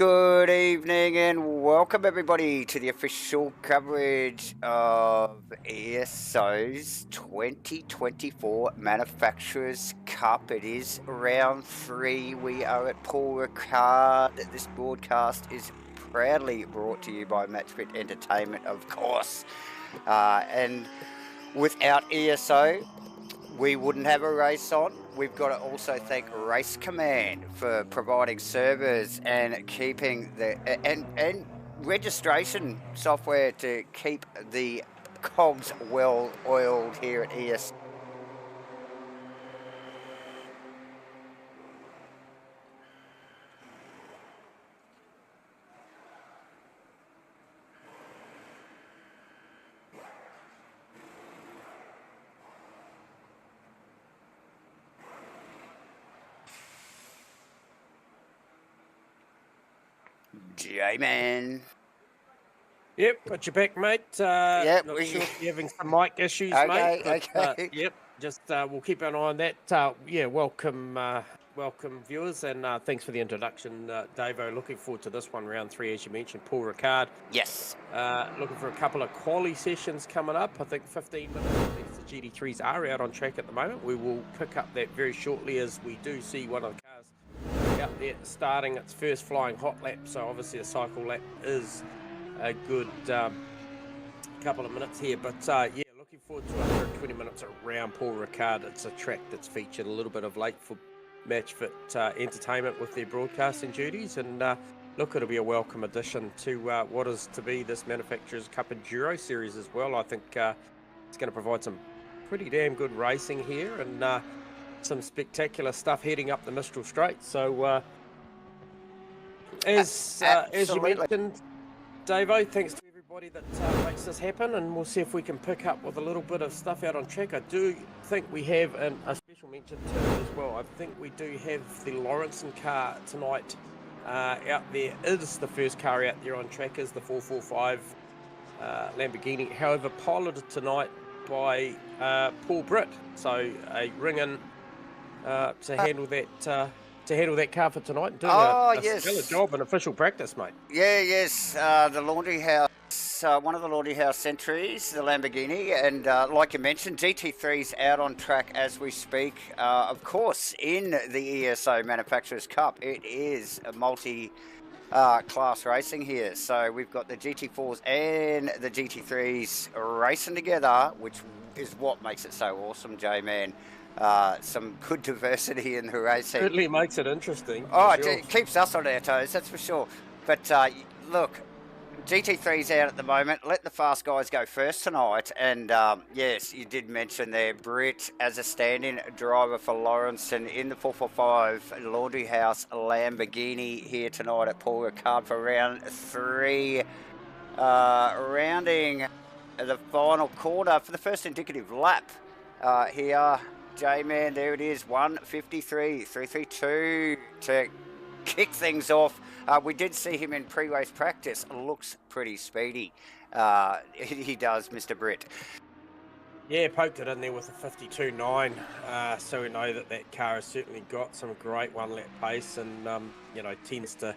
Good evening and welcome everybody to the official coverage of ESO's 2024 Manufacturers Cup. It is round 3. We are at Paul Ricard. This broadcast is proudly brought to you by MatchFit Entertainment, of course. And without ESO, we wouldn't have a race on. We've got to also thank Race Command for providing servers and keeping the and registration software to keep the cogs well oiled here at ES. J-Man. Yep, got your back, mate. Yep, not sure if you're having some mic issues, mate. But, okay. Yep, just we'll keep an eye on that. Yeah, welcome viewers, and thanks for the introduction, Davo. Looking forward to this one, round 3, as you mentioned, Paul Ricard. Yes. Looking for a couple of quali sessions coming up. I think 15 minutes. The GT3s are out on track at the moment. We will pick up that very shortly, as we do see one of the cars out there starting its first flying hot lap. So obviously a cycle lap is a good couple of minutes here, but yeah, looking forward to 120 minutes around Paul Ricard. It's a track that's featured a little bit of late for MatchFit Entertainment with their broadcasting duties, and look, it'll be a welcome addition to what is to be this Manufacturers Cup Enduro Series as well. I think it's going to provide some pretty damn good racing here, and some spectacular stuff heading up the Mistral Straight. So as you mentioned, Davo, thanks to everybody that makes this happen, and we'll see if we can pick up with a little bit of stuff out on track. I do think we have a special mention to as well. I think we do have the Lawrenson car tonight out there. It is the first car out there on track, is the 445 Lamborghini. However, piloted tonight by Paul Britt, so a ring-in to handle that car for tonight, and doing a stellar job in official practice, mate. Yes, the laundry house, one of the laundry house sentries, the Lamborghini, and like you mentioned, GT3's out on track as we speak. Of course, in the ESO Manufacturers Cup, it is a multi-class racing here. So we've got the GT4s and the GT3s racing together, which is what makes it so awesome, J-Man. Some good diversity in the racing. Certainly makes it interesting. Oh, it keeps us on our toes, that's for sure. But look, GT3's out at the moment. Let the fast guys go first tonight. And yes, you did mention there, Britt as a stand-in driver for Lawrence, and in the 445 Laundry House Lamborghini here tonight at Paul Ricard for round 3. Rounding the final quarter for the first indicative lap here. J-Man, there it is, 1:53.332 to kick things off. We did see him in pre-race practice. Looks pretty speedy. He does, Mr. Britt. Yeah, poked it in there with a 52.9, so we know that car has certainly got some great one-lap pace, and tends to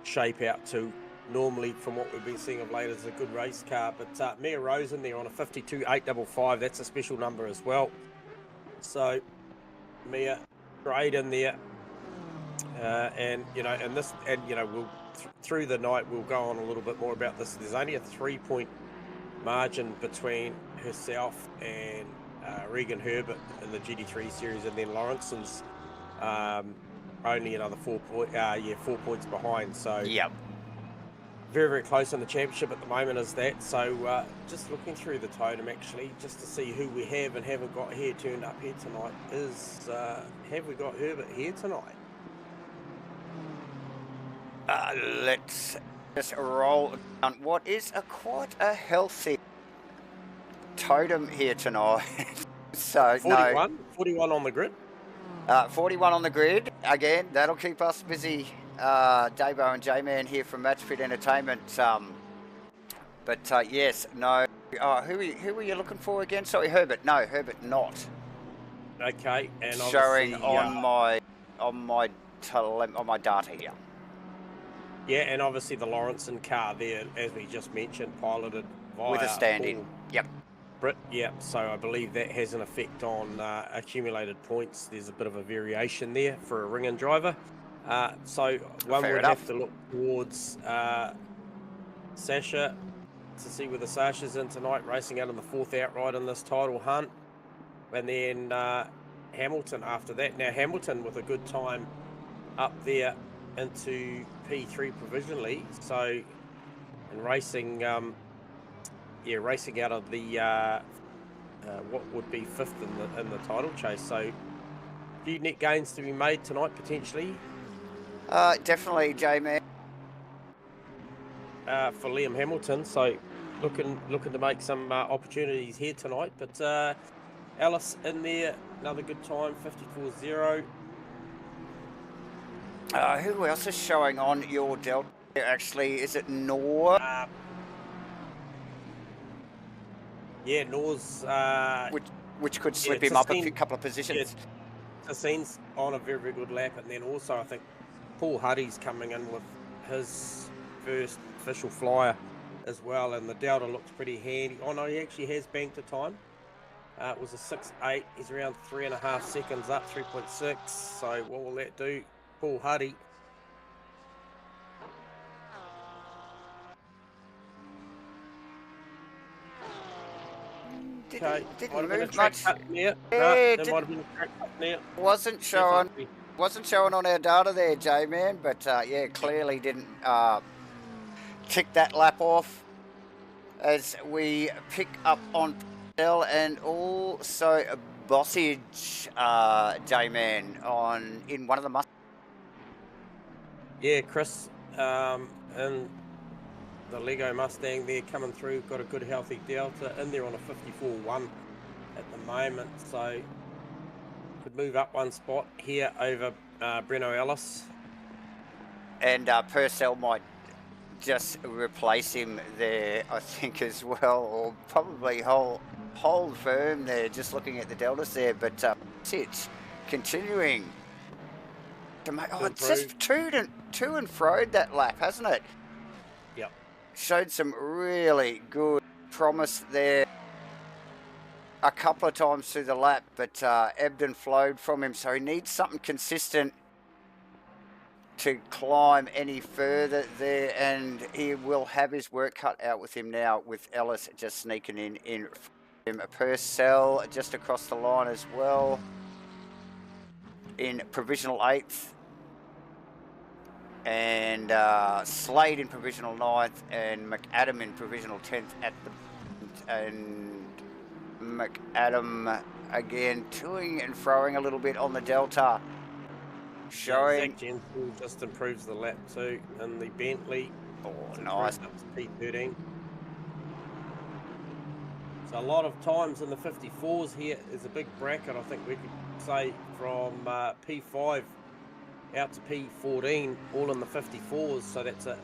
shape out to normally, from what we've been seeing of late, is a good race car. But Mia Rose in there on a 52.855. That's a special number as well. So Mia, great in there, we'll through the night we'll go on a little bit more about this. There's only a 3-point margin between herself and Regan Herbert in the GT3 series, and then Lawrenson's only another 4 points behind. So yep. Very, very close on the championship at the moment is that. So just looking through the totem actually, just to see who we have and haven't got here turned up here tonight, is have we got Herbert here tonight? Let's just roll down what is quite a healthy totem here tonight. So 41 on the grid. 41 on the grid. Again, that'll keep us busy. Davo and J-Man here from MatchFit Entertainment. Yes, no. Who were you looking for again? Sorry, Herbert. No, Herbert not. Okay, and showing on my data here. Yeah, and obviously the Lawrenson car there, as we just mentioned, piloted via with a stand-in. Paul Yep. Britt. Yeah, so I believe that has an effect on accumulated points. There's a bit of a variation there for a ring-in driver. So one Fair would enough. have to look towards Sasha to see whether Sasha's in tonight, racing out in the 4th outright in this title hunt. And then Hamilton after that. Now Hamilton with a good time up there into P3 provisionally. So, and racing, racing out of the what would be 5th in the title chase. So, a few net gains to be made tonight potentially. Definitely, J-Man. For Liam Hamilton. So, looking to make some opportunities here tonight. But Alice in there, another good time, 54.0. Who else is showing on your Delta? Actually, is it Nor? Yeah, Nor's which could slip him up a couple of positions. Yeah, Tassine's on a very, very good lap, and then also I think Paul Huddy's coming in with his first official flyer as well, and the Delta looks pretty handy. Oh no, he actually has banked a time. It was a 6.8. He's around 3.5 seconds up, 3.6. So what will that do? Paul Huddy. Didn't move much. There might have been a track cut there. Wasn't showing on our data there, J-Man, but yeah, clearly didn't tick that lap off as we pick up on L and also Bossage, J-Man in one of the Mustangs. Yeah, Chris and the Lego Mustang there coming through, got a good healthy Delta in there on a 54.1 at the moment, so could move up one spot here over Breno Ellis. And Purcell might just replace him there, I think, as well, or probably hold firm there, just looking at the deltas there. But it's continuing to make. Oh, it's just to and fro that lap, hasn't it? Yep. Showed some really good promise there a couple of times through the lap, but ebbed and flowed from him. So he needs something consistent to climb any further there, and he will have his work cut out with him now, with Ellis just sneaking in him. Purcell just across the line as well in provisional 8th, and Slade in provisional 9th, and McAdam in provisional 10th and McAdam again toing and throwing a little bit on the Delta. Showing Zach Gentle just improves the lap too in the Bentley. Oh, nice. Up to P13. So a lot of times in the 54s here is a big bracket. I think we could say from P5 out to P14, all in the 54s. So that's a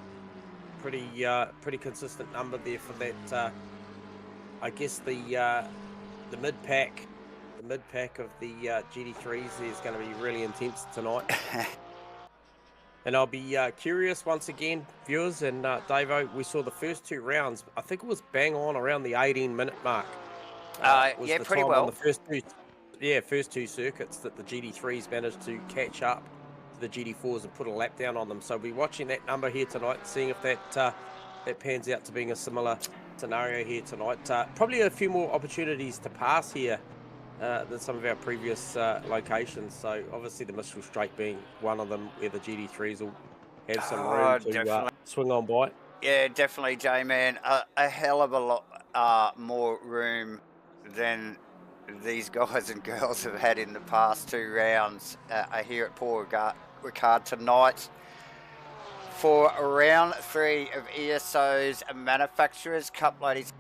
pretty consistent number there for that. I guess the mid pack. The mid-pack of the GT3s is going to be really intense tonight. And I'll be curious once again, viewers and Davo, we saw the first 2 rounds. I think it was bang on around the 18-minute mark. Yeah, pretty well. The first two circuits that the GT3s managed to catch up to the GT4s and put a lap down on them. So we'll be watching that number here tonight, seeing if that pans out to being a similar scenario here tonight. Probably a few more opportunities to pass here than some of our previous locations. So obviously the Mistral Straight being one of them, where the GT3s will have some room to swing on by. Yeah, definitely, J-Man. A hell of a lot more room than these guys and girls have had in the past 2 rounds here at Paul Ricard tonight for round 3 of ESO's Manufacturers Cup, ladies.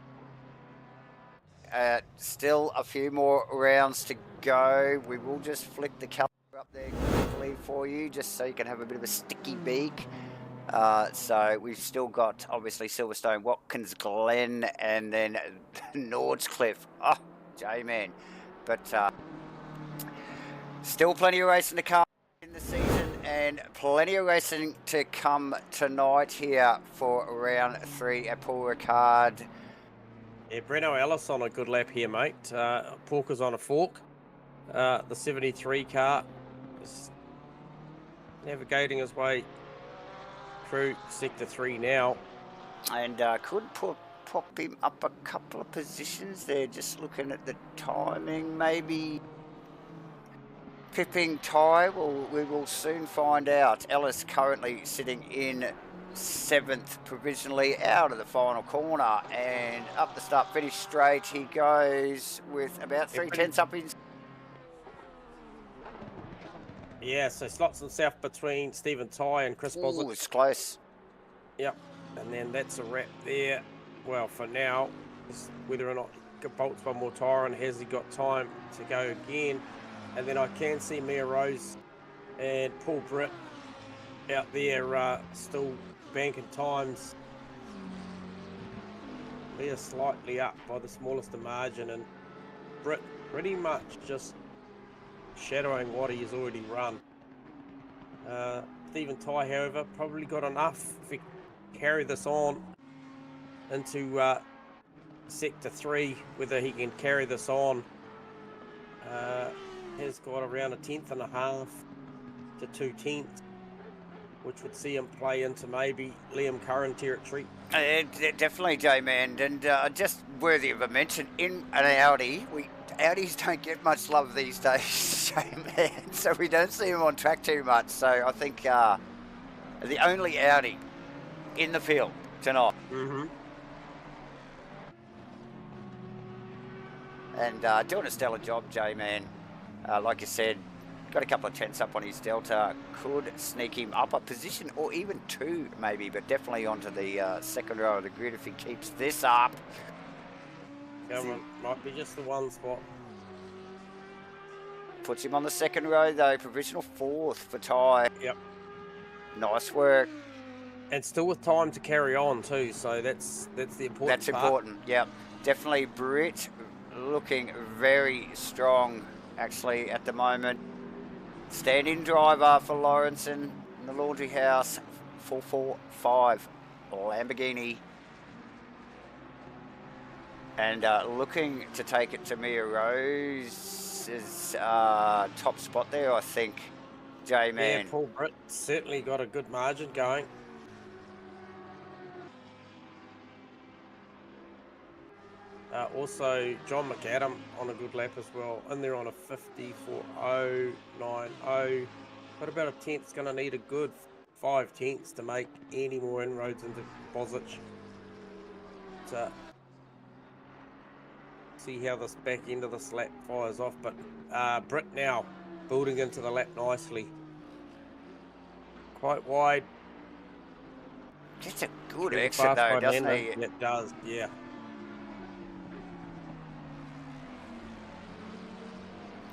Still a few more rounds to go. We will just flick the calendar up there quickly for you, just so you can have a bit of a sticky beak. So we've still got, obviously, Silverstone, Watkins Glen, and then Nordscliffe. Oh, J-Man. But still plenty of racing to come in the season, And plenty of racing to come tonight here for round 3 at Paul Ricard. Yeah, Breno Ellis on a good lap here, mate. Porker's on a fork. The 73 car is navigating his way through sector 3 now. And could pop him up a couple of positions there, just looking at the timing, maybe pipping Ty. Well, we will soon find out. Ellis currently sitting in 7th provisionally out of the final corner, and up the start finish straight he goes with about 3/10 up his. Yeah, so slots himself between Stephen Ty and Chris Boswick. It's close. Yep, and then that's a wrap there. Well, for now, whether or not he bolts one more tyre and has he got time to go again. And then I can see Mia Rose and Paul Britt out there still banking times. Mia slightly up by the smallest of margin, and Britt pretty much just shadowing what he has already run. Stephen Ty, however, probably got enough if he carry this on into sector 3, whether he can carry this on. Has got around a 1/10.5 to 2/10, which would see him play into maybe Liam Curran territory. Definitely, J-Man, and just worthy of a mention, in an Audi, Audis don't get much love these days, J-Man, so we don't see them on track too much. So I think the only Audi in the field tonight. Mm-hmm. And doing a stellar job, J-Man. Like you said, got a couple of tenths up on his Delta. Could sneak him up a position or even 2 maybe, but definitely onto the second row of the grid if he keeps this up. Might be just the one spot. Puts him on the second row though, provisional 4th for Ty. Yep. Nice work. And still with time to carry on too, so that's the important part. That's important, yep. Definitely Britt looking very strong actually at the moment. Stand-in driver for Lawrenson in the laundry house, 445 Lamborghini. And looking to take it to Mia Rose's top spot there, I think, J-Man. Yeah, Paul Britt certainly got a good margin going. Also, John McAdam on a good lap as well. In there on a 54.090. Got about a 10th. Going to need a good 5 tenths to make any more inroads into Boswich. So, see how this back end of this lap fires off. But Britt now building into the lap nicely. Quite wide. Gets a good exit though, doesn't he? It does, yeah.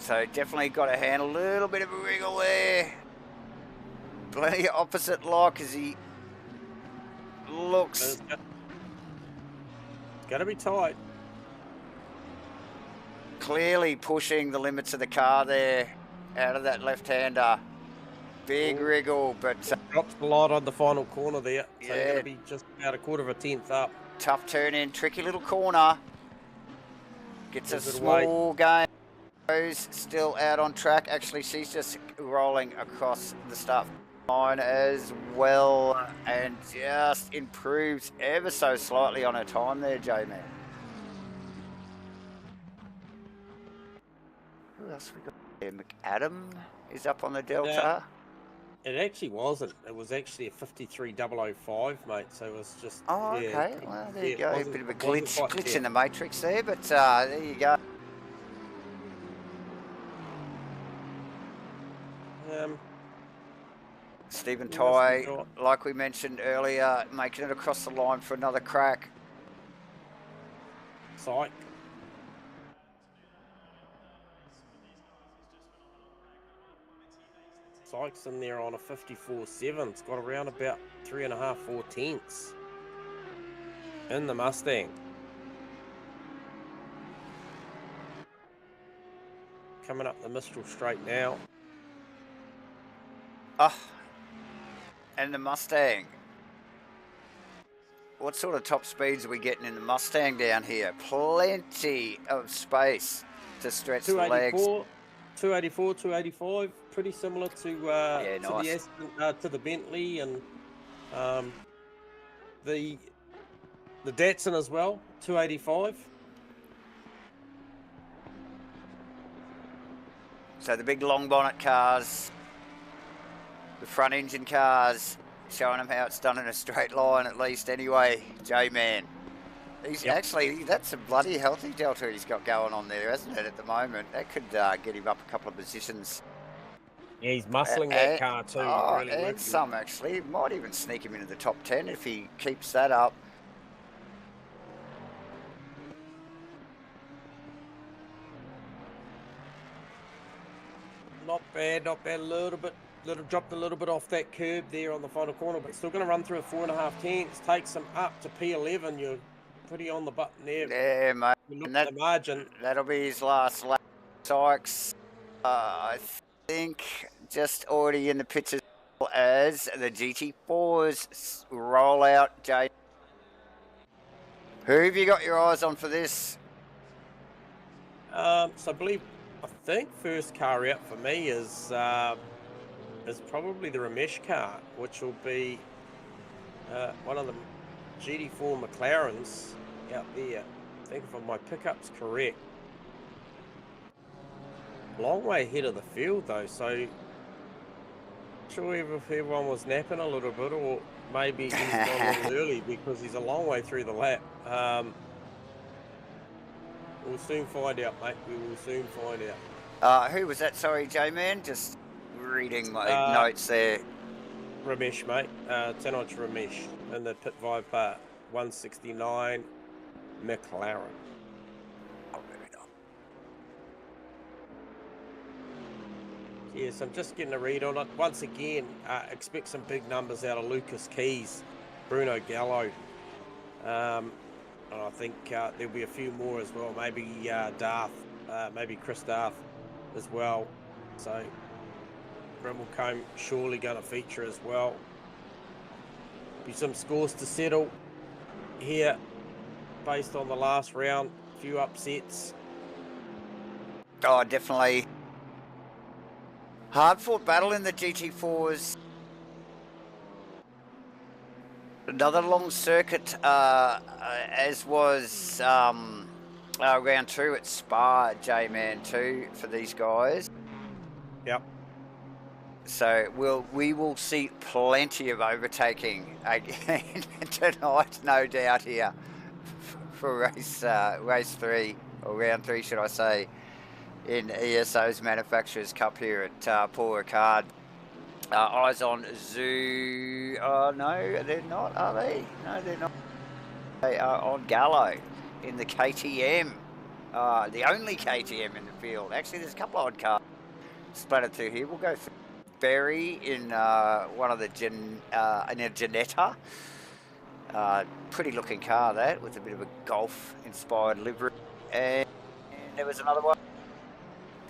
So definitely got to handle a little bit of a wriggle there. Plenty of opposite lock as he looks. It's got to be tight. Clearly pushing the limits of the car there out of that left-hander. Big wriggle, but drops a lot on the final corner there. So yeah, going to be just about a 1/4 of a 10th up. Tough turn in, tricky little corner. Gets a small gain. Rose still out on track. Actually, she's just rolling across the start line as well and just improves ever so slightly on her time there, J-Man. Who else we got there? McAdam is up on the Delta. It actually wasn't. It was actually a 53.005, mate. So it was just. Oh, yeah, okay. Well, there you go. A bit of a glitch there. in the matrix there, but there you go. Stephen Ty, like we mentioned earlier, making it across the line for another crack. Psych. Sykes in there on a 54.7. It's got around about 3.5, 4 tenths in the Mustang. Coming up the Mistral straight now. Oh, and the Mustang. What sort of top speeds are we getting in the Mustang down here? Plenty of space to stretch the legs. 284, 285, pretty similar to Yeah, to the nice. Aston, to the Bentley, and um, the Datsun as well, 285. So the big long bonnet cars, the front engine cars, showing them how it's done in a straight line at least anyway, J-Man. He's actually, that's a bloody healthy delta he's got going on there, hasn't it, at the moment? That could get him up a couple of positions. Yeah, he's muscling that car too. Oh, really and working. some actually. Might even sneak him into the top 10 if he keeps that up. Not bad, not bad. Dropped a little bit off that curb there on the final corner, but still going to run through a 4.5 tenths. Takes him up to P11. You're pretty on the button there. Yeah, mate. You look at the margin. That'll be his last lap. Sykes, I think, just already in the pictures as the GT4s roll out. Jay, who have you got your eyes on for this? So I think first car out for me is probably the Ramesh car, which will be one of the GT4 McLarens out there. I think if my pickup's correct. Long way ahead of the field though, so not sure if everyone was napping a little bit, or maybe he's gone a little early because he's a long way through the lap. We'll soon find out, mate. We will soon find out. Who was that? Sorry, J-Man. Just reading my notes there. Ramesh, mate. Tanoj Ramesh in the Pit Viper 169 McLaren. Oh, very nice. Yes, I'm just getting a read on it. Once again, expect some big numbers out of Lucas Keys, Bruno Gallo. And I think there'll be a few more as well. Maybe Darth, maybe Chris Darth as well. So Brimblecombe surely going to feature as well. Be some scores to settle here based on the last round. A few upsets. Oh, definitely. Hard-fought battle in the GT4s. Another long circuit, as was round 2 at Spa, J-Man, too, for these guys. Yep. So we will see plenty of overtaking again tonight, no doubt, here for race 3, or round 3, should I say, in ESO's Manufacturers Cup here at Paul Ricard. Eyes on Zoo. Oh, no, they're not, are they? No, they're not. They are on Gallo in the KTM. The only KTM in the field. Actually, there's a couple of odd cars splattered through here. We'll go through Berry in one of the in a Ginetta. Pretty looking car, that, with a bit of a golf-inspired livery. And there was another one.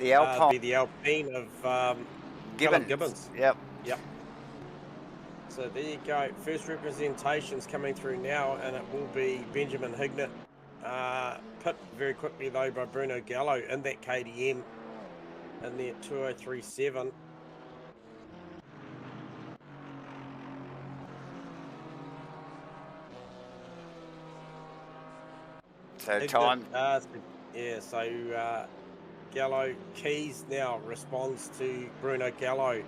The Alpine. Be the Alpine of Gibbons. Yep. So there you go. First representations coming through now, and it will be Benjamin Hignett. Pit very quickly though by Bruno Gallo in that KTM in there 2037. So time. Gallo Keys now responds to Bruno Gallo.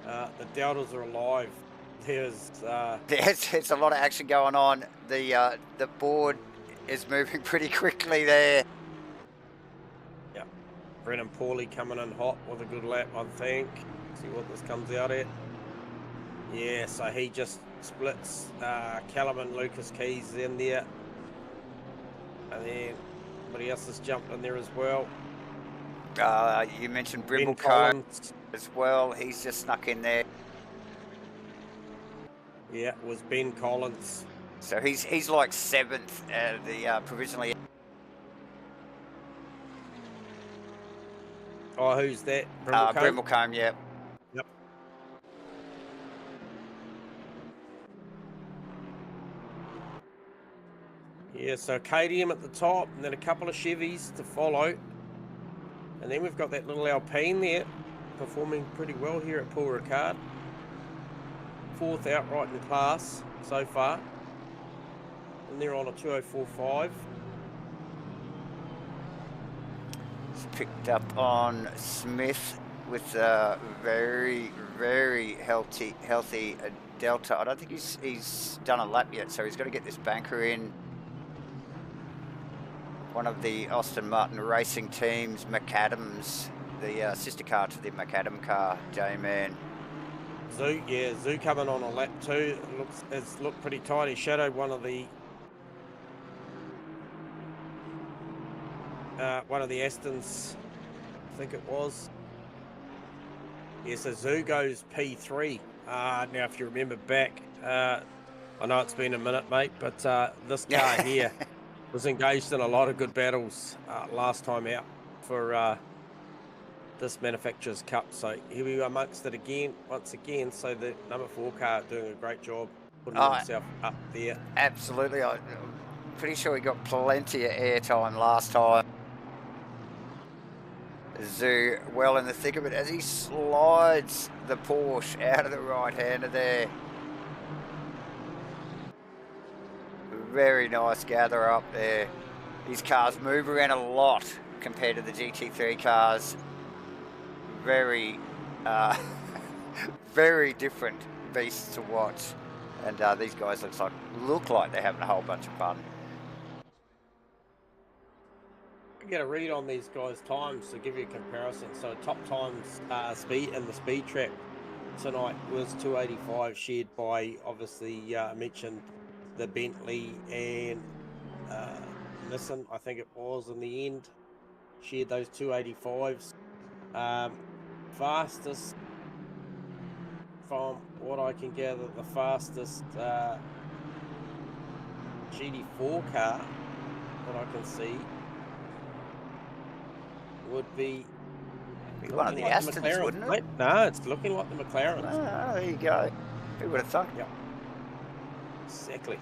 The Deltas are alive. There's a lot of action going on. The board is moving pretty quickly there. Yeah, Brennan Pauly coming in hot with a good lap, I think. See what this comes out at. Yeah, so he just splits Callum and Lucas Keys in there, and then somebody else has jumped in there as well. You mentioned Brimblecombe as well. He's just snuck in there. Yeah, it was Ben Collins. So he's like 7th the provisionally. Oh, who's that? Brimblecombe, yeah. Yep. Yeah, so KTM at the top, and then a couple of Chevys to follow. And then we've got that little Alpine there, performing pretty well here at Paul Ricard. 4th outright in class so far. And they're on a 2:04.5. It's picked up on Smith with a very, very healthy delta. I don't think he's done a lap yet, so he's got to get this banker in. One of the Austin Martin racing teams, McAdams, the sister car to the McAdam car, J-Man. Zoo coming on a lap 2. It's looked pretty tight. He shadowed one of the Astons, I think it was. Yeah, so Zoo goes P3. Now, if you remember back, I know it's been a minute, mate, but this car here was engaged in a lot of good battles last time out for this manufacturer's cup. So here we are amongst it again, once again. So the number 4 car doing a great job putting himself up there. Absolutely. I'm pretty sure he got plenty of airtime last time. Zoo well in the thick of it as he slides the Porsche out of the right-hander there. Very nice gather up there. These cars move around a lot compared to the GT3 cars. Very, very different beasts to watch. And these guys look like they're having a whole bunch of fun. Get a read on these guys' times to give you a comparison. So top times speed in the speed trap tonight was 2:85, shared by obviously mentioned the Bentley and Nissan, I think it was in the end, shared those 2:85s. Fastest, from what I can gather, the fastest GT4 car that I can see would be one of the Astons, wouldn't it? No, it's looking like the McLarens. Oh, there you go. Who would have thought? Yeah, exactly.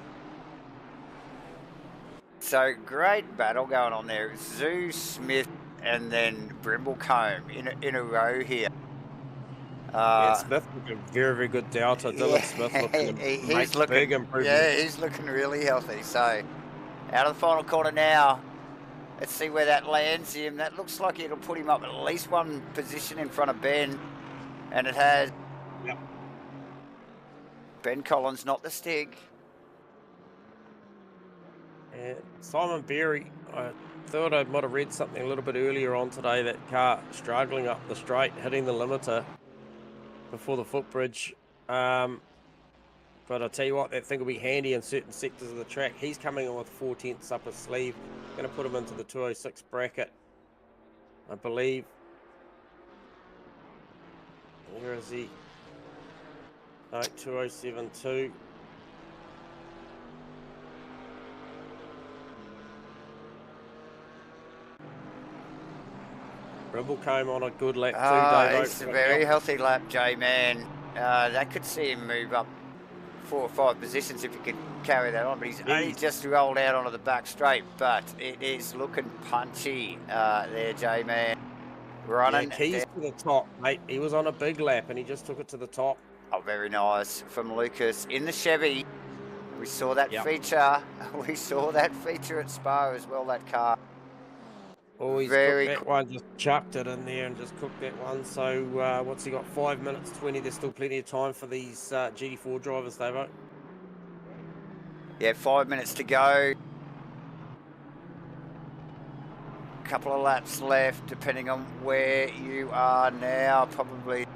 So great battle going on there. Zoo, Smith, and then Brimblecombe in a row here. Yeah, Smith looking very, very good delta. Dylan Smith looking he's looking big improvement. Yeah, he's looking really healthy. So out of the final corner now. Let's see where that lands him. That looks like it'll put him up at least one position in front of Ben. And it has. Yep. Ben Collins, not the stick. And Simon Berry, I thought I might have read something a little bit earlier on today, that car struggling up the straight, hitting the limiter before the footbridge. But I'll tell you what, that thing will be handy in certain sectors of the track. He's coming in with 4/10 up his sleeve. Going to put him into the 206 bracket, I believe. Where is he? No, 207.2. Brimblecombe on a good lap too, Dave. It's a very healthy lap, J-Man. That could see him move up 4 or 5 positions if he could carry that on, but he's only just rolled out onto the back straight. But it is looking punchy there, J-Man. Running. Yeah, keys to the top, mate. He was on a big lap and he just took it to the top. Oh, very nice from Lucas in the Chevy. We saw that feature. We saw that feature at Spa as well, that car. Oh, he's cooked that one, just chucked it in there and just cooked that one. So what's he got? 5 minutes 20. There's still plenty of time for these GT4 drivers, Davo. Yeah, 5 minutes to go. Couple of laps left, depending on where you are now. Probably,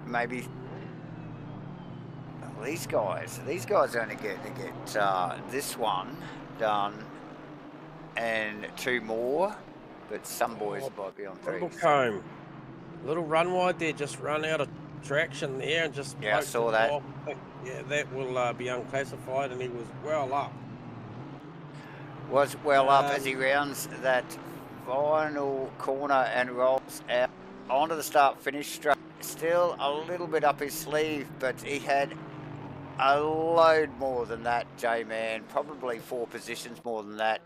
maybe. Oh, these guys are only getting to get this one done. And 2 more, but some boys might be on 3. Brimblecombe. Little run wide there, just run out of traction there and just. Yeah, I saw that. Off. Yeah, that will be unclassified, and he was well up. Was well up as he rounds that final corner and rolls out onto the start-finish straight. Still a little bit up his sleeve, but he had a load more than that, J-Man. Probably 4 positions more than that.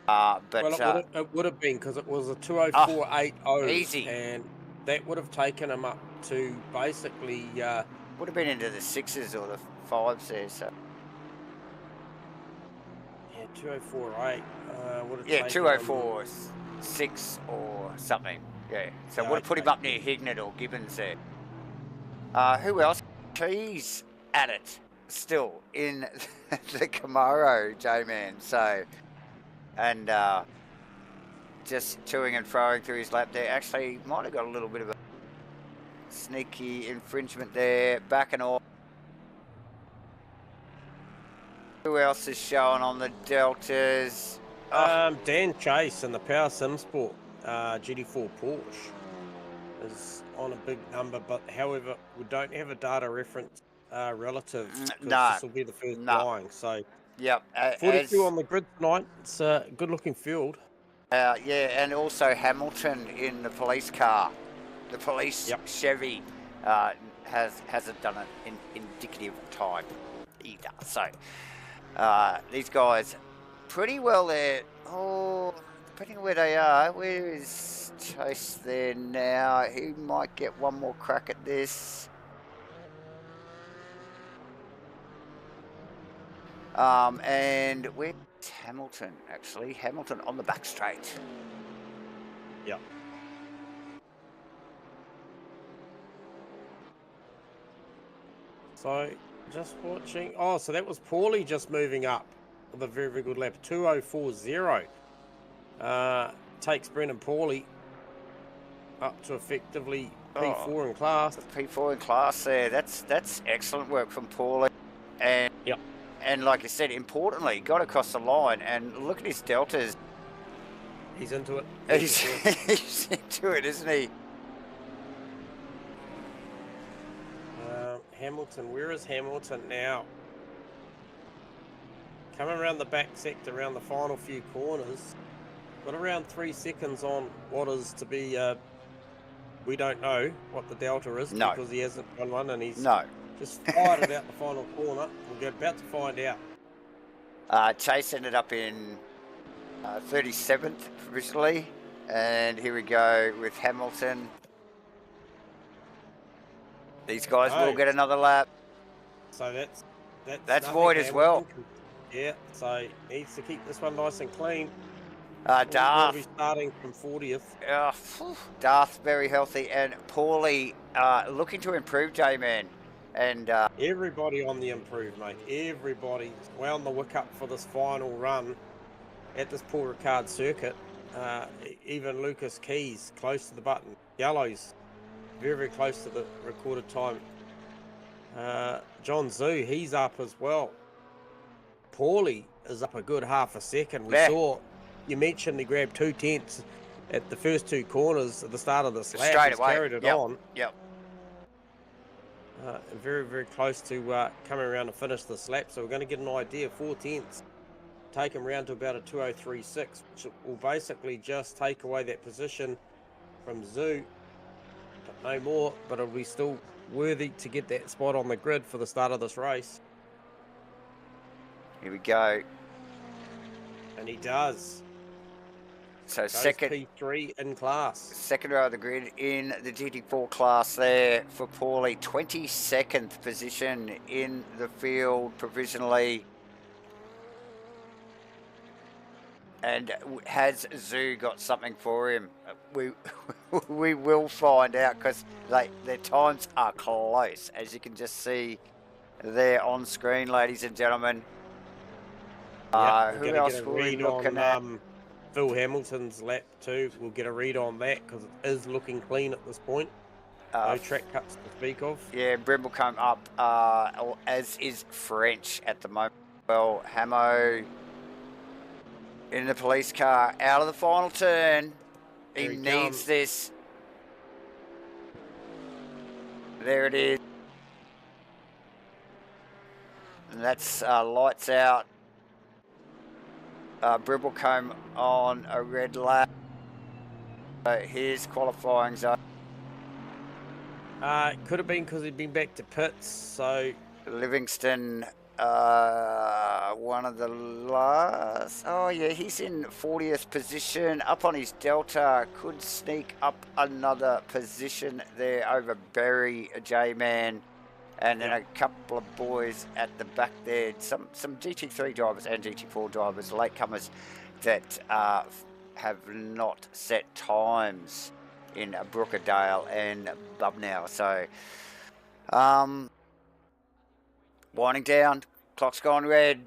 Well, But it would have been because it was a oh, 204.80, easy. and that would have taken him up to basically Would have been into the 6s or the 5s there. So yeah, 204.8 would have yeah, taken him. 204.6 or something. Yeah. So Yeah, would have put him okay. up near Hignett or Gibbons there. Who else? He's at it still in the Camaro, J-Man. So, and just toing and froing through his lap there. Actually, might have got a little bit of a sneaky infringement there. Backing off. Who else is showing on the Deltas? Oh, Dan Chase in the Power Simsport GT4 Porsche is on a big number, but however, we don't have a data reference relative because no, this will be the first no. flying. So Yep. 42 on the grid tonight. It's a good looking field. Yeah, and also Hamilton in the police car. The police Chevy hasn't done an indicative time either. So these guys pretty well there. Oh, depending on where they are. Where is Chase there now? He might get one more crack at this. And where's Hamilton, actually? Hamilton on the back straight. Yep. So just watching. Oh, so that was Paulie just moving up with a very, very good lap. 204.0. Takes Brendan Paulie up to effectively P4 in class. P4 in class there. That's excellent work from Paulie. And and like I said, importantly, got across the line and look at his deltas. He's into it. He's into it, isn't he? Hamilton, where is Hamilton now? Coming around the back sector, around the final few corners. Got around 3 seconds on what is to be, we don't know what the delta is because he hasn't won one and he's just fired it out the final corner. We're about to find out. Chase ended up in 37th provisionally, and here we go with Hamilton. These guys will get another lap. So that's void as well. Yeah, so needs to keep this one nice and clean. Darth will be starting from 40th. Darth very healthy, and Paulie looking to improve, J-Man. And everybody on the improve, mate. Everybody wound the wick up for this final run at this poor Ricard circuit. Even Lucas Keys close to the button. Yellows very, very close to the recorded time. John Zhu, he's up as well. Paulie is up a good half a second. We saw, you mentioned he grabbed 2/10 at the first 2 corners at the start of this lap. Straight away. Carried it on. Yep. Very, very close to coming around to finish this lap. So we're going to get an idea. 4/10 take him round to about a 2:03.6, which will basically just take away that position from Zhu. But no more, but it'll be still worthy to get that spot on the grid for the start of this race. Here we go. And he does. So second P3 in class. Second row of the grid in the GT4 class there for Paulie. 22nd position in the field provisionally. And has Zhu got something for him? We will find out because their times are close, as you can just see there on screen, ladies and gentlemen. Who else were we looking at? Phil Hamilton's lap too. We'll get a read on that because it is looking clean at this point. No track cuts to speak of. Yeah, Brimble come up, as is French at the moment. Well, Hamo in the police car, out of the final turn. He needs this. There it is. And that's lights out. Bribblecombe on a red lap. Here's qualifying zone. Could have been because he'd been back to pits, so Livingston, one of the last. Oh, yeah, he's in 40th position. Up on his Delta. Could sneak up another position there over Berry, J-Man. And then a couple of boys at the back there. Some GT3 drivers and GT4 drivers, latecomers, that have not set times in Brookerdale and Bubnow. So, winding down, clock's gone red.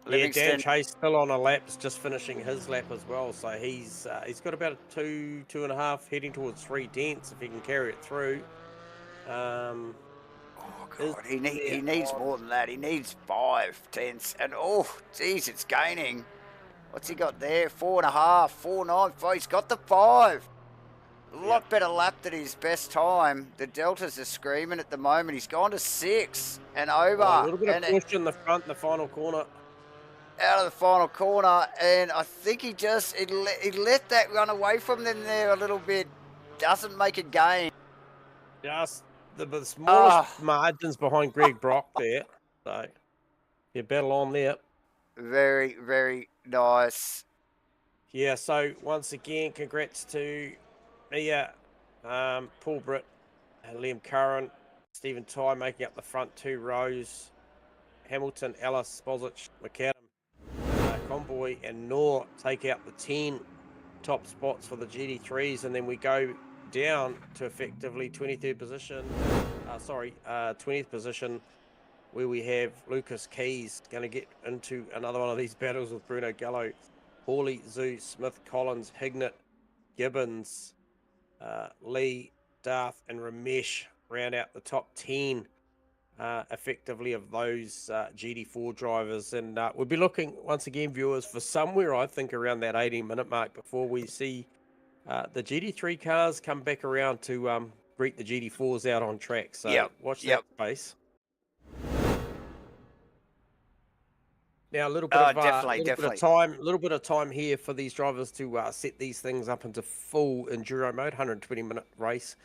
Livingston. Yeah, Dan Chase still on a lap, just finishing his lap as well. So he's got about a 2.5, heading towards 3 dents if he can carry it through. Oh God, he needs more than that. He needs 5 tenths, and oh, geez, it's gaining. What's he got there? 4.5, 4.9. He's got the 5. A lot better lap than his best time. The Deltas are screaming at the moment. He's gone to 6 and over. A little bit of push in the front in the final corner. Out of the final corner, and I think he let that run away from them there a little bit. Doesn't make a gain. Just the smallest margins behind Greg Brock there. So yeah, battle on there. Very, very nice. Yeah, so once again, congrats to Mia, Paul Britt, Liam Curran, Stephen Ty making up the front 2 rows. Hamilton, Ellis, Spozic, McAdam, Convoy and Knorr take out the 10 top spots for the GT3s, and then we go down to effectively 23rd position. 20th position, where we have Lucas Keys going to get into another one of these battles with Bruno Gallo, Hawley, Zoo, Smith, Collins, Hignett, Gibbons, Lee, Darth, and Ramesh round out the top 10. Effectively of those GT4 drivers, and we'll be looking once again, viewers, for somewhere I think around that 18-minute mark before we see the GT3 cars come back around to greet the GT4s out on track. So watch that space. Now a little bit of time here for these drivers to set these things up into full enduro mode. 120-minute race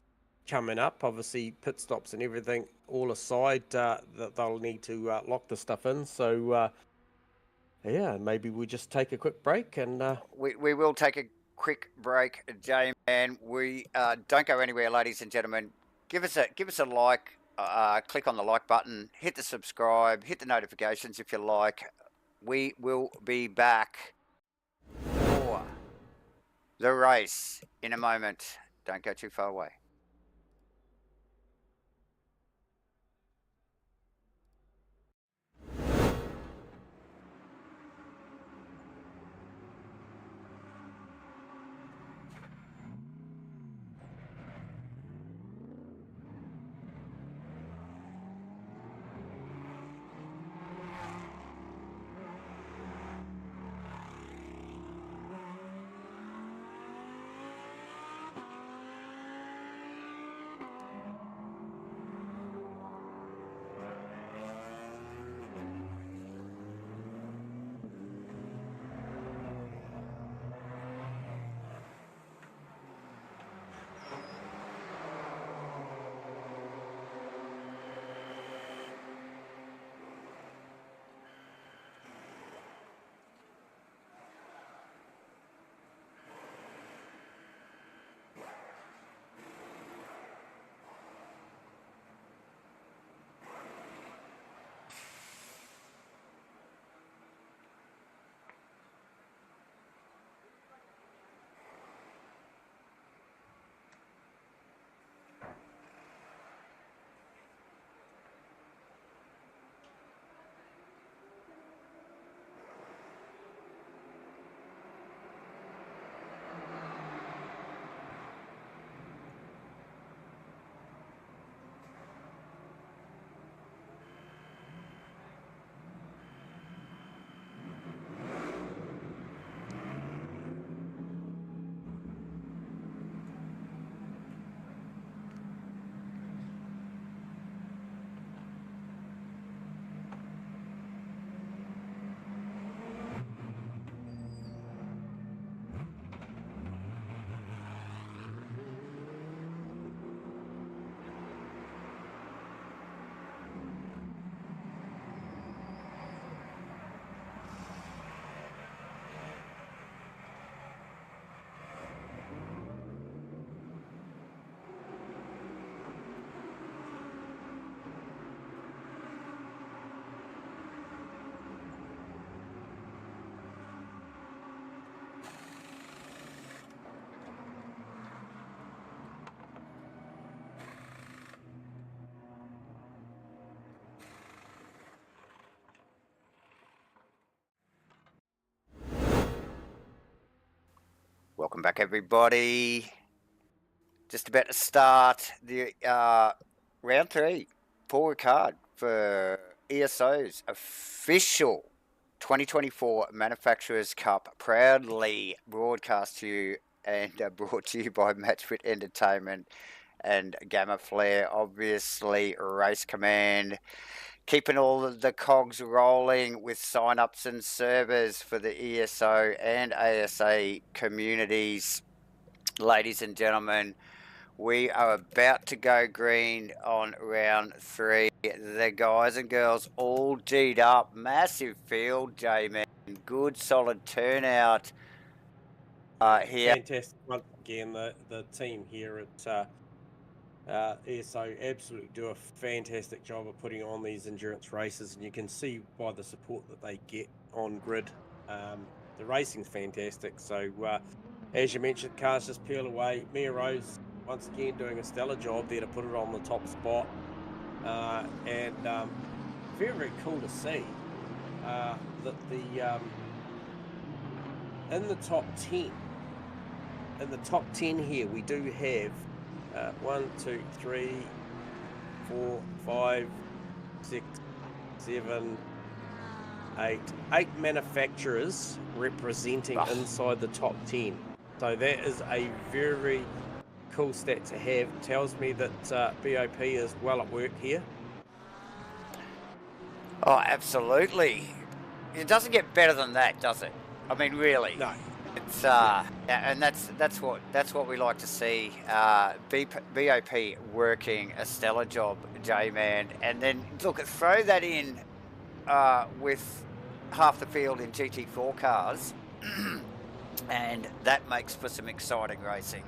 coming up. Obviously, pit stops and everything all aside, that they'll need to lock the stuff in. So, yeah, maybe we just take a quick break, and we will take a quick break, J-Man. We don't go anywhere, ladies and gentlemen. Give us a like. Click on the like button. Hit the subscribe. Hit the notifications if you like. We will be back for the race in a moment. Don't go too far away. Welcome back, everybody. Just about to start the round 3 Paul Ricard for ESO's official 2024 Manufacturers Cup, proudly broadcast to you and brought to you by MatchFit Entertainment and Gamma Flare, obviously Race Command. Keeping all of the cogs rolling with sign-ups and servers for the ESO and ASA communities. Ladies and gentlemen, we are about to go green on round 3. The guys and girls all G'd up. Massive field, J-Man. Good, solid turnout here. Fantastic once again. The team here at ESO absolutely do a fantastic job of putting on these endurance races, and you can see by the support that they get on grid. The racing's fantastic. So as you mentioned, cars just peel away. Mia Rose once again doing a stellar job there to put it on the top spot, and very, very cool to see that in the top 10 here we do have 1, 2, 3, 4, 5, 6, 7, 8 manufacturers representing inside the top 10. So that is a very, very cool stat to have. Tells me that BOP is well at work here. Oh, absolutely. It doesn't get better than that, does it? I mean, really. No. It's and that's what we like to see. BOP working a stellar job, J-Man, and then look, throw that in with half the field in GT4 cars, and that makes for some exciting racing.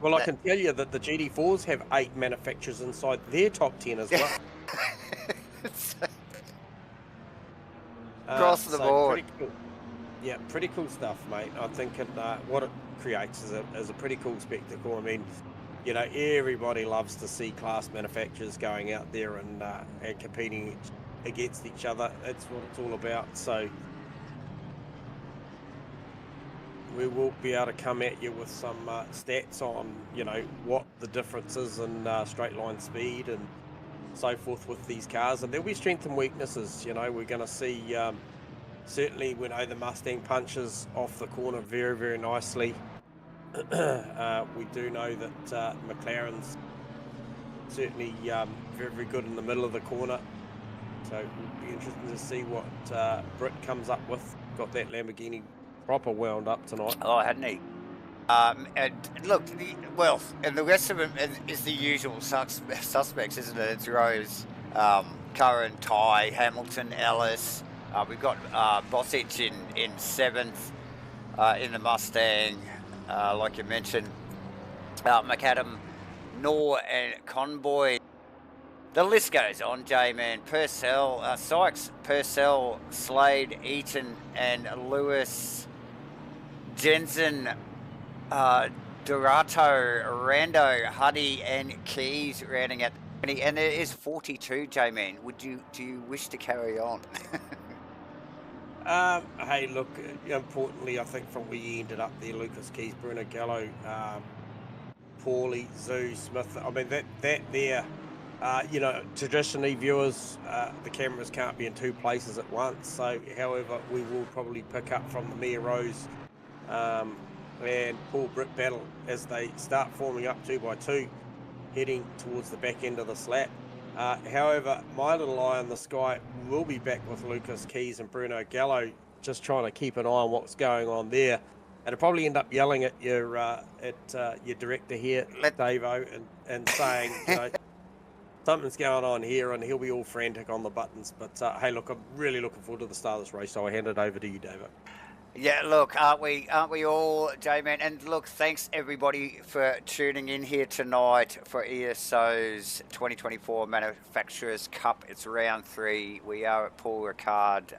Well, I can tell you that the GT4s have 8 manufacturers inside their top 10 as well. Across the board. Pretty cool. Yeah, pretty cool stuff, mate. I think what it creates is a pretty cool spectacle. I mean, you know, everybody loves to see class manufacturers going out there and competing against each other. That's what it's all about. So we will be able to come at you with some stats on, you know, what the difference is in straight line speed and so forth with these cars. And there'll be strength and weaknesses. You know, we're going to see... certainly, we know the Mustang punches off the corner very, very nicely. We do know that McLaren's certainly very, very good in the middle of the corner. So it'll be interesting to see what Britt comes up with. Got that Lamborghini proper wound up tonight. Oh, hadn't he? And look, and the rest of them is the usual suspects, isn't it? It's Rose, Curran, Ty, Hamilton, Ellis. We've got Bosich in 7th in the Mustang, like you mentioned. McAdam, Knorr, and Conboy. The list goes on, J-Man. Purcell, Sykes, Purcell, Slade, Eaton, and Lewis. Jensen, Dorato, Rando, Huddy, and Keys rounding out. And there is 42, J-Man. Do you wish to carry on? Hey, look, importantly, I think from where you ended up there, Lucas Keys, Bruno Gallo, Paulie, Zoo, Smith, I mean, that there, you know, traditionally viewers, the cameras can't be in 2 places at once. So, however, we will probably pick up from the Mia Rose and Paul Britt battle as they start forming up 2 by 2, heading towards the back end of the slap. However, my little eye in the sky will be back with Lucas Keys and Bruno Gallo, just trying to keep an eye on what's going on there. And I'll probably end up yelling at your director here, Davo, and saying, you know, something's going on here, and he'll be all frantic on the buttons. But hey, look, I'm really looking forward to the start of this race, so I hand it over to you, Davo. Yeah, look, aren't we all, J-Man? And look, thanks everybody for tuning in here tonight for ESO's 2024 Manufacturers Cup. It's round 3. We are at Paul Ricard.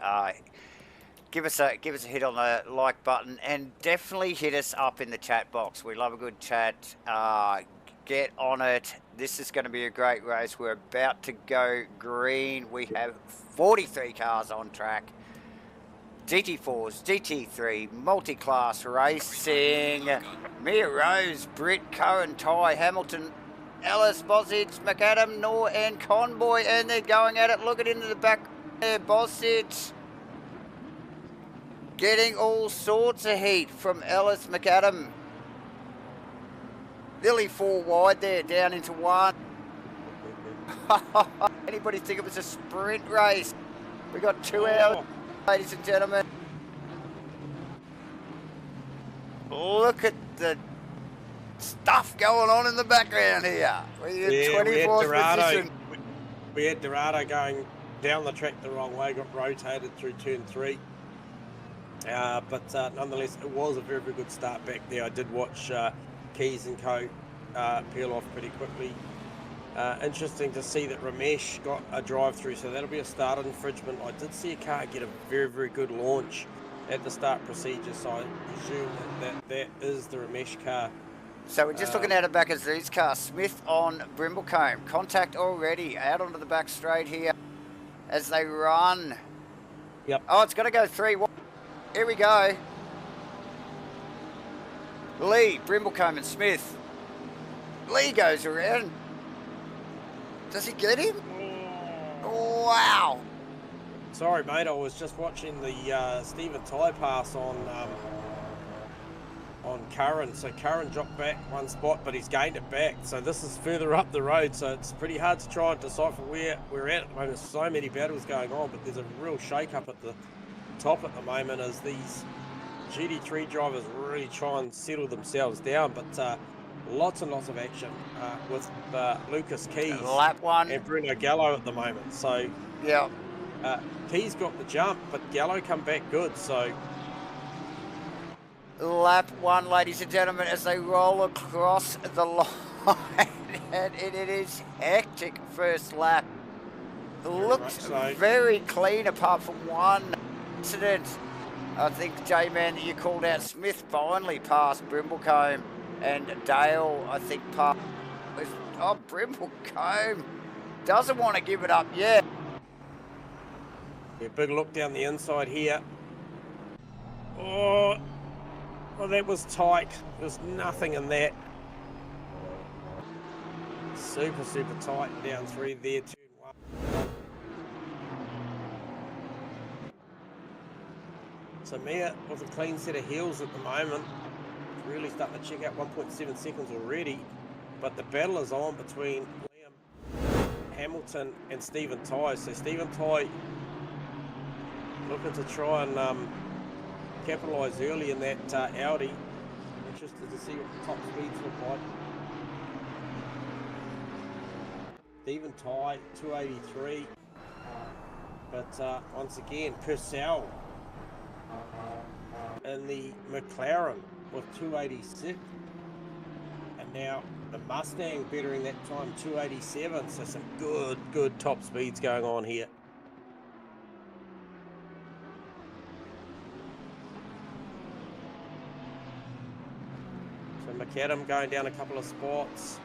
Give us a hit on the like button, and definitely hit us up in the chat box. We love a good chat. Get on it. This is going to be a great race. We're about to go green. We have 43 cars on track. GT4s, GT3, multi-class racing. Mia Rose, Britt, Curran, Ty, Hamilton, Ellis, Bosic, McAdam, Noor and Conboy, and they're going at it. Look at into the back there, Bosic. Getting all sorts of heat from Ellis, McAdam. Nearly 4 wide there, down into 1. Anybody think it was a sprint race? We got 2 hours, ladies and gentlemen. Look at the stuff going on in the background here. We had Dorado. We had Dorado going down the track the wrong way, got rotated through turn 3. But nonetheless, it was a very, very good start back there. I did watch Keys and Co. Peel off pretty quickly. Interesting to see that Ramesh got a drive-through, so that'll be a start infringement. I did see a car get a very, very good launch at the start procedure, so I presume that is the Ramesh car. So we're just looking at it back as these cars. Smith on Brimblecombe. Contact already out onto the back straight here as they run. Yep. Oh, it's going to go 3. Here we go. Lee, Brimblecombe and Smith. Lee goes around. Does he get him? Wow. Sorry, mate. I was just watching the Stephen Ty pass on Curran. So Curran dropped back 1 spot, but he's gained it back. So this is further up the road. So it's pretty hard to try and decipher where we're at the moment. There's so many battles going on, but there's a real shake-up at the top at the moment as these GT3 drivers really try and settle themselves down. But lots and lots of action with Lucas Keys Lap 1 and Bruno Gallo at the moment. So yeah, Keys got the jump, but Gallo come back good. So lap 1, ladies and gentlemen, as they roll across the line, and it is hectic first lap. Looks so. very clean apart from one incident. I think, J-Man, that you called out, Smith finally passed Brimblecombe, and Dale, I think, passed. Oh, Brimblecombe doesn't want to give it up yet. Yeah, big look down the inside here. Oh, well, that was tight. There's nothing in that. Super, super tight down 3 there, turn 1. So Mia with a clean set of heels at the moment. Really starting to check out 1.7 seconds already. But the battle is on between Liam Hamilton and Stephen Ty. So Stephen Ty looking to try and capitalise early in that Audi. Interested to see what the top speeds look like. Stephen Ty, 283. But once again, Purcell in the McLaren with 286. And now the Mustang bettering that time, 287. So some good top speeds going on here. So McAdam going down a couple of spots.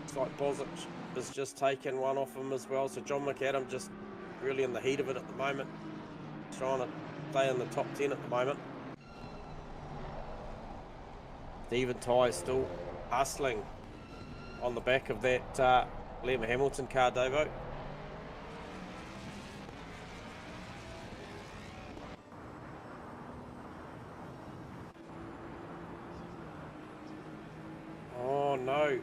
Looks like Bosic has just taken one off him as well. So John McAdam just really in the heat of it at the moment. Trying to stay in the top 10 at the moment. Stephen Ty still hustling on the back of that Liam Hamilton car, Davo. Oh no,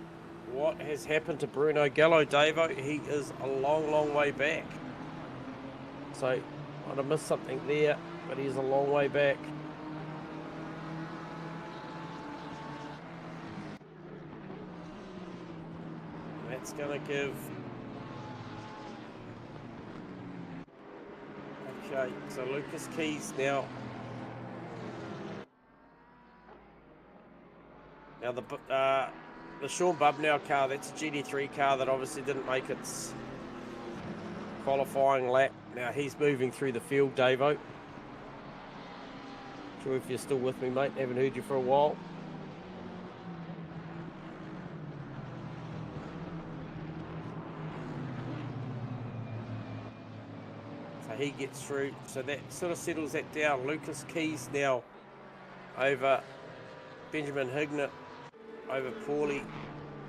what has happened to Bruno Gallo, Davo? He is a long way back. So might have missed something there, but he's a long way back. That's going to give... Okay, so Lucas Keys now. Now the Sean Bubnow car, that's a GT3 car that obviously didn't make its qualifying lap. Now he's moving through the field, Davo. Sure if you're still with me, mate. Haven't heard you for a while. So he gets through. So that sort of settles that down. Lucas Keys now over Benjamin Hignett, over Paulie,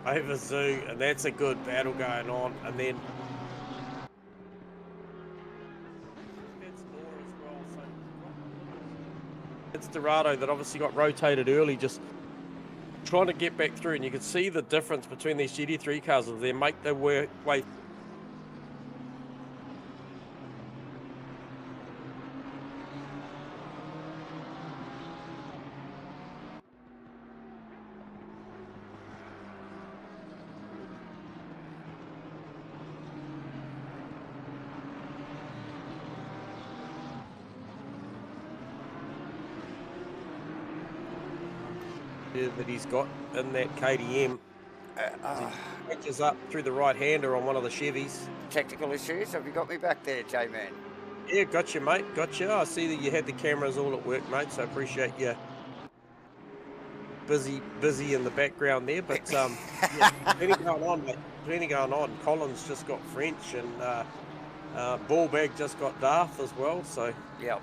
over Zoo, and that's a good battle going on. And then that's Nora as well. So it's Dorado that obviously got rotated early, just trying to get back through. And you can see the difference between these GT3 cars as they make their way. That he's got in that KDM. He catches up through the right-hander on one of the Chevys. Technical issues. Have you got me back there, J-Man? Yeah, gotcha, mate. Gotcha. I see that you had the cameras all at work, mate, so I appreciate you busy in the background there. But yeah, plenty going on, mate. Plenty going on. Collins just got French, and Ballbag just got Darth as well. So yep.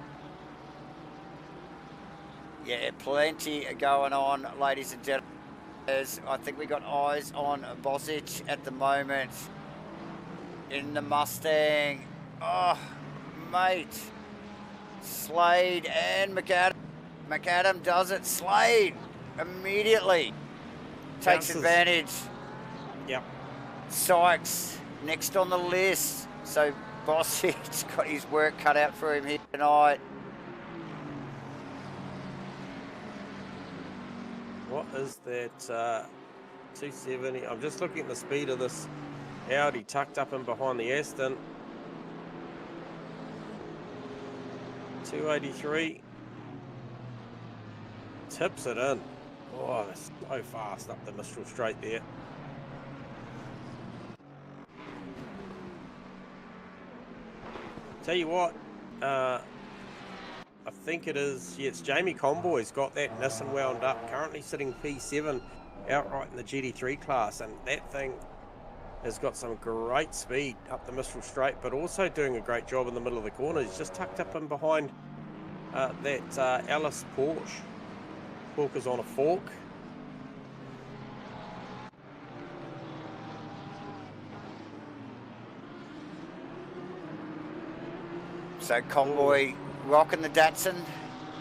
Yeah, plenty going on, ladies and gentlemen. I think we got eyes on Bosic at the moment in the Mustang. Oh, mate. Slade and McAdam. McAdam does it. Slade immediately takes advantage. Yep. Sykes next on the list. So Bosic's got his work cut out for him here tonight. What is that 270? I'm just looking at the speed of this Audi tucked up in behind the Aston. 283. Tips it in. Oh, that's so fast up the Mistral straight there. Tell you what, I think it is, yeah, it's Jamie Conboy's got that Nissan wound up, currently sitting P7 outright in the GT3 class, and that thing has got some great speed up the Mistral straight, but also doing a great job in the middle of the corner. He's just tucked up in behind that Alice Porsche. Walker's on a fork. So Conboy rocking the Datsun,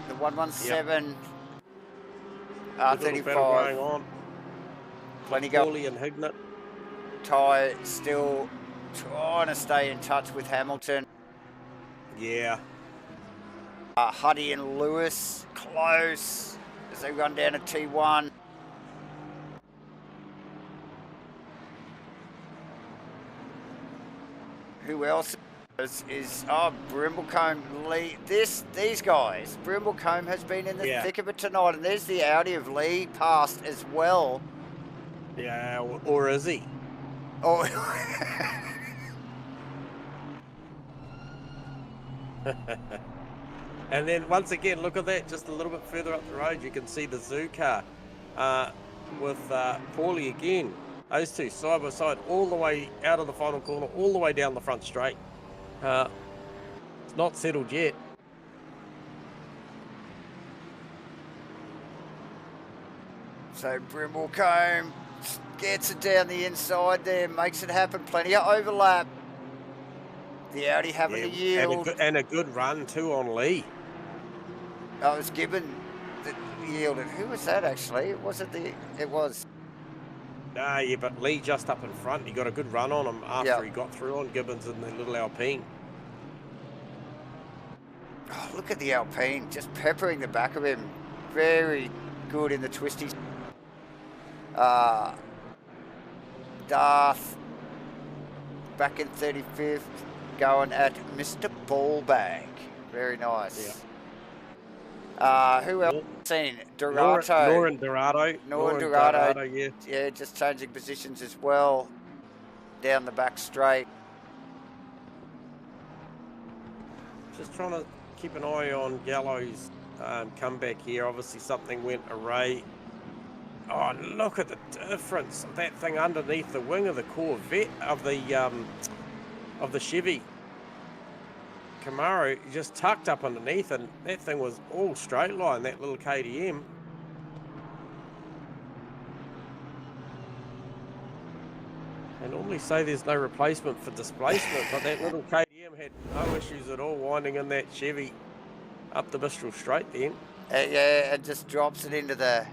the 117 R35. Going on. Plenty going. Paulie and Hignett. Ty still trying to stay in touch with Hamilton. Yeah. Huddy and Lewis close as they run down to T1. Who else is Brimblecombe, Lee. These guys. Brimblecombe has been in the thick of it tonight, and there's the Audi of Lee passed as well. Yeah, or is he? Oh. And then once again, look at that, just a little bit further up the road, you can see the Zoo car with Paulie again. Those two side by side, all the way out of the final corner, all the way down the front straight. It's not settled yet. So Brimblecombe gets it down the inside there, makes it happen. Plenty of overlap. The Audi having to yield. And a good run too on Lee. Oh, it was Gibbon that yielded. Who was that actually? Was it the... It was... Yeah, but Lee just up in front. He got a good run on him after he got through on Gibbons in the little Alpine. Oh, look at the Alpine, just peppering the back of him. Very good in the twisties. Darth back in 35th, going at Mr. Ballbag. Very nice. Yeah. Who else seen? Dorado. Nora Dorado. Nora Dorado, yeah. Yeah, just changing positions as well. Down the back straight. Just trying to keep an eye on Gallo's comeback here. Obviously something went awry. Oh, look at the difference. That thing underneath the wing of the Corvette, of the Chevy. Camaro just tucked up underneath, and that thing was all straight line, that little KTM. They normally say there's no replacement for displacement, but that little KTM had no issues at all winding in that Chevy up the Mistral straight then. Yeah, it just drops it into the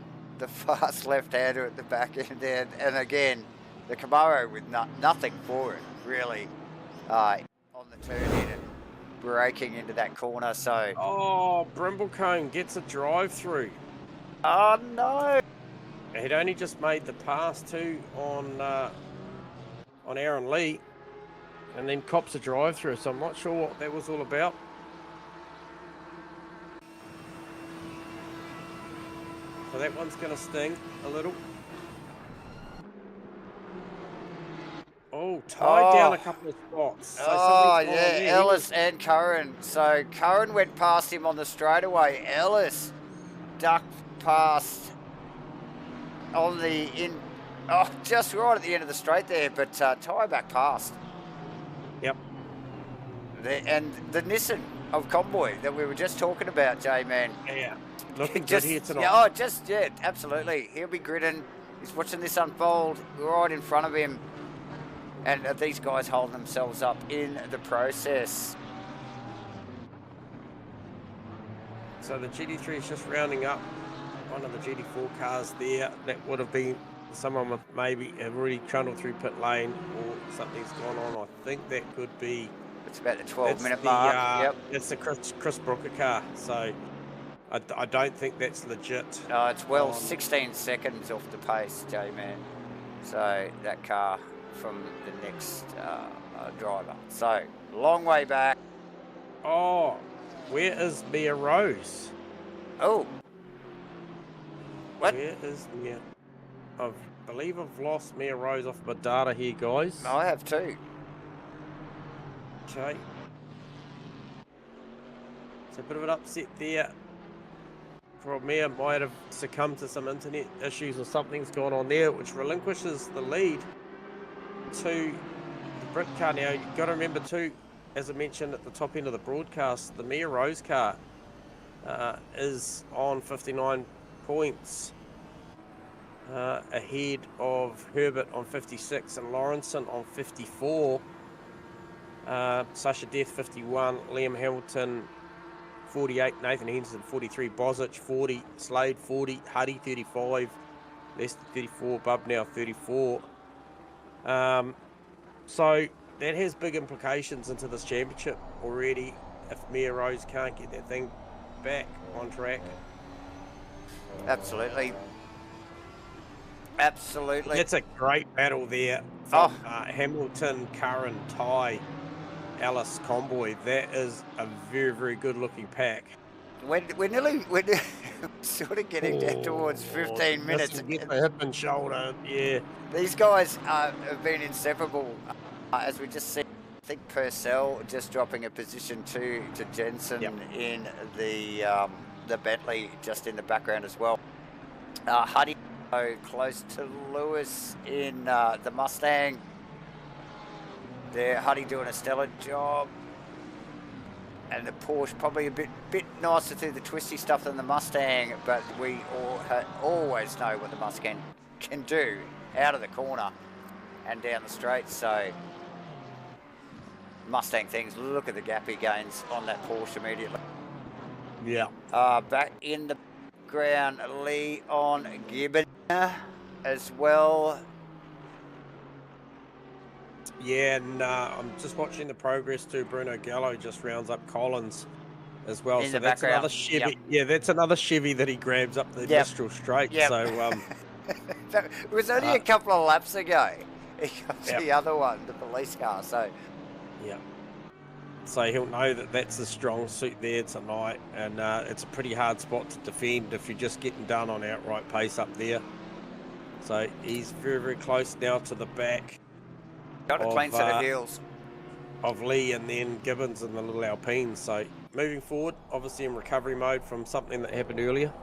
fast left-hander at the back end there. And again, the Camaro with nothing for it, really, on the turn in and braking into that corner. So, oh, Brimblecombe gets a drive-through. Oh, no. He'd only just made the pass too on Aaron Lee, and then cops a drive-through, so I'm not sure what that was all about. So that one's going to sting a little. Oh, tied down a couple of spots. So yeah, Ellis and Curran. So Curran went past him on the straightaway. Ellis ducked past on the just right at the end of the straight there, but tyre back past. Yep. And the Nissan of Convoy that we were just talking about, J-Man. Yeah, looking good here tonight. Yeah, absolutely. He'll be gritting. He's watching this unfold right in front of him. And these guys holding themselves up in the process. So the GT3 is just rounding up one of the GT4 cars there. That would have been someone with maybe have already trundled through pit lane or something's gone on. I think that could be... It's about the 12-minute mark. Yep. It's the Chris Brooker car. So I don't think that's legit. No, it's 16 seconds off the pace, J-Man. So that car from the next driver. So, long way back. Oh, where is Mia Rose? Oh. What? Where is Mia? I believe I've lost Mia Rose off my data here, guys. I have too. Okay. It's a bit of an upset there. Mia might have succumbed to some internet issues or something's gone on there, which relinquishes the lead to the Brit car. Now you've got to remember too, as I mentioned at the top end of the broadcast, the Mia Rose car is on 59 points ahead of Herbert on 56 and Lawrenson on 54. Sasha Death 51, Liam Hamilton 48, Nathan Henderson 43, Bozic 40, Slade 40, Huddy 35, Lester 34, Bubnow 34. So that has big implications into this championship already if Mia Rose can't get that thing back on track. Absolutely. It's a great battle there from Hamilton, Curran, Ty, Alice, Convoy. That is a very, very good looking pack. We're sort of getting down towards 15 minutes. Get the hip and shoulder, yeah. These guys have been inseparable, as we just see. I think Purcell just dropping a position to Jensen in the Bentley just in the background as well. Huddy close to Lewis in the Mustang. There, Huddy doing a stellar job. And the Porsche probably a bit nicer through the twisty stuff than the Mustang, but we always know what the Mustang can do out of the corner and down the straight. So Mustang things, look at the gap he gains on that Porsche immediately. Yeah. Back in the ground, Lee on Gibbon as well. Yeah, and I'm just watching the progress too. Bruno Gallo just rounds up Collins as well. In so the that's background. Another Chevy. Yep. Yeah, that's another Chevy that he grabs up the Mistral straight. Yep. So it was only a couple of laps ago. He got the other one, the police car. So yeah. So he'll know that that's a strong suit there tonight, and it's a pretty hard spot to defend if you're just getting done on outright pace up there. So he's very, very close now to the back. Got a clean set of heels. Of Lee and then Gibbons and the little Alpine. So moving forward, obviously in recovery mode from something that happened earlier.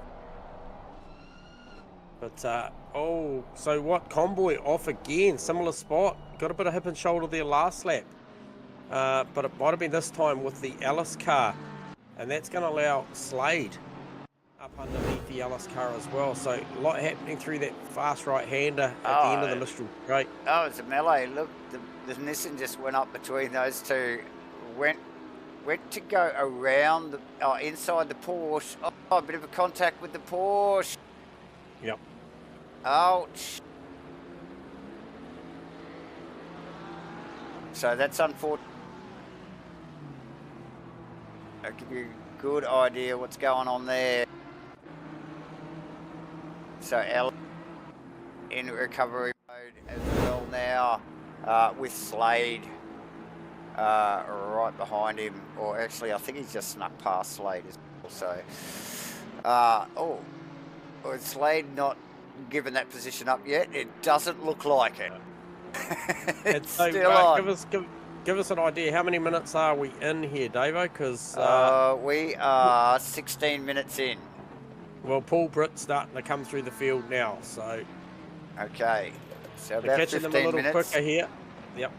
But, so what? Convoy off again. Similar spot. Got a bit of hip and shoulder there last lap. but it might have been this time with the Alice car, and that's going to allow Slade up underneath the Alice car as well. So a lot happening through that fast right-hander at the end of the Mistral straight. Oh, it's a melee. Look, the Nissan just went up between those two. Went to go around, inside the Porsche. Oh, a bit of a contact with the Porsche. Yep. Ouch. So that's unfortunate. I'll give you a good idea what's going on there. So Ella in recovery mode as well now, with Slade right behind him. Or actually, I think he's just snuck past Slade as well. So, with Slade not given that position up yet, it doesn't look like it. It's so, still on. Give us an idea. How many minutes are we in here, Davo? Because we are 16 minutes in. Well, Paul Britt's starting to come through the field now, so okay. So about catching 15 them a little minutes. quicker here. Yep.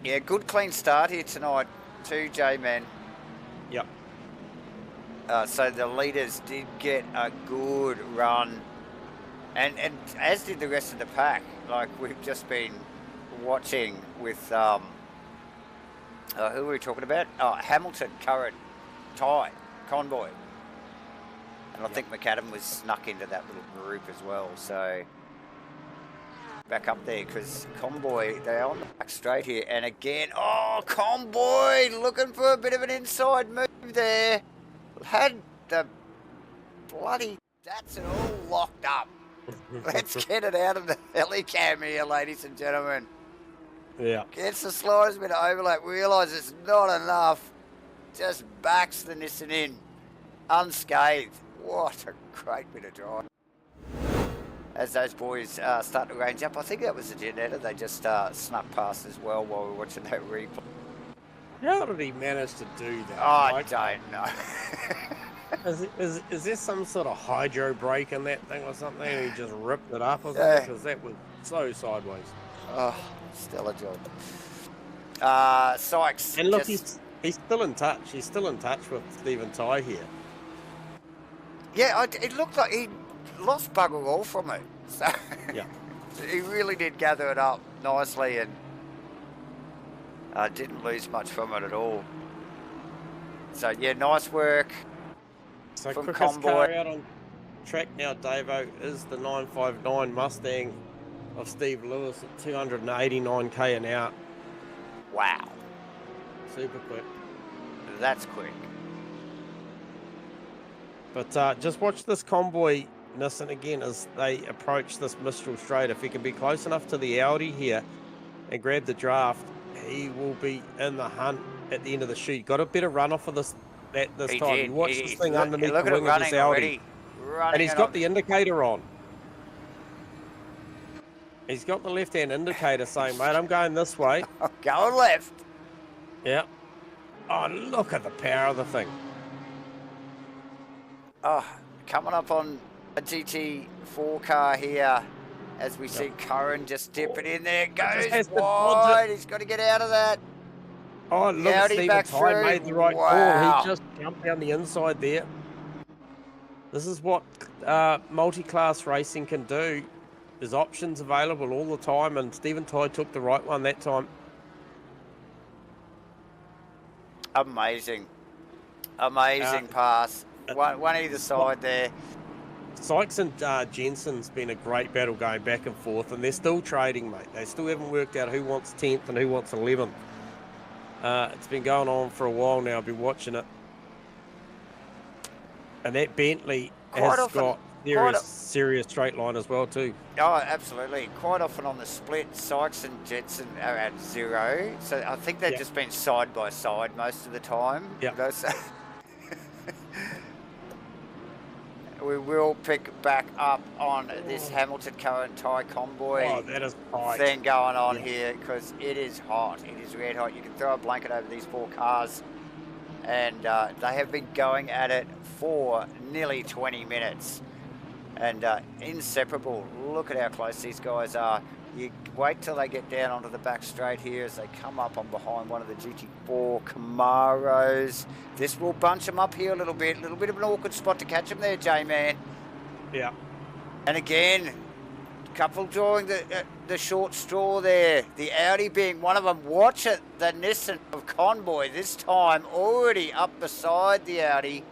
Yeah, good clean start here tonight, too, J-Man. Yep. So the leaders did get a good run, and as did the rest of the pack. Like we've just been watching with who are we talking about? Hamilton, Curran, Ty, Convoy. And I think McAdam was snuck into that little group as well. So back up there because Convoy, they're on the back straight here. And again, Convoy looking for a bit of an inside move there. Had the bloody Datsun all locked up. Let's get it out of the helicam here, ladies and gentlemen. Yeah. Gets the sliders bit of overlap, realise it's not enough. Just backs the Nissan in unscathed. What a great bit of drive. As those boys start to range up, I think that was the Janetta. They just snuck past as well while we were watching that replay. How did he manage to do that? I don't know. Is there some sort of hydro brake in that thing or something? And he just ripped it up or something? Because that was so sideways. Oh, stellar job. Sykes. And look, he's still in touch. He's still in touch with Stephen Ty here. Yeah, it looked like he lost bugger all from it. So yeah, he really did gather it up nicely and didn't lose much from it at all. So yeah, nice work. So from quickest Convoy. car out on track now, Davo, is the 959 Mustang of Steve Lewis at 289k an hour. Wow. Super quick. That's quick. But just watch this Convoy Nissan again as they approach this Mistral straight. If he can be close enough to the Audi here and grab the draft, he will be in the hunt at the end of the shoot. Got a better run off of this time. You watch this thing underneath the wing of this Audi. And he's got the indicator on. He's got the left-hand indicator saying, mate, I'm going this way. I'm going left. Yeah. Oh, look at the power of the thing. Oh, coming up on a GT4 car here as we see Curran just dip it in there. It goes wide. He's got to get out of that. Oh, look, Stephen Ty made the right call. He just jumped down the inside there. This is what multi-class racing can do. There's options available all the time, and Stephen Ty took the right one that time. Amazing. Amazing pass. One either side there. Sykes and Jensen's been a great battle going back and forth, and they're still trading, mate. They still haven't worked out who wants 10th and who wants 11th. It's been going on for a while now. I've been watching it. And that Bentley has got serious straight line as well too. Oh, absolutely. Quite often on the split, Sykes and Jensen are at 0. So I think they've just been side by side most of the time. Yeah. You know, so we will pick back up on this Hamilton Curran Ty Convoy thing going on here because it is hot. It is red hot. You can throw a blanket over these 4 cars, and they have been going at it for nearly 20 minutes. And inseparable. Look at how close these guys are. You wait till they get down onto the back straight here as they come up on behind one of the GT4 Camaros. This will bunch them up here a little bit of an awkward spot to catch them there, J-Man. Yeah. And again, couple drawing the short straw there. The Audi being one of them. Watch it, the Nissan of Convoy this time already up beside the Audi.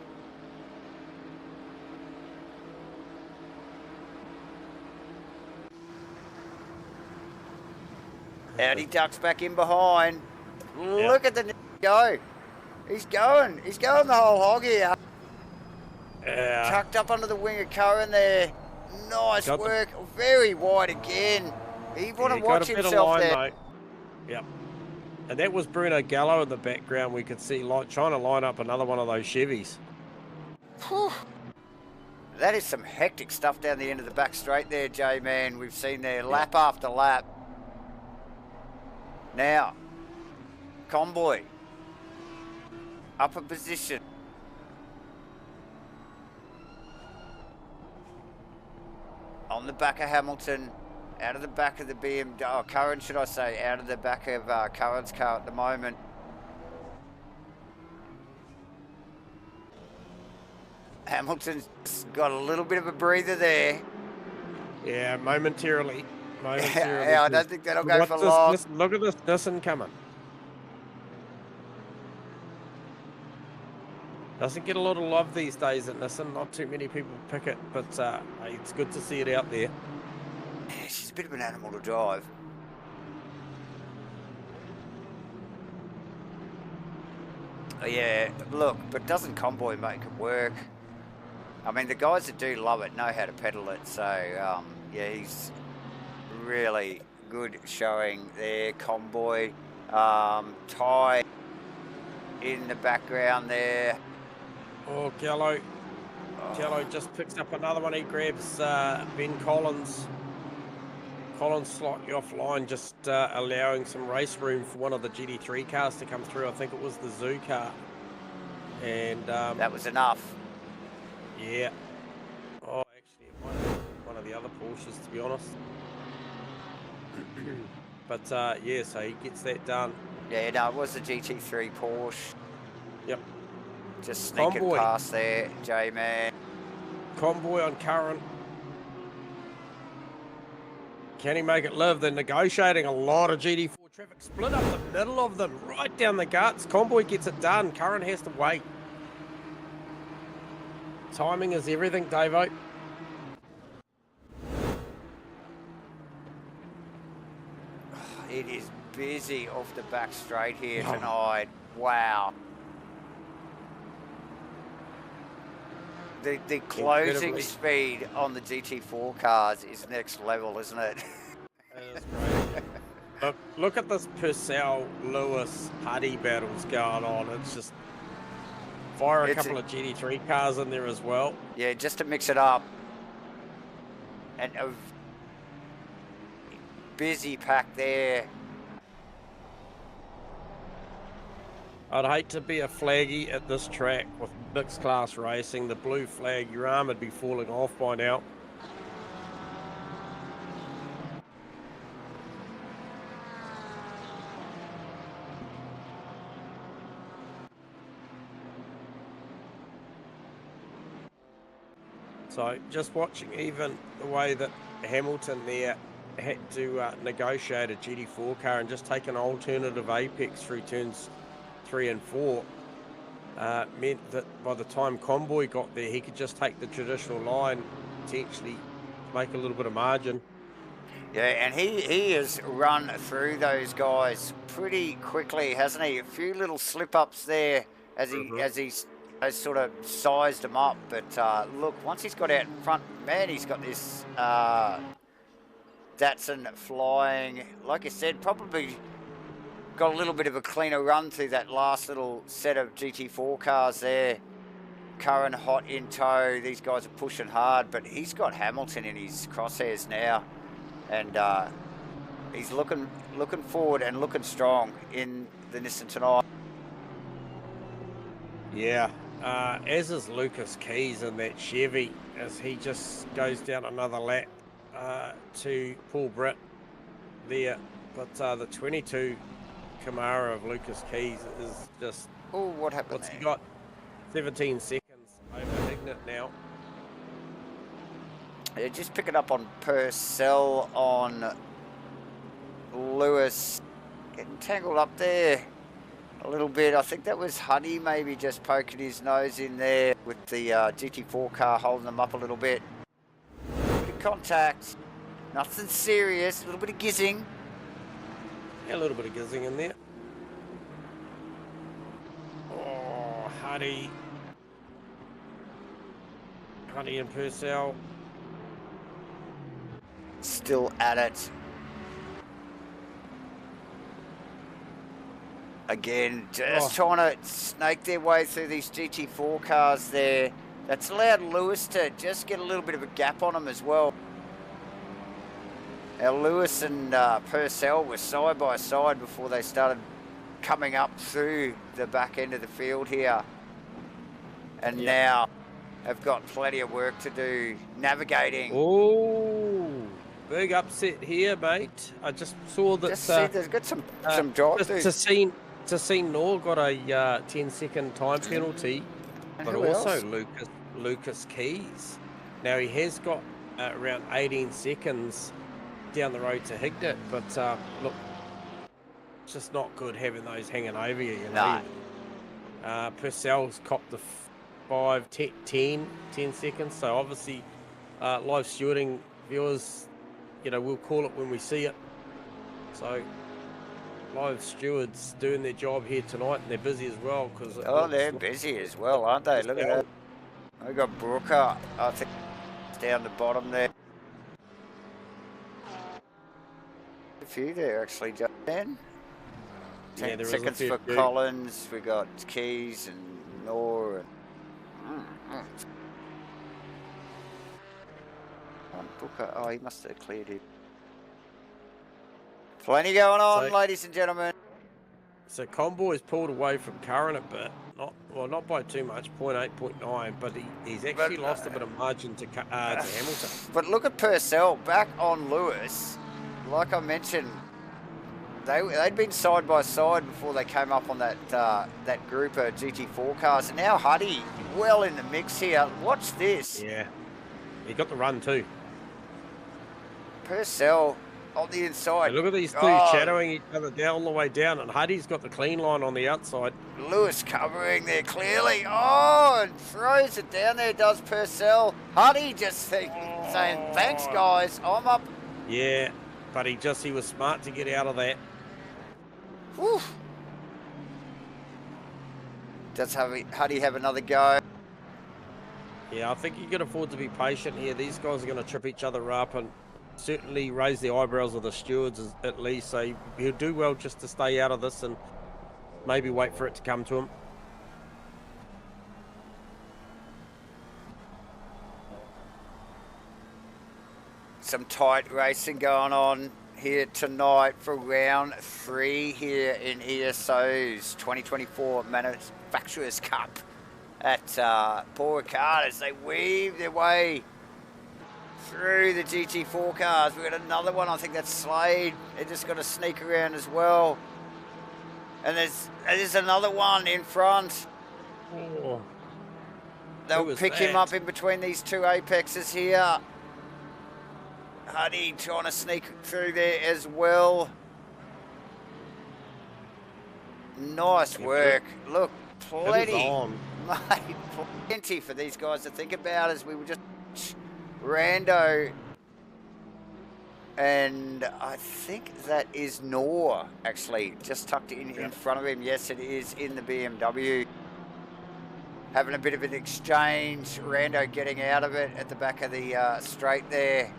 Audi ducks back in behind. Yep. Look at the go. He's going the whole hog here. Yeah. Tucked up under the wing of Curran there. Nice work. Very wide again. He want to watch himself there. Mate. Yep. And that was Bruno Gallo in the background. We could see trying to line up another one of those Chevys. Whew. That is some hectic stuff down the end of the back straight there, J-Man. We've seen there lap after lap. Now, Convoy, upper position. On the back of Hamilton, out of the back of the Curran, should I say, out of the back of Curran's car at the moment. Hamilton's got a little bit of a breather there. Yeah, momentarily. Yeah, I don't think that'll go for long. Look at this Nissan coming. Doesn't get a lot of love these days at Nissan. Not too many people pick it, but it's good to see it out there. Yeah, she's a bit of an animal to drive. Yeah, look, but doesn't Convoy make it work? I mean, the guys that do love it know how to pedal it, so yeah, he's really good showing there. Convoy, Ty in the background there. Oh, Gallo just picks up another one. He grabs Ben Collins. Collins slightly offline, just allowing some race room for one of the GT3 cars to come through. I think it was the Zoo car. And that was enough. Yeah. Oh, actually, it might be one of the other Porsches, to be honest. But yeah, so he gets that done. Yeah, no, it was the GT3 Porsche. Yep. Just sneaking past there, J-Man. Convoy on Curran. Can he make it live? They're negotiating a lot of GT4 traffic. Split up the middle of them, right down the guts. Convoy gets it done. Curran has to wait. Timing is everything, Davo. It is busy off the back straight here tonight. Wow. The closing speed on the GT4 cars is next level, isn't it? That is great. Look at this Purcell Lewis Huddy battles going on. It's just fire a couple of GT3 cars in there as well. Yeah, just to mix it up. And a busy pack there. I'd hate to be a flaggy at this track with mixed class racing. The blue flag, your arm would be falling off by now. So just watching even the way that Hamilton there had to negotiate a GT4 car and just take an alternative apex through turns 3 and 4 meant that by the time Convoy got there, he could just take the traditional line, potentially make a little bit of margin. Yeah, and he has run through those guys pretty quickly, hasn't he? A few little slip-ups there as he has sort of sized them up. But look, once he's got out in front, man, he's got this Datsun flying. Like I said, probably got a little bit of a cleaner run through that last little set of GT4 cars there. Curran hot in tow. These guys are pushing hard, but he's got Hamilton in his crosshairs now, and he's looking forward and looking strong in the Nissan tonight. Yeah, as is Lucas Keys in that Chevy, as he just goes down another lap to Paul Britt. there, but the 22 Camaro of Lucas Keys is just... Oh, what happened What's there? he got? 17 seconds over Ignat now. Yeah, just picking up on Purcell, on Lewis, getting tangled up there a little bit. I think that was Huddy maybe just poking his nose in there with the GT4 car holding them up a little bit. A bit of contact, nothing serious, a little bit of gizzing. Yeah, a little bit of gizzing in there. Oh, Huddy and Purcell. Still at it. Again, just trying to snake their way through these GT4 cars there. That's allowed Lewis to just get a little bit of a gap on him as well. Now, Lewis and Purcell were side by side before they started coming up through the back end of the field here. And now have got plenty of work to do navigating. Oh, big upset here, mate. I just saw that. Just see, there's got some drive. Tassine Noor got a 10-second time penalty, and but also Lucas Keys. Now he has got around 18 seconds down the road to Hignett, but look, it's just not good having those hanging over you. You know, Purcell's copped the 10 seconds. So obviously, live stewarding viewers, you know, we'll call it when we see it. So live stewards doing their job here tonight, and they're busy as well. They're busy as well, aren't they? Look at that. We got Brooker, I think, down the bottom there. A few there actually, just then. 10 seconds for Collins. We got Keys and Noor and Booker. Oh, he must have cleared it. Plenty going on, ladies and gentlemen. So Conboy's pulled away from Curran a bit, not by too much, 0.8, 0.9, but he's actually lost a bit of margin to Hamilton. But look at Purcell back on Lewis. Like I mentioned, they'd been side by side before they came up on that group of GT4 cars, and now Huddy well in the mix here. Watch this. Yeah, he got the run too. Purcell on the inside. Hey, look at these two shadowing each other down the way down, and Huddy's got the clean line on the outside. Lewis covering there clearly. Oh, and throws it down there, does Purcell. Huddy just saying, thanks guys, I'm up. Yeah, but he was smart to get out of that. Whew. Does Huddy have another go? Yeah, I think you can afford to be patient here. These guys are going to trip each other up and certainly raise the eyebrows of the stewards at least. So he'll do well just to stay out of this and maybe wait for it to come to him. Some tight racing going on here tonight for round 3 here in ESO's 2024 Manufacturers Cup at Paul Ricard as they weave their way through the GT4 cars. We've got another one, I think that's Slade. They're just going to sneak around as well. And there's another one in front. Oh, they'll pick him up in between these two apexes here. Huddy trying to sneak through there as well. Nice work. Look, plenty for these guys to think about as we were just Rando. And I think that is Noor, actually, just tucked in front of him. Yes, it is in the BMW. Having a bit of an exchange. Rando getting out of it at the back of the straight there.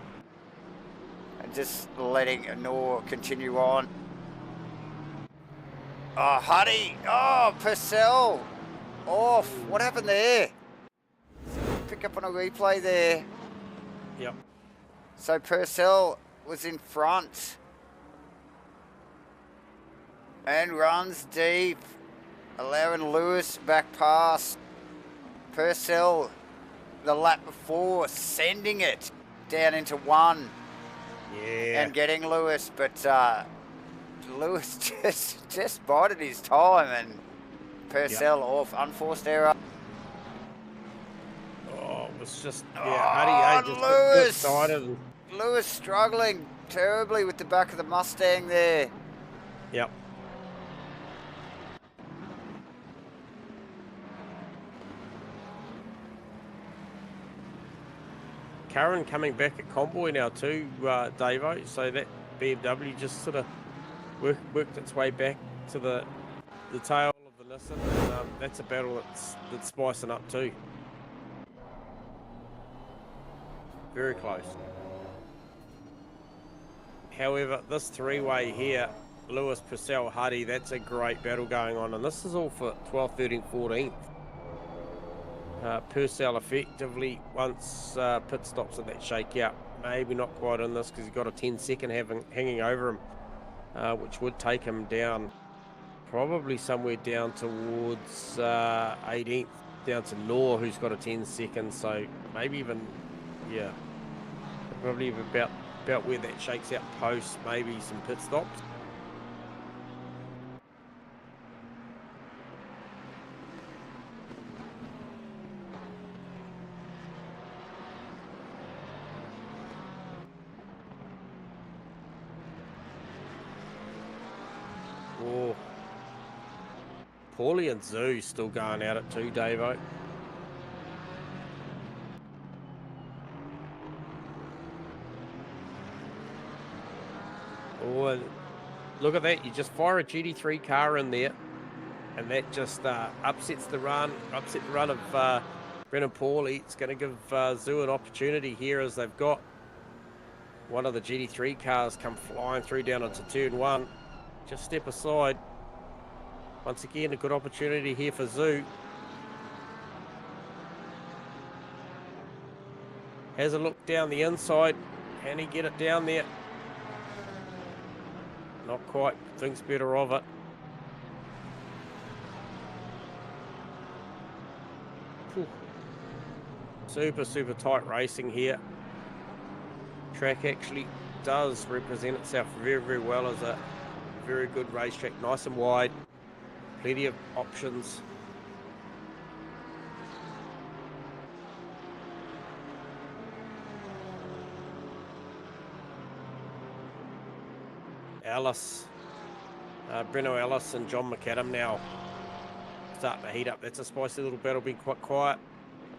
And just letting Noor continue on. Oh, Huddy. Oh, Purcell. Off. What happened there? Pick up on a replay there. Yep. So Purcell was in front. And runs deep. Allowing Lewis back past. Purcell, the lap before, sending it down into 1. Yeah. and getting Lewis, but Lewis just bided his time, and Purcell off, unforced error. Oh, it was just, yeah, Huddy just got too Lewis! excited. And, Lewis struggling terribly with the back of the Mustang there. yep. Curran coming back at Convoy now too, Davo, so that BMW just sort of worked its way back to the tail of the Nissan, and that's a battle that's spicing up too. Very close. However, this three-way here, Lewis, Purcell, Huddy, that's a great battle going on, and this is all for 12th, 13th, 14th. Purcell effectively, once pit stops in that shakeout, maybe not quite in this because he's got a 10-second hanging over him, which would take him down, probably somewhere down towards 18th, down to Noor, who's got a 10-second, so maybe even, yeah, probably about where that shakes out post, maybe some pit stops. Oh, Paulie and Zoo still going at it too, Davo. Oh, and look at that. You just fire a GT3 car in there, and that just upsets the run of Brennan Paulie. It's going to give Zoo an opportunity here, as they've got one of the GT3 cars come flying through down into turn one. Just step aside. Once again, a good opportunity here for Zoo. Has a look down the inside. Can he get it down there? Not quite. Thinks better of it. Whew. Super tight racing here. Track actually does represent itself very well as a very good racetrack. Nice and wide. Plenty of options. Ellis, Breno Ellis and John McAdam now starting to heat up. That's a spicy little battle, been quite quiet,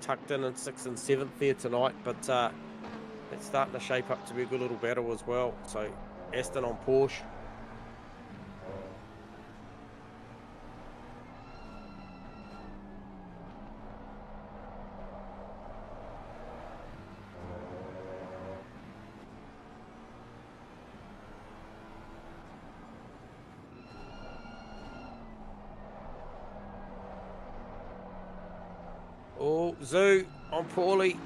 tucked in 6th and 7th there tonight, but it's starting to shape up to be a good little battle as well. So Aston on Porsche. Oh, Zoo on Paulie.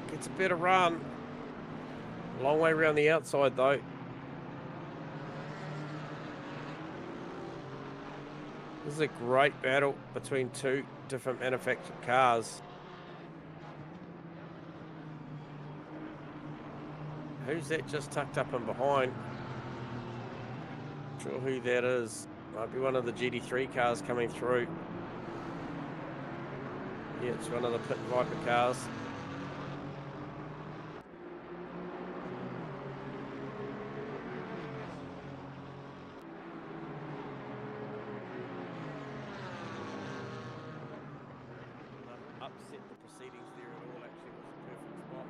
Gets a better run. Long way around the outside though. This is a great battle between two different manufactured cars. Who's that just tucked up and behind? Not sure who that is. Might be one of the GT3 cars coming through. Yeah, it's one of the Pit Viper cars. Upset the proceedings there at all, actually. It was a perfect spot.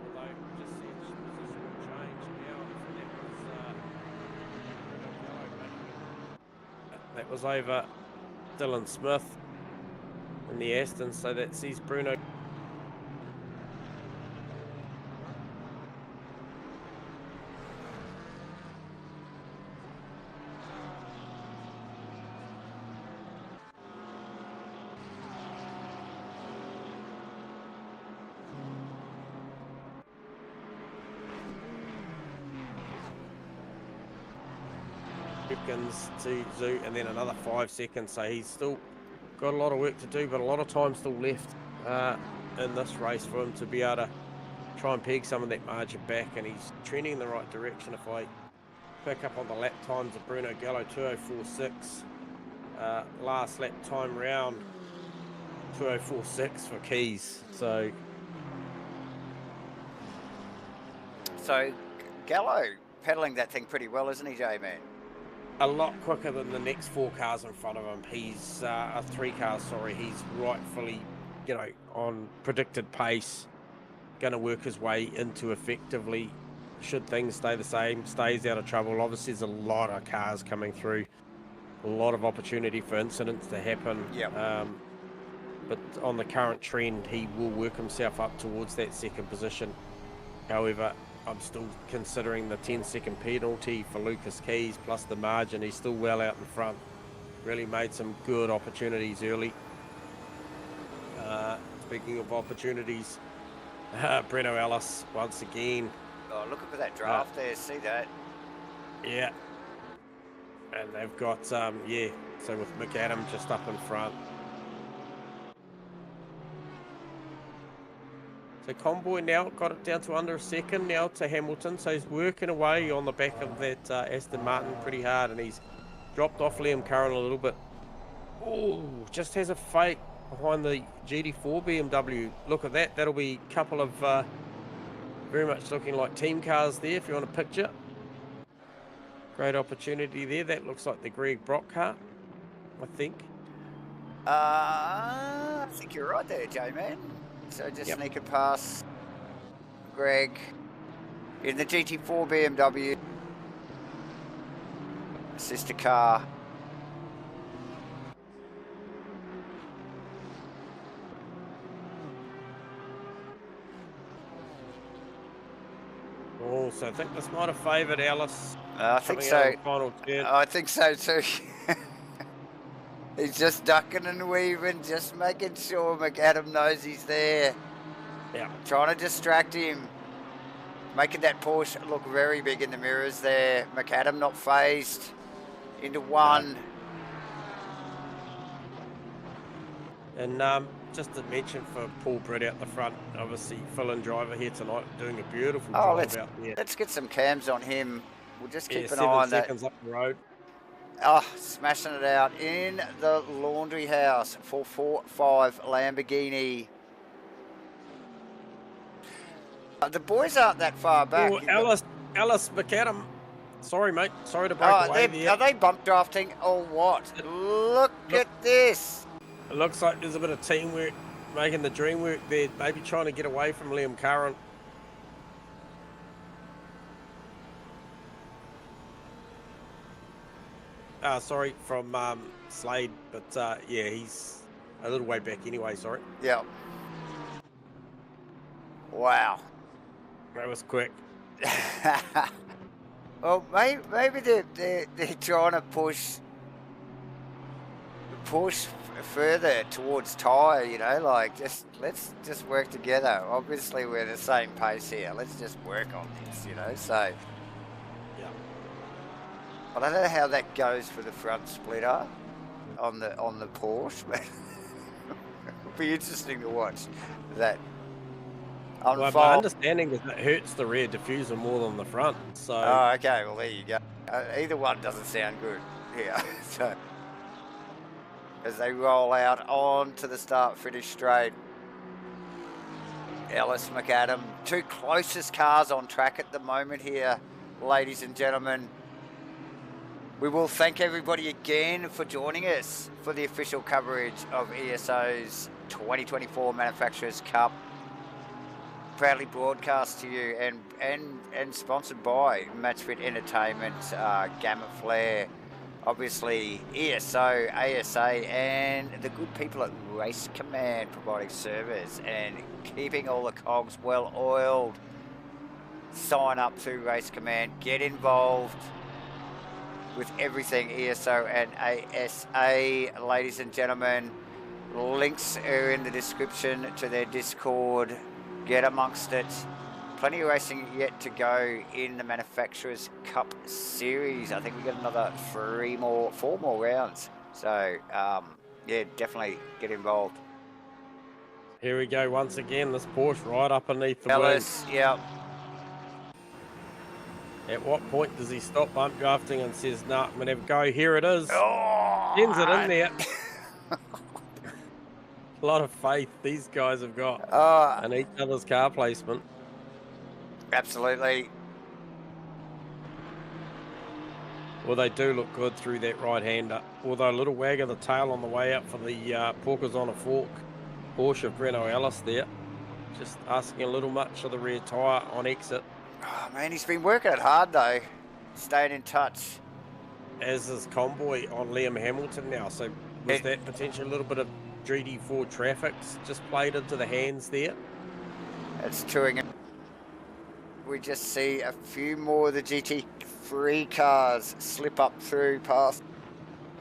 Although, just see its positional change now. That was over Dylan Smith in the Aston, so that sees Bruno. Seconds to Zoo, and then another 5 seconds, so he's still got a lot of work to do, but a lot of time still left in this race for him to be able to try and peg some of that margin back, and he's trending in the right direction. If I pick up on the lap times of Bruno Gallo, 2:04.6. Last lap time round, 2:04.6 for Keys. So Gallo pedaling that thing pretty well, isn't he, J-Man? a lot quicker than the next 4 cars in front of him. He's 3 cars, sorry. He's rightfully, on predicted pace, going to work his way into effectively, should things stay the same, stays out of trouble. Obviously, there's a lot of cars coming through, a lot of opportunity for incidents to happen. Yep. But on the current trend, he will work himself up towards that second position. However, I'm still considering the 10-second penalty for Lucas Keys, plus the margin. He's still well out in front. Really made some good opportunities early. Speaking of opportunities, Breno Ellis once again. Oh, look at that draft there. See that? Yeah. And they've got, so with McAdam just up in front. So Convoy now got it down to under a second now to Hamilton. So he's working away on the back of that Aston Martin pretty hard, and he's dropped off Liam Curran a little bit. Oh, just has a fake behind the GT4 BMW. Look at that. That'll be a couple of very much looking like team cars there if you want a picture. Great opportunity there. That looks like the Greg Brock car, I think. I think you're right there, J-Man. So just sneaking past Greg in the GT4 BMW. Sister car. Oh, so I think this might have favoured Alice. I think so. Final turn. I think so too. He's just ducking and weaving, just making sure McAdam knows he's there. Yeah. Trying to distract him. Making that Porsche look very big in the mirrors there. McAdam not phased. Into one. And just to mention for Paul Britt out the front, obviously fill-in driver here tonight, doing a beautiful job out there. Let's get some cams on him. We'll just keep an eye 7 on that. seconds up the road. Oh, smashing it out in the laundry house for 4-5 Lamborghini. The boys aren't that far back. Oh, Alice McAdam. Sorry, mate. Sorry to break away there. Are they bump drafting or what? Look at this. It looks like there's a bit of teamwork making the dream work there. Maybe trying to get away from Liam Curran. Sorry, from Slade, but he's a little way back anyway, sorry. Yeah. Wow. That was quick. Well, maybe they're trying to push further towards tyre, like let's just work together. Obviously, we're the same pace here. Let's just work on this, so. I don't know how that goes for the front splitter on the Porsche, but it'll be interesting to watch that unfold. Well, my understanding is that it hurts the rear diffuser more than the front. So. Oh, okay. Well, there you go. Either one doesn't sound good here. So, as they roll out onto the start-finish straight, Ellis, McAdam, 2 closest cars on track at the moment here, ladies and gentlemen. We will thank everybody again for joining us for the official coverage of ESO's 2024 Manufacturers Cup. Proudly broadcast to you and sponsored by MatchFit Entertainment, Gamma Flare, obviously ESO, ASA, and the good people at Race Command providing service and keeping all the cogs well oiled. Sign up to Race Command, get involved with everything ESO and ASA, ladies and gentlemen. Links are in the description to their Discord. Get amongst it. Plenty of racing yet to go in the Manufacturers Cup Series. I think we got another 4 more rounds. So, definitely get involved. Here we go once again. This Porsche right up underneath the Ellis, wing. yeah. At what point does he stop bump drafting and says, "No, I'm gonna have a go"? Here it is. Oh, Ends it in there. A lot of faith these guys have got in each other's car placement. Absolutely. Well, they do look good through that right-hander. Although a little wag of the tail on the way out for the Porkers on a Fork Porsche of Breno Ellis there. Just asking a little much of the rear tyre on exit. Oh, man, he's been working it hard, though. Staying in touch. As is Convoy on Liam Hamilton now. So was that potentially a little bit of GT4 traffic just played into the hands there? It's touring it. We just see a few more of the GT3 cars slip up through past.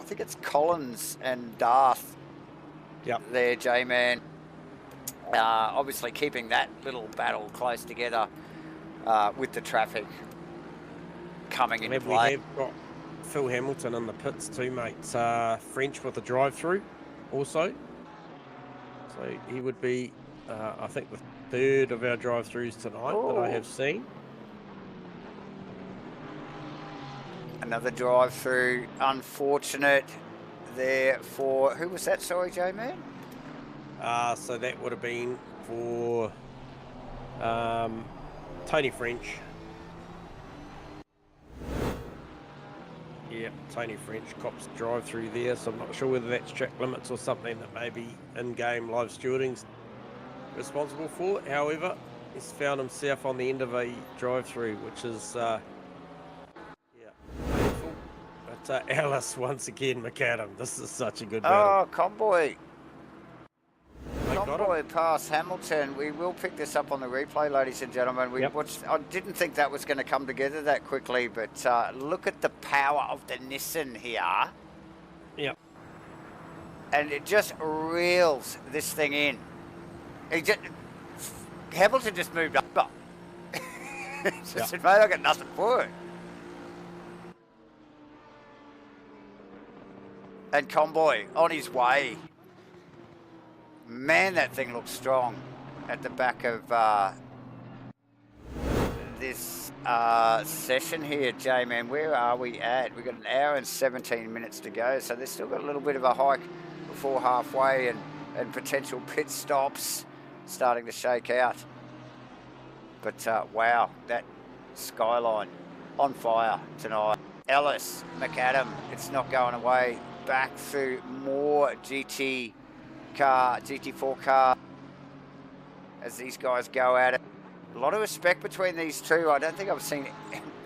I think it's Collins and Darth. Yep. There, J-Man. Obviously keeping that little battle close together with the traffic coming into play. We have got Phil Hamilton in the pits too, mate. French with the drive-through also. So he would be, I think, the third of our drive-throughs tonight that I have seen. Another drive-through. Unfortunate there for... Who was that, sorry, J-Man? So that would have been for Tony French. Yeah, Tony French cops drive through there, so I'm not sure whether that's track limits or something that maybe in-game live stewarding's responsible for. However, he's found himself on the end of a drive-through, which is painful. But Alice once again, McAdam. This is such a good battle. Oh, Convoy. Convoy past Hamilton. We will pick this up on the replay, ladies and gentlemen. I didn't think that was going to come together that quickly, but look at the power of the Nissan here. Yep. And it just reels this thing in. Hamilton just moved over. Said, mate, I got nothing for it. And Convoy on his way. Man, that thing looks strong at the back of this session here, J-Man. Where are we at? We've got an hour and 17 minutes to go, so they've still got a little bit of a hike before halfway and potential pit stops starting to shake out. But wow, that skyline on fire tonight. Ellis, McAdam, it's not going away. Back through more GT4 car as these guys go at it. A lot of respect between these two. I don't think I've seen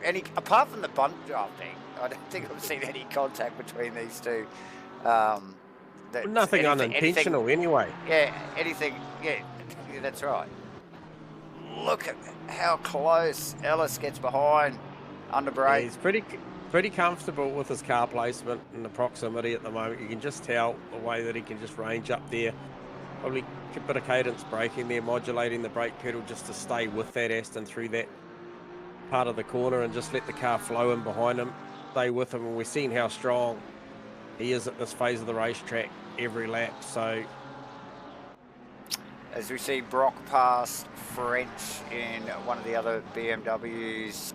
any, apart from the bunt drafting, I don't think I've seen any contact between these two. Nothing unintentional anyway. Yeah, anything, yeah, that's right. Look at how close Ellis gets behind under brake. Yeah, he's pretty comfortable with his car placement and the proximity at the moment. You can just tell the way that he can just range up there. Probably a bit of cadence braking there, modulating the brake pedal just to stay with that Aston through that part of the corner and just let the car flow in behind him, stay with him. And we're seeing how strong he is at this phase of the racetrack every lap. So as we see Brock past French in one of the other BMWs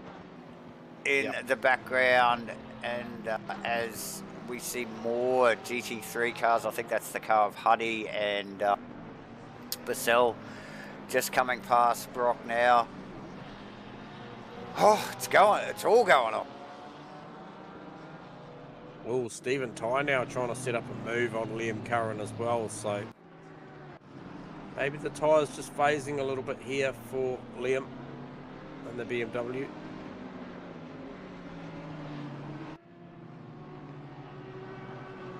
in the background, and as we see more GT3 cars, I think that's the car of Huddy and Bassell just coming past Brock now. Oh, it's all going on. Well, Stephen Ty now trying to set up a move on Liam Curran as well, so maybe the tyre's just phasing a little bit here for Liam and the BMW.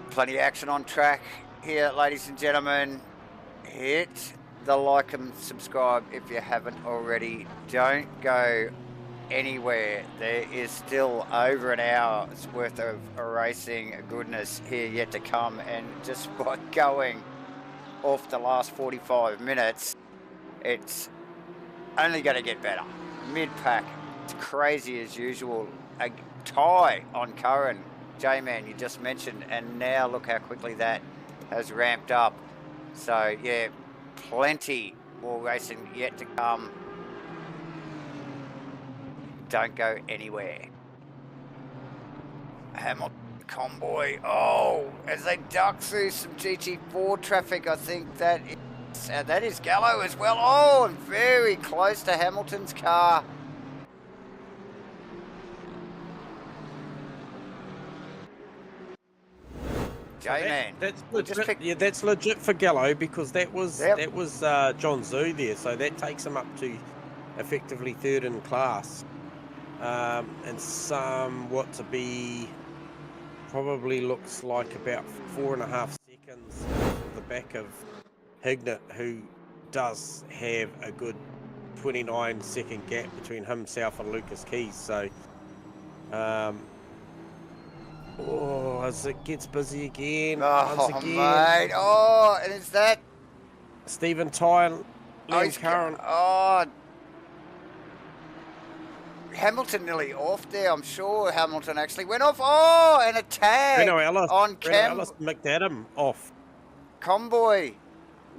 Plenty of action on track here, ladies and gentlemen. Hit the like and subscribe if you haven't already. Don't go anywhere. There is still over an hour's worth of racing goodness here yet to come, and just by going off the last 45 minutes, it's only going to get better. Mid-pack, it's crazy as usual. A tie on Curran, J-Man, you just mentioned, and now look how quickly that has ramped up. So yeah, plenty more racing yet to come. Don't go anywhere. Hamilton Convoy. Oh, as they duck through some GT4 traffic, I think that is Gallo as well. Oh, and very close to Hamilton's car. J-Man. That's legit. Yeah, that's legit for Gallo, because that was John Zhu there, so that takes him up to effectively third in class, and somewhat to be probably looks like about 4.5 seconds off the back of Hignett, who does have a good 29-second gap between himself and Lucas Keys. So, as it gets busy again, once again. Mate. Oh, and is that Stephen Ty and Liam Curran? Oh, Hamilton nearly off there. I'm sure Hamilton actually went off. Oh, and a tag on Ellis McAdam off. Convoy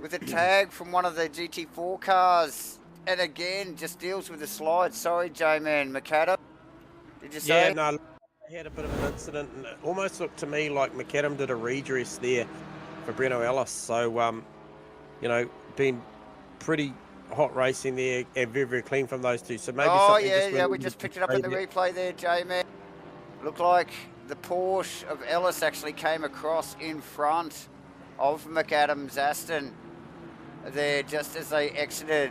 with a tag from one of the GT4 cars. And again, just deals with the slide. Sorry, J-Man. McAdam, did you say? Yeah, no, he had a bit of an incident, and it almost looked to me like McAdam did a redress there for Breno Ellis. So, been pretty hot racing there and very, very clean from those two. So maybe we just picked it up in the replay there, J-Man. Looked like the Porsche of Ellis actually came across in front of McAdam's Aston there just as they exited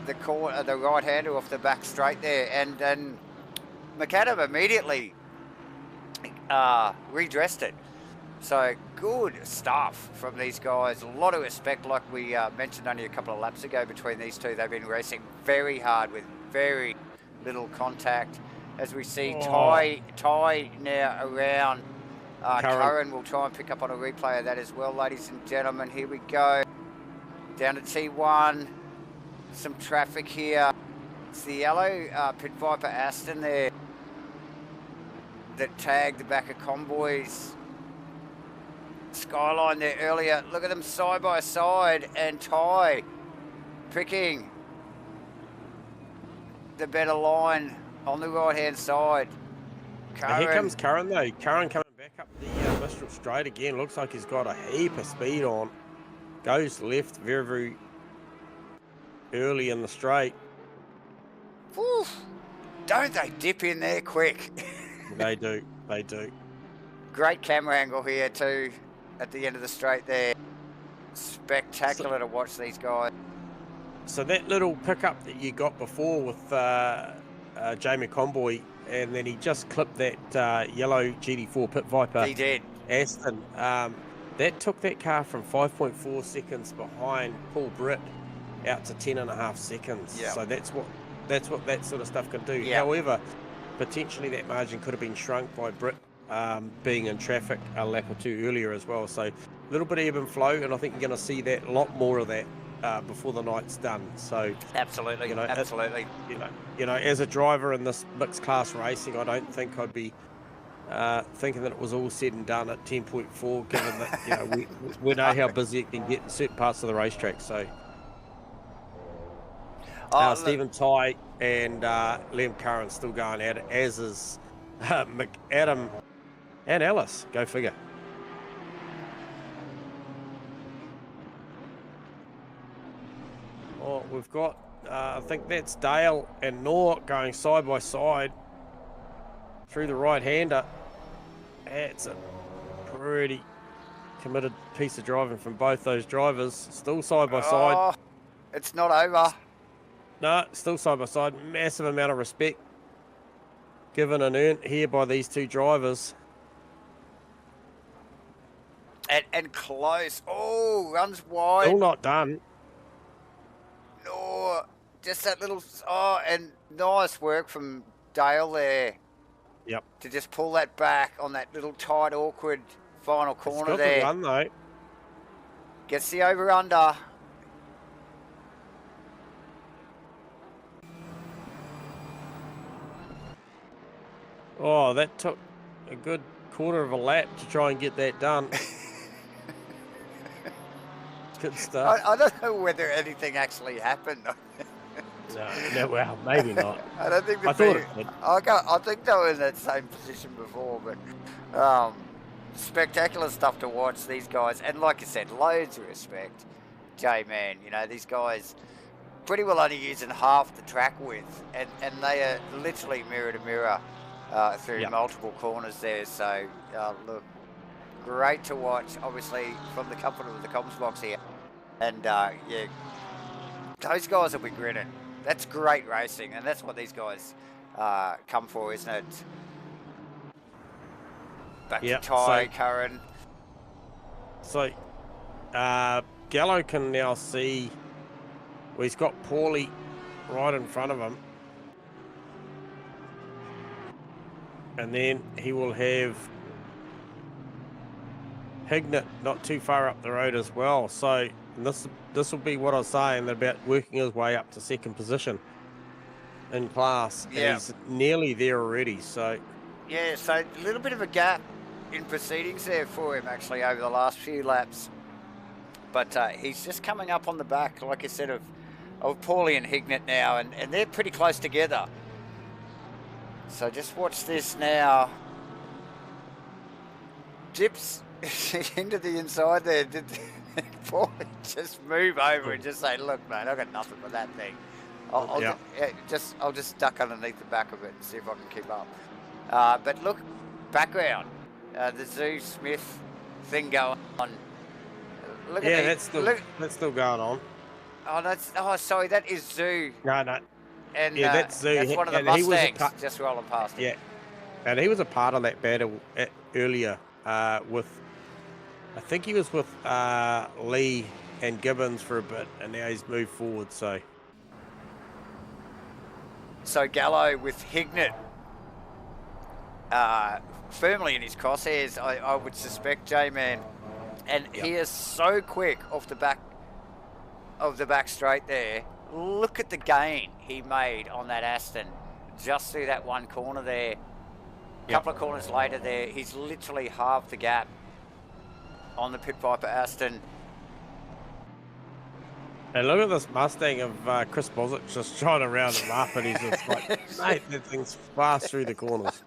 the right-hander off the back straight there, and then McAdam immediately redressed it. So good stuff from these guys. A lot of respect, like we mentioned only a couple of laps ago between these two. They've been racing very hard with very little contact. As we see Ty now around. Curran will try and pick up on a replay of that as well, ladies and gentlemen. Here we go. Down to T1. Some traffic here. It's the yellow Pit Viper Aston there that tagged the back of Convoy's Skyline there earlier. Look at them side by side, and Ty picking the better line on the right hand side. Here comes Curran though. Curran coming back up the Mistral straight again. Looks like he's got a heap of speed on. Goes left very, very early in the straight. Oof. Don't they dip in there quick? They do. Great camera angle here too at the end of the straight there. Spectacular to watch these guys. So that little pickup that you got before with Jamie Convoy, and then he just clipped that yellow GT4 Pit Viper. He did. Aston. That took that car from 5.4 seconds behind Paul Britt out to 10.5 seconds. Yep. So that's what that sort of stuff can do. Yep. However, potentially that margin could have been shrunk by Britt being in traffic a lap or two earlier as well. So a little bit of ebb and flow, and I think you're going to see that a lot more of that before the night's done. So absolutely, absolutely. As a driver in this mixed class racing, I don't think I'd be thinking that it was all said and done at 10.4, given that we know how busy it can get in certain parts of the racetrack. So Stephen Ty and Liam Curran still going at it, as is McAdam and Ellis. Go figure. Oh, we've got I think that's Dale and Nor going side by side through the right-hander. It's a pretty committed piece of driving from both those drivers. Still side by side. It's not over. No, still side by side. Massive amount of respect given and earned here by these two drivers. And close. Oh, runs wide. Still not done. No, just that little. Oh, and nice work from Dale there. Yep. To just pull that back on that little tight, awkward final corner there. It's got the run though. Gets the over/under. Oh, that took a good quarter of a lap to try and get that done. Good stuff. I don't know whether anything actually happened. No, well, maybe not. I don't think I thought it did. I think they were in that same position before, but spectacular stuff to watch, these guys. And like I said, loads of respect. J-Man, you know, these guys pretty well only using half the track width, and they are literally mirror to mirror through multiple corners there. So, look, great to watch, obviously, from the comfort of the comms box here. And, yeah, those guys will be grinning. That's great racing, and that's what these guys come for, isn't it? Back to Ty Curran. So, Gallo can now see, well, he's got Paulie right in front of him. And then he will have Hignett not too far up the road as well. So this will be what I was saying about working his way up to second position in class. Yeah. And he's nearly there already. So yeah, so a little bit of a gap in proceedings there for him actually over the last few laps. But he's just coming up on the back, like I said, of Paulie and Hignett now, and they're pretty close together. So just watch this now. Dips into the inside there. Did Paulie just move over and just say, "Look, mate, I've got nothing for that thing. I'll just duck underneath the back of it and see if I can keep up." But look, background, the Zoo Smith thing going on. Look at that's still going on. Sorry, that is Zoo. No. And that's Zoo. That's one of the Mustangs just rolling past him. Yeah, and he was a part of that battle earlier with, I think he was with Lee and Gibbons for a bit, and now he's moved forward. So Gallo with Hignett firmly in his crosshairs, I would suspect, J-Man. And he is so quick off the back of the back straight there. Look at the gain he made on that Aston just through that one corner there. A couple of corners later there, he's literally halved the gap on the Pit Viper Aston. And look at this Mustang of Chris Boswick just trying to round him up, and he's just like, mate, that thing's fast through the corners.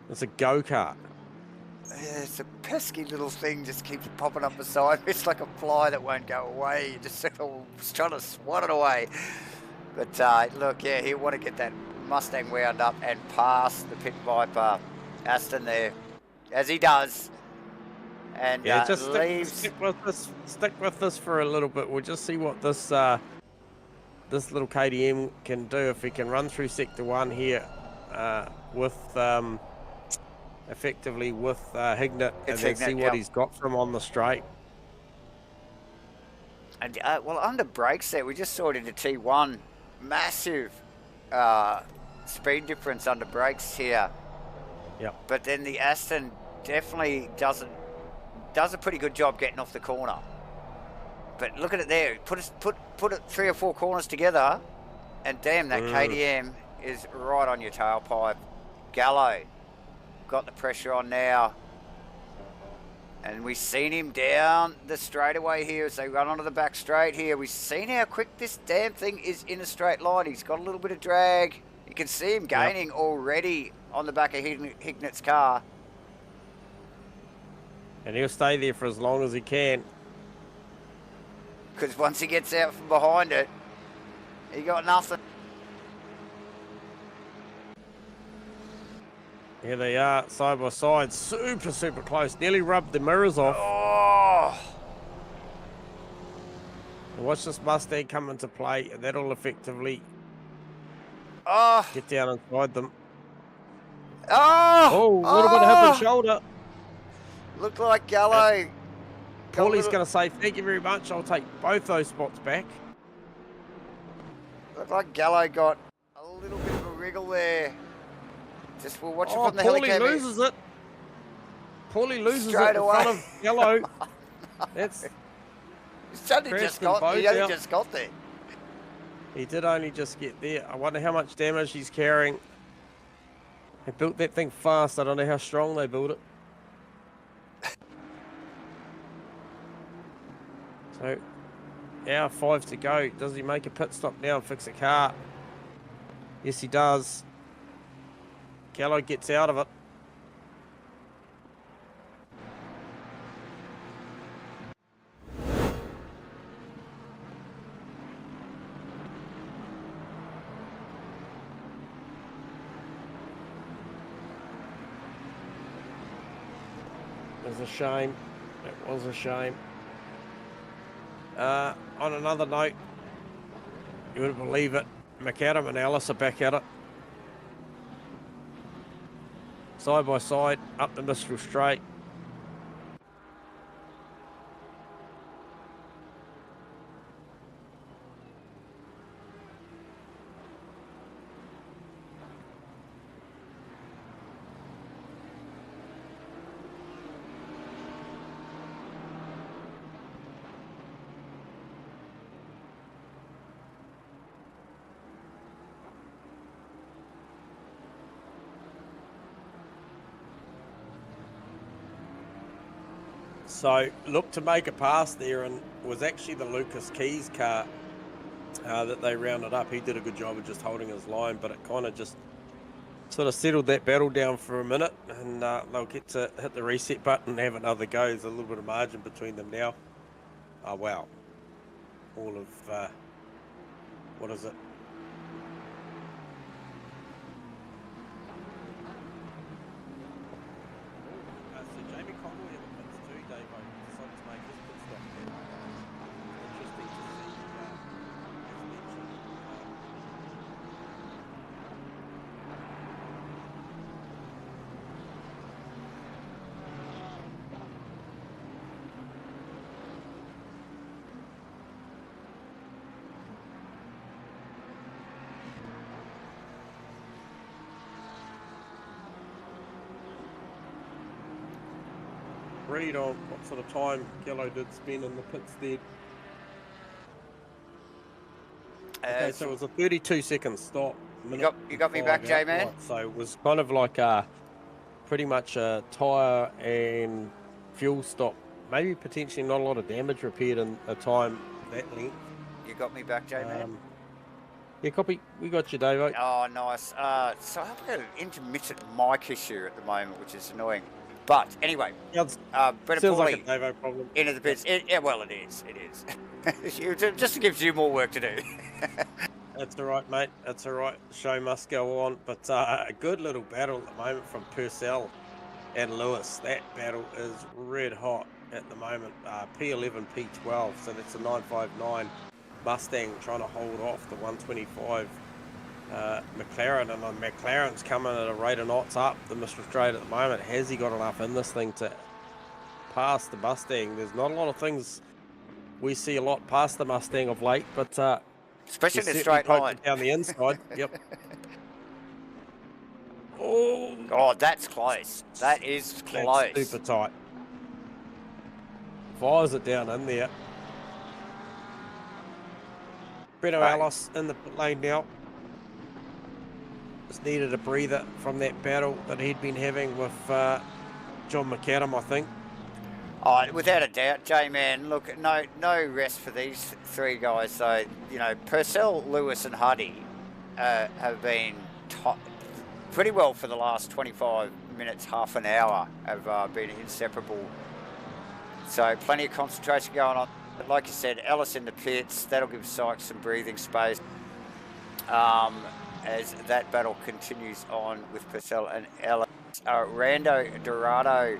It's a go-kart. Yeah, it's a pesky little thing, just keeps popping up beside me. It's like a fly that won't go away. You just trying to swat it away. But look, yeah, he'll want to get that Mustang wound up and pass the Pit Viper Aston there, as he does. And just stick with this for a little bit. We'll just see what this this little KTM can do if he can run through Sector 1 here with effectively with Hignett, and then see what he's got from on the straight. And well, under brakes there, we just saw it into T1. Massive speed difference under brakes here. Yep. But then the Aston definitely does a pretty good job getting off the corner. But look at it there. Put it 3 or 4 corners together, and damn, that KTM is right on your tailpipe. Gallo got the pressure on now, and we've seen him down the straightaway here as they run onto the back straight here. We've seen how quick this damn thing is in a straight line. He's got a little bit of drag. You can see him gaining already on the back of Hignett's car. And he'll stay there for as long as he can. Because once he gets out from behind it, he got nothing. Here they are, side by side, super close. Nearly rubbed the mirrors off. Oh! And watch this Mustang come into play, and that'll effectively get down inside them. Oh! A little bit of hip and shoulder. Looked like Gallo. Paulie's going to say, thank you very much. I'll take both those spots back. Looked like Gallo got a little bit of a wriggle there. Just we'll watch it from the helicopter. Paulie loses it. Paulie loses it in front of Gallo. That's he only just got there. He did only just get there. I wonder how much damage he's carrying. They built that thing fast. I don't know how strong they built it. So, hour 5 to go. Does he make a pit stop now and fix a car? Yes, he does. Gallo gets out of it. It was a shame. It was a shame. On another note, you wouldn't believe it, McAdam and Ellis are back at it. Side by side, up the Mistral Straight. So looked to make a pass there, and it was actually the Lucas Keys car that they rounded up. He did a good job of just holding his line, but it kind of just sort of settled that battle down for a minute, and they'll get to hit the reset button and have another go. There's a little bit of margin between them now. Oh wow, all of what is it? So Jamie Conway in the pits too, Dave. Decided to make his pit stop there. Interesting to see, as mentioned. Read on what sort of time Gallo did spend in the pits there. Okay, so it was a 32-second stop. You got me back, J-Man? Right, so it was kind of like pretty much a tyre and fuel stop. Maybe potentially not a lot of damage repaired in a time that length. You got me back, J-Man? Yeah, copy. We got you, Dave. Oh, nice. So I've got an intermittent mic issue at the moment, which is annoying. But anyway, sounds like a Davo problem. Into the pits. Yeah, well, it is. It is. Just gives you more work to do. That's all right, mate. That's all right. The show must go on. But a good little battle at the moment from Purcell and Lewis. That battle is red hot at the moment. P11, P12. So that's a 959 Mustang trying to hold off the 125 McLaren, and McLaren's coming at a rate of knots up the Mistral Straight at the moment. Has he got enough in this thing to pass the Mustang? There's not a lot of things we see a lot past the Mustang of late, but especially the straight line down the inside. Yep. Oh, that's close. That is close. That's super tight. Fires it down in there. Breno Ellis in the pit lane now. Just needed a breather from that battle that he'd been having with John McAdam, I think. Oh, without a doubt, J-Man. Look, no rest for these three guys. So, Purcell, Lewis and Huddy have been pretty well for the last 25 minutes, half an hour, have been inseparable. So plenty of concentration going on. But like you said, Ellis in the pits, that'll give Sykes some breathing space. As that battle continues on with Purcell and Ellis. Rando Dorado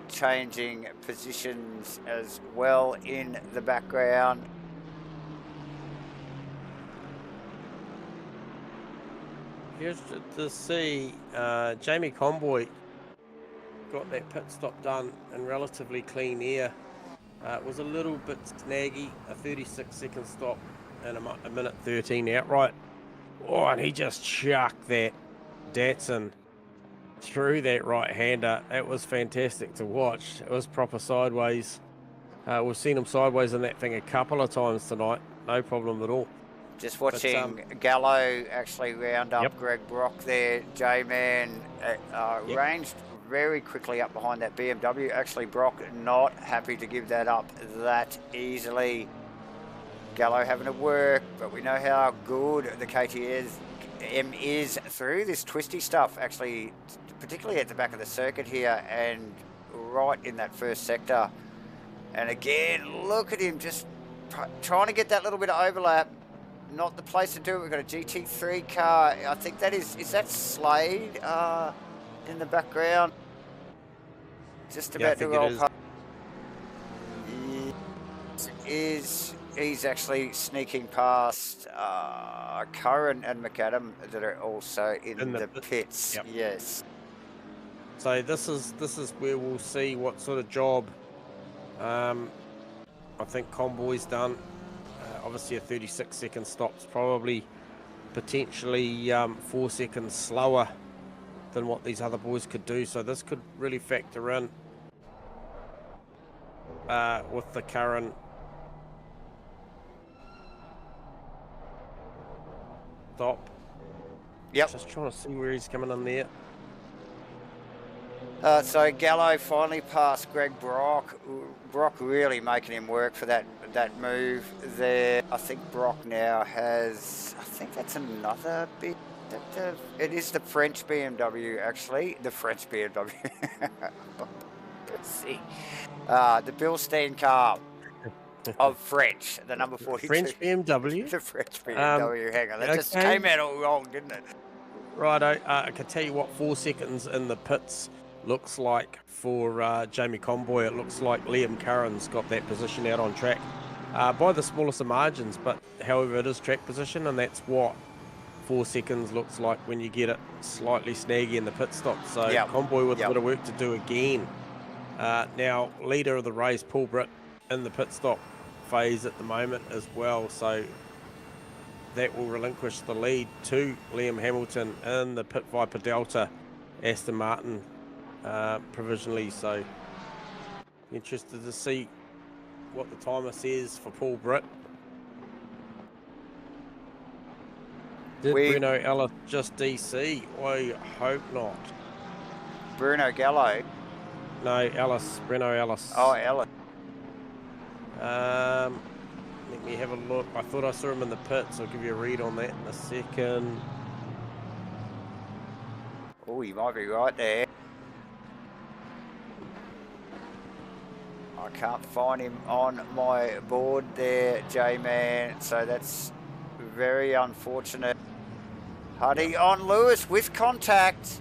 changing positions as well in the background. Here's to see Jamie Conboy got that pit stop done in relatively clean air. It was a little bit snaggy, a 36-second stop and a minute 13 outright. Oh, and he just chucked that Datsun through that right-hander. That was fantastic to watch. It was proper sideways. We've seen him sideways in that thing a couple of times tonight. No problem at all. Just watching Gallo actually round up Greg Brock there. J-Man ranged very quickly up behind that BMW. Actually, Brock not happy to give that up that easily. Gallo having to work, but we know how good the KTM is through this twisty stuff, actually, particularly at the back of the circuit here and right in that first sector. And again, look at him just trying to get that little bit of overlap. Not the place to do it. We've got a GT3 car. I think that is that Slade in the background? Just about to roll past. He's actually sneaking past Curran and McAdam that are also in the pits. Yep. Yes. So this is where we'll see what sort of job I think Convoy's done. Obviously a 36-second stop's probably potentially 4 seconds slower than what these other boys could do. So this could really factor in with the current stop. Yep. Just trying to see where he's coming in there. So Gallo finally passed Greg Brock. Brock really making him work for that move there. I think Brock now has, I think that's another bit. It is the French BMW, actually. The French BMW. Let's see. The Bilstein car of French, the number 42. French BMW? The French BMW. Hang on, that just came out all wrong, didn't it? Right, I can tell you what 4 seconds in the pits looks like for Jamie Convoy. It looks like Liam Curran's got that position out on track by the smallest of margins, but however it is track position, and that's what 4 seconds looks like when you get it slightly snaggy in the pit stop. So yep. Convoy with a bit of work to do again. Now leader of the race, Paul Britt, in the pit stop phase at the moment as well, so that will relinquish the lead to Liam Hamilton in the Pit Viper Delta Aston Martin provisionally. So interested to see what the timer says for Paul Britt. Did Bruno Ellis just DC? I hope not. Bruno Gallo? No, Ellis. Bruno Ellis. Oh, Ellis. Let me have a look. I thought I saw him in the pits. I'll give you a read on that in a second. Oh, you might be right there. I can't find him on my board there, J-Man. So that's very unfortunate. Huddy on Lewis with contact.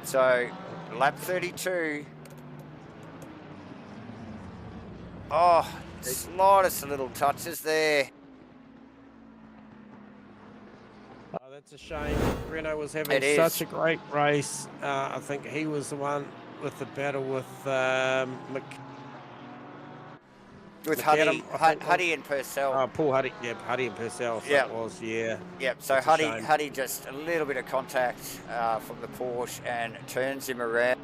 So, lap 32. Oh, slightest little touches there. Oh, that's a shame. Renault was having such a great race. I think he was the one with the battle with Huddy and Purcell. Paul Huddy, yeah, Huddy and Purcell. So it was, yeah. Yep. So Huddy just a little bit of contact from the Porsche and turns him around.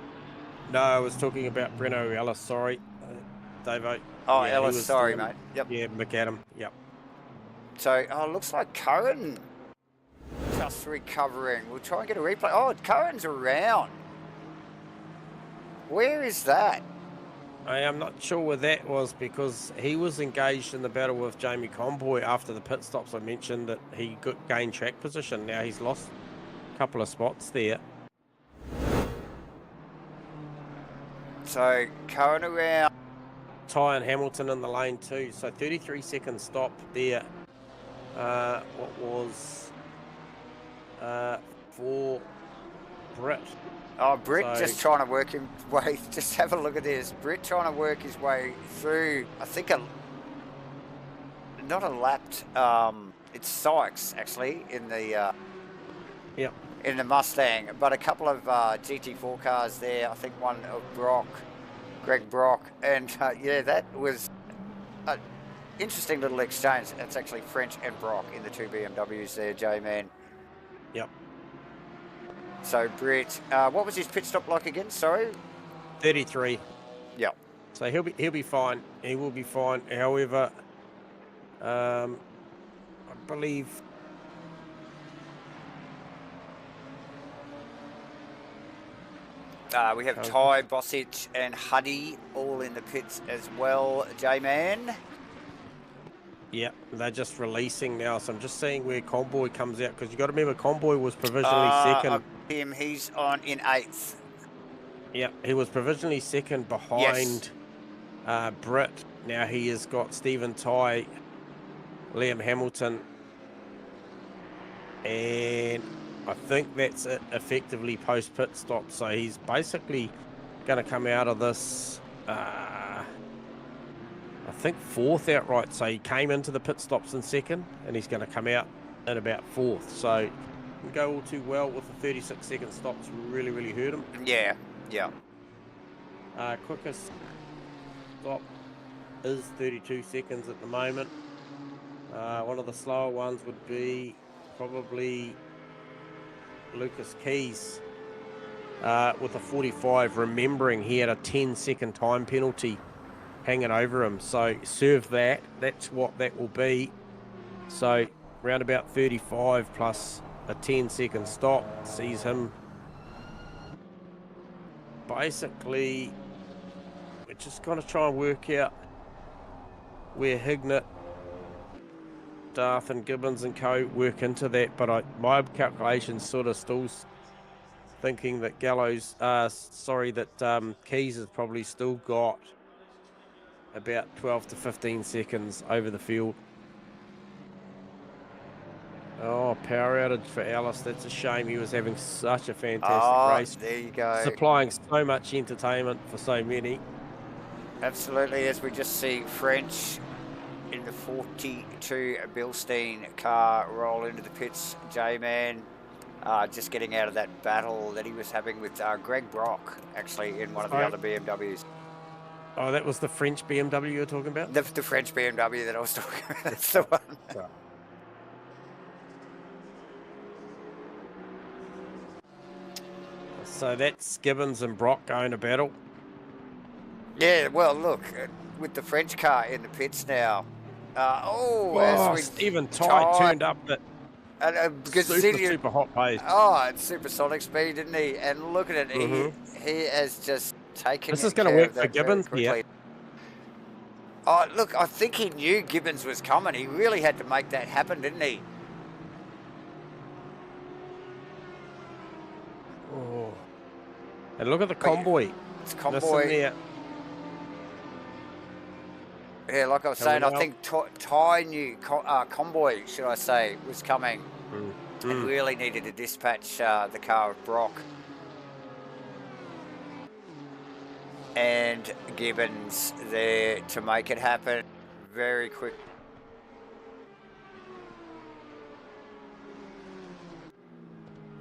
No, I was talking about Bruno Ellis. Sorry, Davo. Oh, yeah, Ellis. Sorry, mate. Yep. Yeah, McAdam. Yep. So, it looks like Curran just recovering. We'll try and get a replay. Oh, Curran's around. Where is that? I am not sure where that was, because he was engaged in the battle with Jamie Convoy after the pit stops. I mentioned that he gained track position. Now he's lost a couple of spots there. So Curran around. Ty and Hamilton in the lane too. So 33-second stop there. What was for Britt? Oh, Britt just trying to work his way. Just have a look at this. Britt trying to work his way through, I think, not a lapped, it's Sykes, actually, in the in the Mustang, but a couple of GT4 cars there. I think one of Greg Brock, and yeah, that was an interesting little exchange. That's actually French and Brock in the two BMWs there, J-Man. Yep. So Britt, what was his pit stop like again? Sorry. 33. Yep. So he'll be fine. He will be fine. However, believe. We have Ty, Bosic and Huddy all in the pits as well, J-Man. Yeah, they're just releasing now, so I'm just seeing where Conboy comes out, because you got to remember Conboy was provisionally second. He's on in 8th. Yeah, he was provisionally second behind Britt. Now he has got Stephen Ty, Liam Hamilton, and I think that's it effectively post pit stop. So he's basically going to come out of this, I think 4th outright. So he came into the pit stops in 2nd, and he's going to come out in about 4th. So didn't go all too well with the 36-second stops. Really hurt him. Yeah, yeah. Quickest stop is 32 seconds at the moment. One of the slower ones would be probably Lucas Keys with a 45, remembering he had a 10-second time penalty hanging over him. So serve that. That's what that will be. So round about 35 plus a 10-second stop sees him. Basically, we're just going to try and work out where Hignett, Darth and Gibbons and co work into that, but my calculations sort of still thinking that Keys has probably still got about 12 to 15 seconds over the field. Oh, power outage for Alice. That's a shame. He was having such a fantastic race. There you go. Supplying so much entertainment for so many. Absolutely, as we just see French in the 42 Bilstein car roll into the pits. J-Man just getting out of that battle that he was having with Greg Brock, actually, in one of the other BMWs. Oh, that was the French BMW you were talking about? The French BMW that I was talking about. That's the one. Right. So that's Gibbons and Brock going to battle. Yeah, well, look, with the French car in the pits now. Stephen Ty turned up at super hot pace. Oh, it's supersonic speed, didn't he? And look at it, he has just taken. This is going to work for Gibbons, yeah. Oh, look, I think he knew Gibbons was coming. He really had to make that happen, didn't he? Oh. And look at the convoy. It's convoy. Yeah, like I was saying, I think Ty knew convoy, should I say, was coming. And really needed to dispatch the car of Brock. And Gibbons there to make it happen very quick.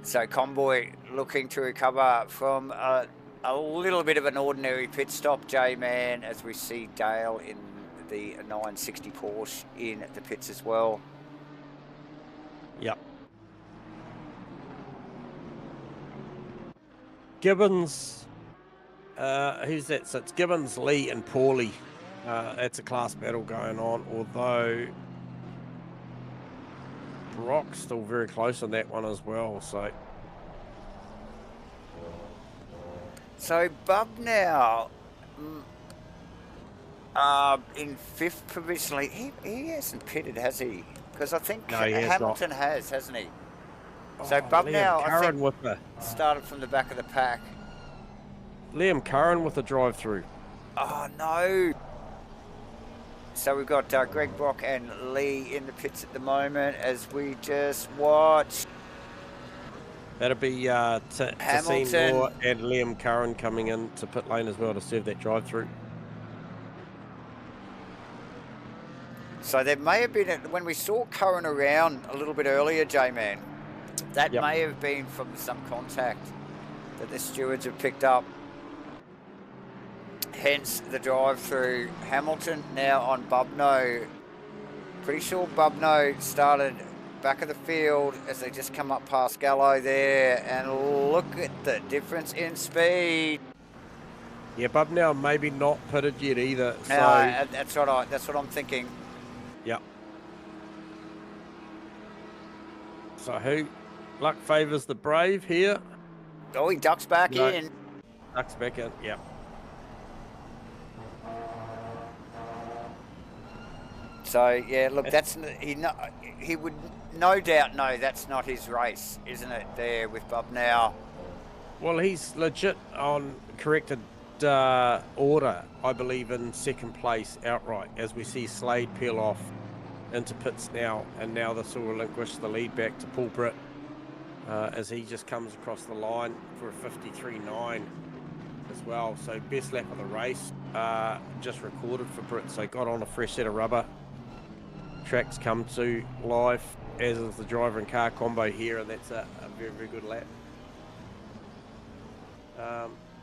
So Convoy looking to recover from a little bit of an ordinary pit stop, J-Man, as we see Dale in the 960 Porsche in the pits as well. Yep. Gibbons, who's that? So it's Gibbons, Lee and Paulie. That's a class battle going on, although Brock's still very close on that one as well. So Bub now in 5th provisionally. He hasn't pitted, has he? Because I think Hamilton has, hasn't he? So Bub Liam now Curran I think started from the back of the pack. Liam Curran with the drive-through. Oh no! So we've got Greg Brock and Lee in the pits at the moment as we just watch. That'll be Hamilton Moore and Liam Curran coming in to pit lane as well to serve that drive-through. So there may have been, when we saw Curran around a little bit earlier, J-Man, that may have been from some contact that the stewards have picked up. Hence the drive-through. Hamilton now on Bubno. Pretty sure Bubno started back of the field as they just come up past Gallo there, and look at the difference in speed. Yeah, Bubno maybe not pitted yet either. No, that's what I'm thinking. Yep. So who? Luck favours the brave here. Oh, he ducks back in. Ducks back in, yeah. So yeah, look, he would no doubt know that's not his race, isn't it? There with Bob now. Well, he's legit on corrected order, I believe, in second place outright, as we see Slade peel off into pits now, and now this will relinquish the lead back to Paul Britt as he just comes across the line for a 53.9 as well. So best lap of the race just recorded for Britt, so got on a fresh set of rubber. Tracks come to life, as is the driver and car combo here, and that's a very, very good lap.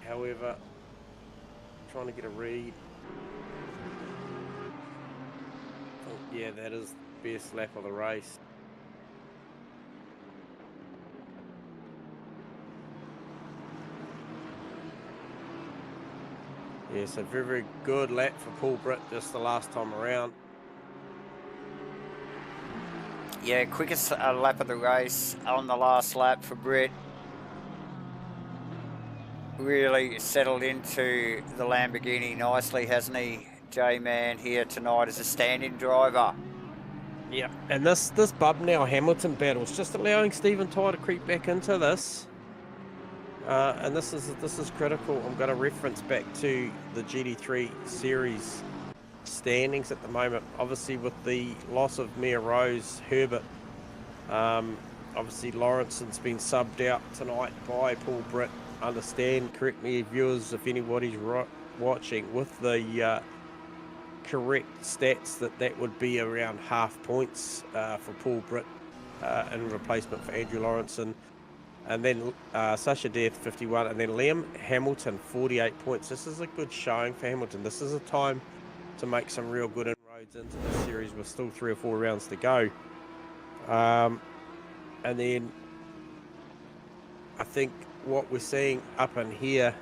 However, trying to get a read. Oh, yeah, that is the best lap of the race. Yeah, so very, very good lap for Paul Britt just the last time around. Yeah, quickest lap of the race on the last lap for Britt. Really settled into the Lamborghini nicely, hasn't he, J-Man, here tonight as a stand-in driver. Yeah, and this Bub now Hamilton battle is just allowing Stephen Ty to creep back into this. And this is critical. I'm going to reference back to the GT3 series standings at the moment. Obviously, with the loss of Mia Rose, Herbert, obviously Lawrenson's been subbed out tonight by Paul Britt. Understand, correct me, viewers, if anybody's watching, with the correct stats, that would be around half points for Paul Britt in replacement for Andrew Lawrenson. And then Sasha Death, 51, and then Liam Hamilton, 48 points. This is a good showing for Hamilton. This is a time to make some real good inroads into the series with still 3 or 4 rounds to go. And then I think what we're seeing up in here,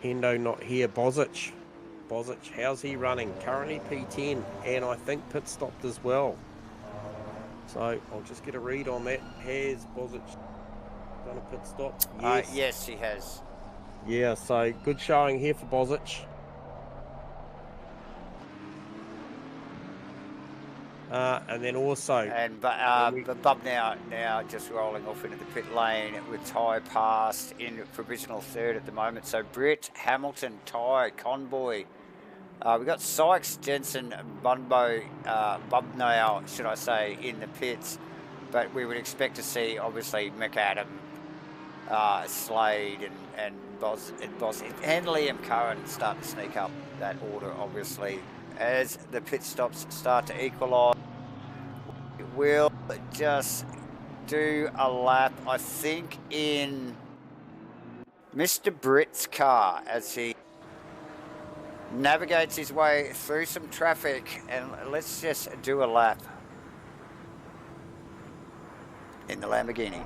Hendo not here, Bozic, how's he running? Currently P10, and I think pit stopped as well. So I'll just get a read on that. Has Bozic done a pit stop? Yes. Yes, he has. Yeah, so good showing here for Bozic. And then also... And Bob now just rolling off into the pit lane with Ty passed in provisional third at the moment. So Britt, Hamilton, Ty, Conboy. We've got Sykes, Jensen, Bubnow, should I say, in the pits. But we would expect to see, obviously, McAdam, Slade and Boz and Liam Curran start to sneak up that order, obviously. As the pit stops start to equalise, we'll just do a lap, I think, in Mr. Britt's car as he navigates his way through some traffic, and let's just do a lap in the Lamborghini.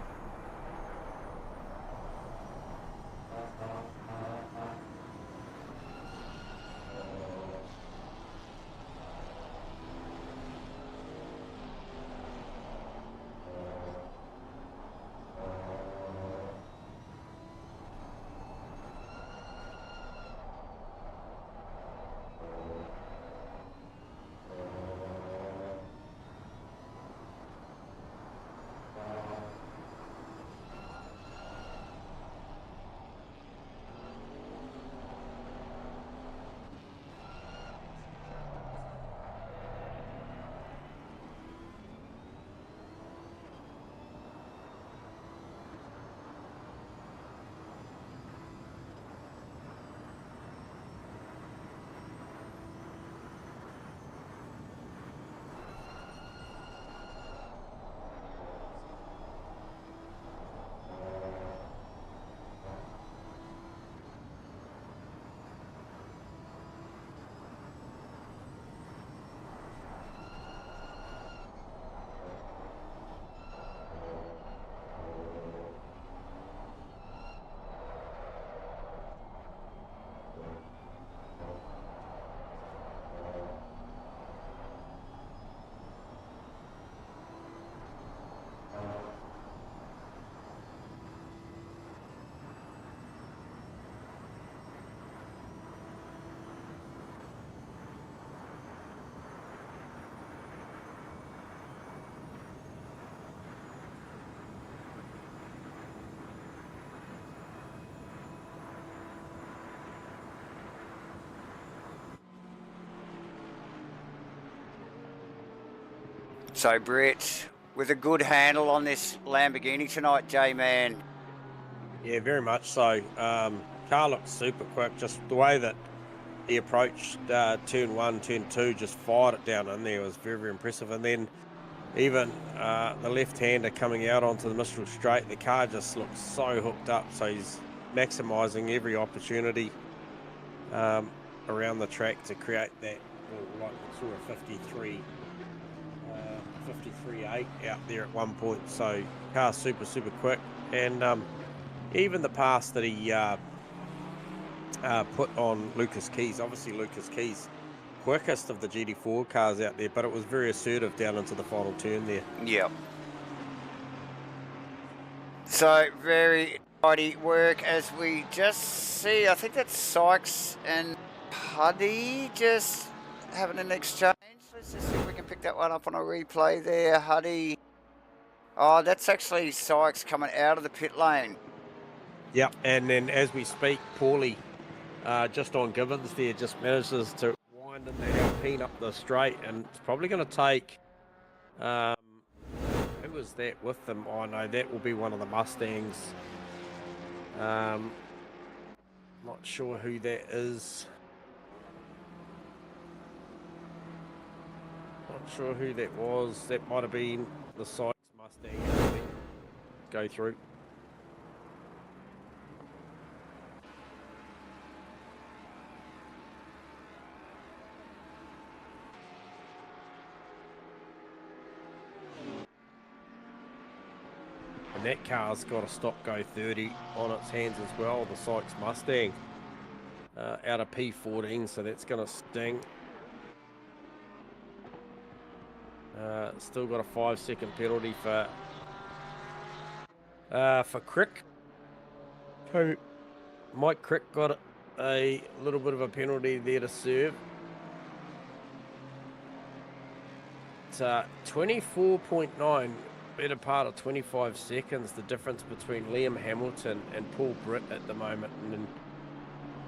So Britt, with a good handle on this Lamborghini tonight, J-Man. Yeah, very much so. Car looks super quick. Just the way that he approached turn 1, turn 2, just fired it down in there was very, very impressive. And then even the left-hander coming out onto the Mistral straight, the car just looks so hooked up. So he's maximising every opportunity around the track to create that, like we saw a 53.8 out there at one point. So car super, super quick. And even the pass that he put on Lucas Keys, obviously Lucas Keys quickest of the GT4 cars out there, but it was very assertive down into the final turn there. Yep. So very tidy work as we just see, I think that's Sykes and Huddy just having an exchange. Let's just see if we can pick that one up on a replay there. Huddy. Oh, that's actually Sykes coming out of the pit lane. Yep, and then as we speak, Paulie just on Gibbons there just manages to wind in that Alpine up the straight, and it's probably going to take who was that with them? Oh no, that will be one of the Mustangs. Not sure who that is. Not sure who that was. That might have been the Sykes Mustang. Go through. And that car's got a stop-go 30 on its hands as well, the Sykes Mustang, out of P14, so that's going to sting. Still got a 5-second penalty for Crick. Mike Crick got a little bit of a penalty there to serve. It's 24.9. Better part of 25 seconds, the difference between Liam Hamilton and Paul Britt at the moment. And then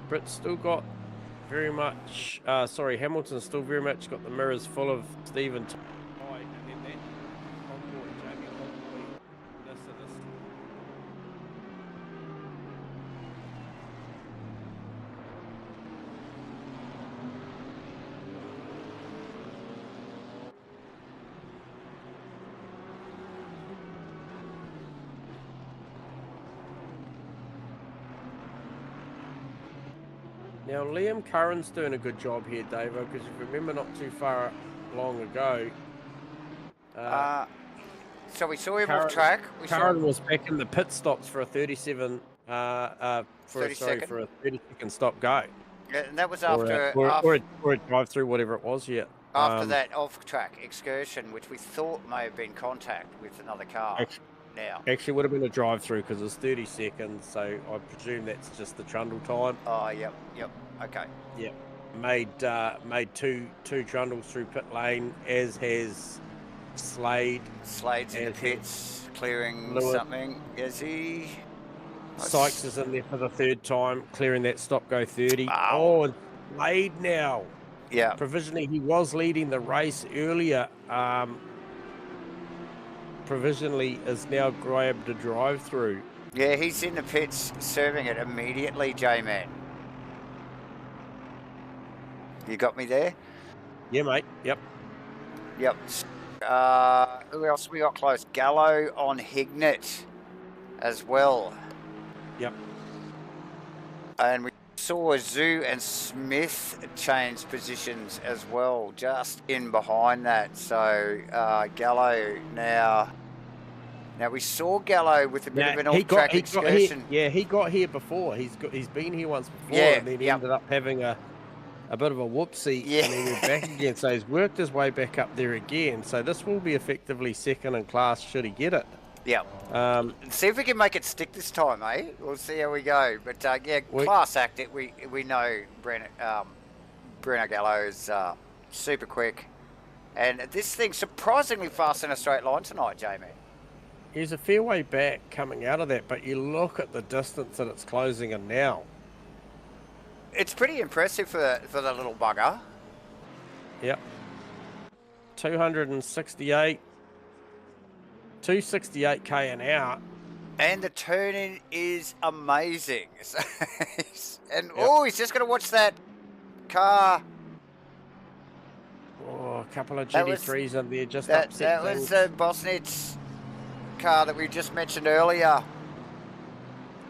Britt's still got very much, Hamilton's still very much got the mirrors full of Stephen. And then that onboard, Jamie Onboard, this. Now, Liam Curran's doing a good job here, Davo, because if you remember not too far long ago... so we saw him off track. Curran was back in the pit stops for a 37... for a 30-second stop-go. Yeah, and that was after... Or a drive-through, whatever it was, yeah. After that off-track excursion, which we thought may have been contact with another car. Actually, would have been a drive-through because it's 30 seconds, so I presume that's just the trundle time. Oh, yep, okay. Yep, made two trundles through pit lane, as has Slade. Slade's in the pits, clearing Lewis. Something. Is he? Sykes is in there for the third time, clearing that stop-go 30. Wow. Oh, and Slade now. Yeah. Provisionally, he was leading the race earlier. Provisionally is now grabbed a drive-through. Yeah, he's in the pits, serving it immediately, J-Man. You got me there? Yeah, mate. Yep. Who else we got close? Gallo on Hignett as well. Yep. And we saw Zoo and Smith change positions as well, just in behind that. So Gallo now... Now we saw Gallo with a bit of an off-track excursion. He got here before. He's been here once before, and then he ended up having a bit of a whoopsie, and then we're back again. So he's worked his way back up there again. So this will be effectively second in class should he get it. Yeah. See if we can make it stick this time, eh? We'll see how we go. But class act. We know Bruno Gallo is super quick, and this thing's surprisingly fast in a straight line tonight, Jamie. He's a fair way back coming out of that, but you look at the distance that it's closing in now. It's pretty impressive for the little bugger. Yep. 268, 268k an hour. And the turn-in is amazing. And Yep. oh, he's just going to watch that car. Oh, a couple of GT3s in there just That upset was things. the Bosnich car that we just mentioned earlier.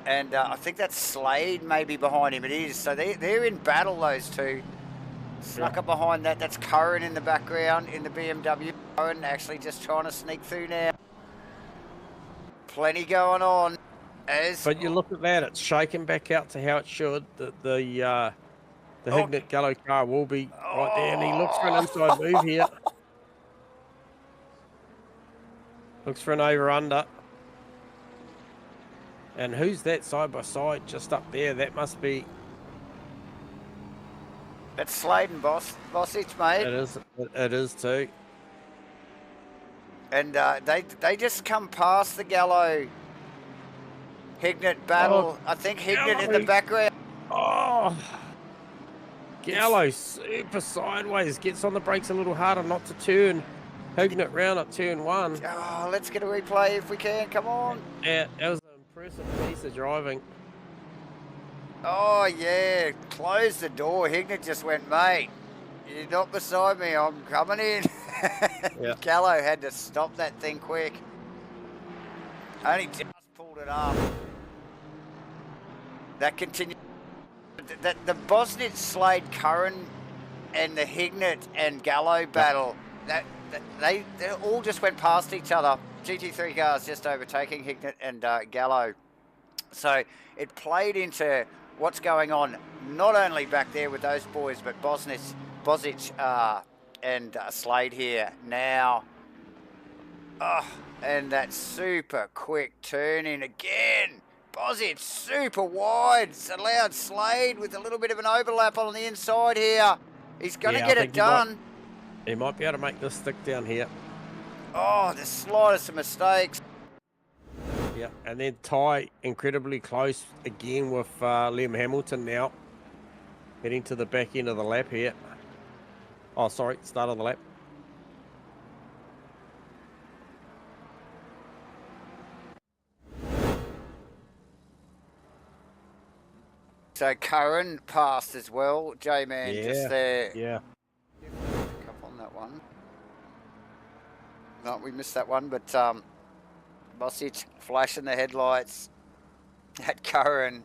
And I think that's Slade maybe behind him. It is. So they're in battle, those two. Snuck up behind that. That's Curran in the background in the BMW. Curran actually just trying to sneak through now. Plenty going on. But you look at that, it's shaking back out to how it should. The Hignett Gallo car will be right there, and he looks for an inside move here. Looks for an over-under. And who's that side by side just up there? That must be... That's Slade and Bosnich, mate. It is too. And they just come past the Gallo Hignett battle. I think Hignett in the background. Oh, Gallo super sideways, gets on the brakes a little harder not to turn. Hignett round at turn 1. Oh, let's get a replay if we can. Come on. Yeah, that was an impressive piece of driving. Oh yeah, close the door. Hignett just went, mate, you're not beside me. I'm coming in. Yeah. Gallo had to stop that thing quick. Only just pulled it up. That continued. The Bosnich Slade Curran and the Hignett and Gallo battle. They all just went past each other. GT3 cars just overtaking Hignett and Gallo. So it played into what's going on, not only back there with those boys, but Bosnich and Slade here now. Oh, and that super quick turn in again. Bosnich super wide. It's allowed Slade with a little bit of an overlap on the inside here. He's going to get it done. He might be able to make this stick down here. Oh, the slightest of mistakes. Yeah, and then Ty incredibly close again with Liam Hamilton now. Heading to the back end of the lap here. Oh, sorry, start of the lap. So Curran passed as well. J-Man just there. Yeah. Up on that one. No, we missed that one, but Bosnich flashing the headlights at Curran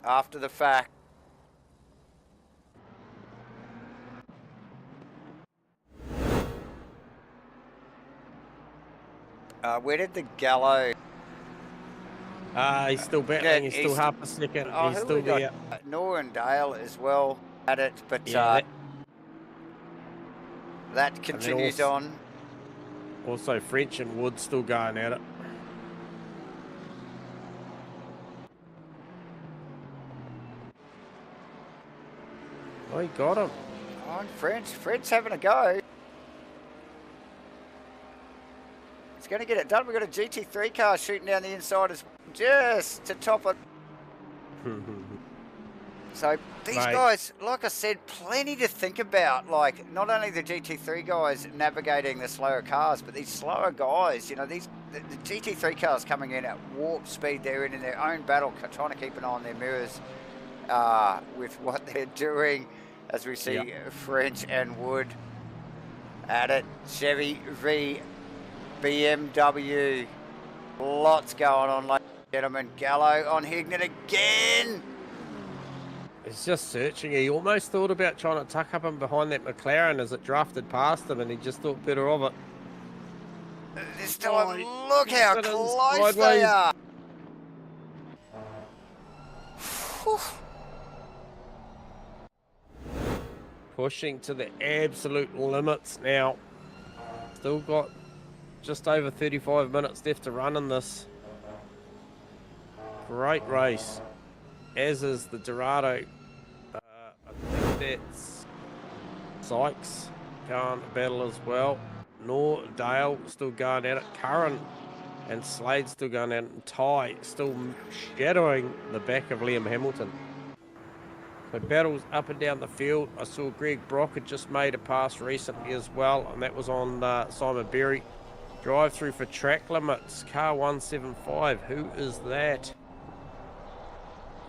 after the fact. Where did the Gallo? He's still battling. He's still half a second. He's still there. Nor and Dale as well at it, but that continues on. Also, French and Wood still going at it. Oh, he got him. Oh, and Fred's having a go. He's going to get it done. We've got a GT3 car shooting down the inside just to top it. So these guys, like I said, plenty to think about. Like not only the GT3 guys navigating the slower cars, but these slower guys, you know, the GT3 cars coming in at warp speed. They're in their own battle, trying to keep an eye on their mirrors with what they're doing. As we see French and Wood at it. Chevy v BMW. Lots going on, ladies and gentlemen. Gallo on Hignett again. He's just searching. He almost thought about trying to tuck up him behind that McLaren as it drafted past him, and he just thought better of it. This time, look how close they are. Pushing to the absolute limits now. Still got just over 35 minutes left to run in this. Great race. As is the Dorado. I think that's Sykes going to battle as well. Nor Dale still going at it. Curran and Slade still going at it. And Ty still shadowing the back of Liam Hamilton. So battles up and down the field. I saw Greg Brock had just made a pass recently as well, and that was on Simon Berry. Drive through for track limits, car 175. Who is that?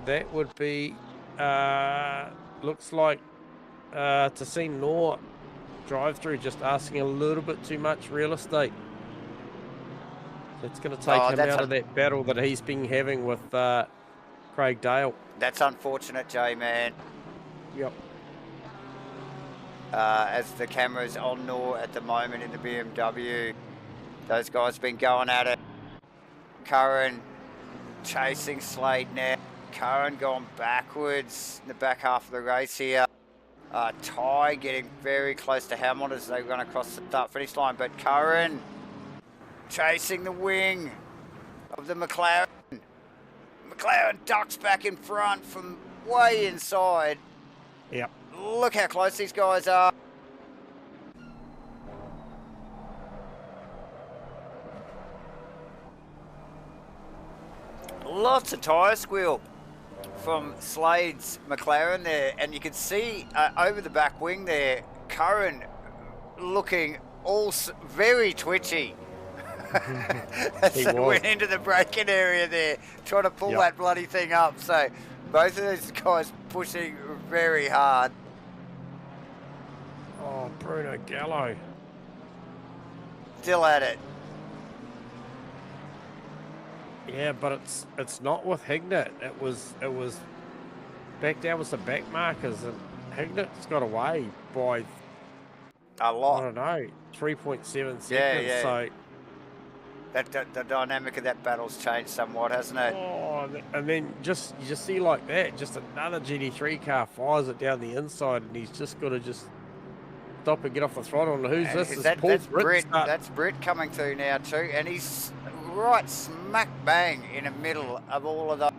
That would be, looks like Tassine Noor. Drive through, just asking a little bit too much real estate. That's going to take him out of that battle that he's been having with Craig Dale. That's unfortunate, J-Man. Yep. As the camera's on Noor at the moment in the BMW, those guys have been going at it. Curran chasing Slade now. Curran going backwards in the back half of the race here. Ty getting very close to Hamilton as they run across the start-finish line, but Curran chasing the wing of the McLaren. McLaren ducks back in front from way inside. Yep. Look how close these guys are. Lots of tyre squeal from Slade's McLaren there, and you can see over the back wing there, Curran looking all very twitchy. As they went into the braking area there, trying to pull that bloody thing up. So both of these guys pushing very hard. Oh, Bruno Gallo. Still at it. Yeah, but it's not with Hignett. It was back down with some back markers, and Hignett's got away by a lot. I don't know, 3.7 seconds. Yeah. So the dynamic of that battle's changed somewhat, hasn't it? Oh, and then you just see like that, just another GT3 car fires it down the inside, and he's just got to just stop and get off the throttle. And who's this? That's Britt. That's Britt coming through now too, and he's right smack bang in the middle of all of the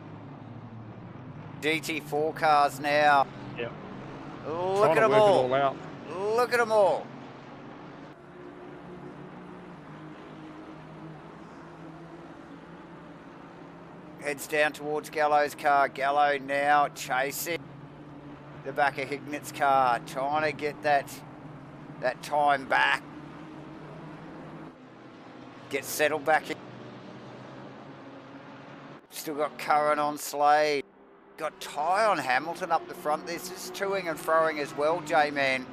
GT4 cars now. Yeah. Look at them all. Look at them all. Heads down towards Gallo's car. Gallo now chasing the back of Hignett's car, trying to get that time back. Get settled back in. Still got Curran on Slade. Got Ty on Hamilton up the front. This is toing and froing as well, J-Man.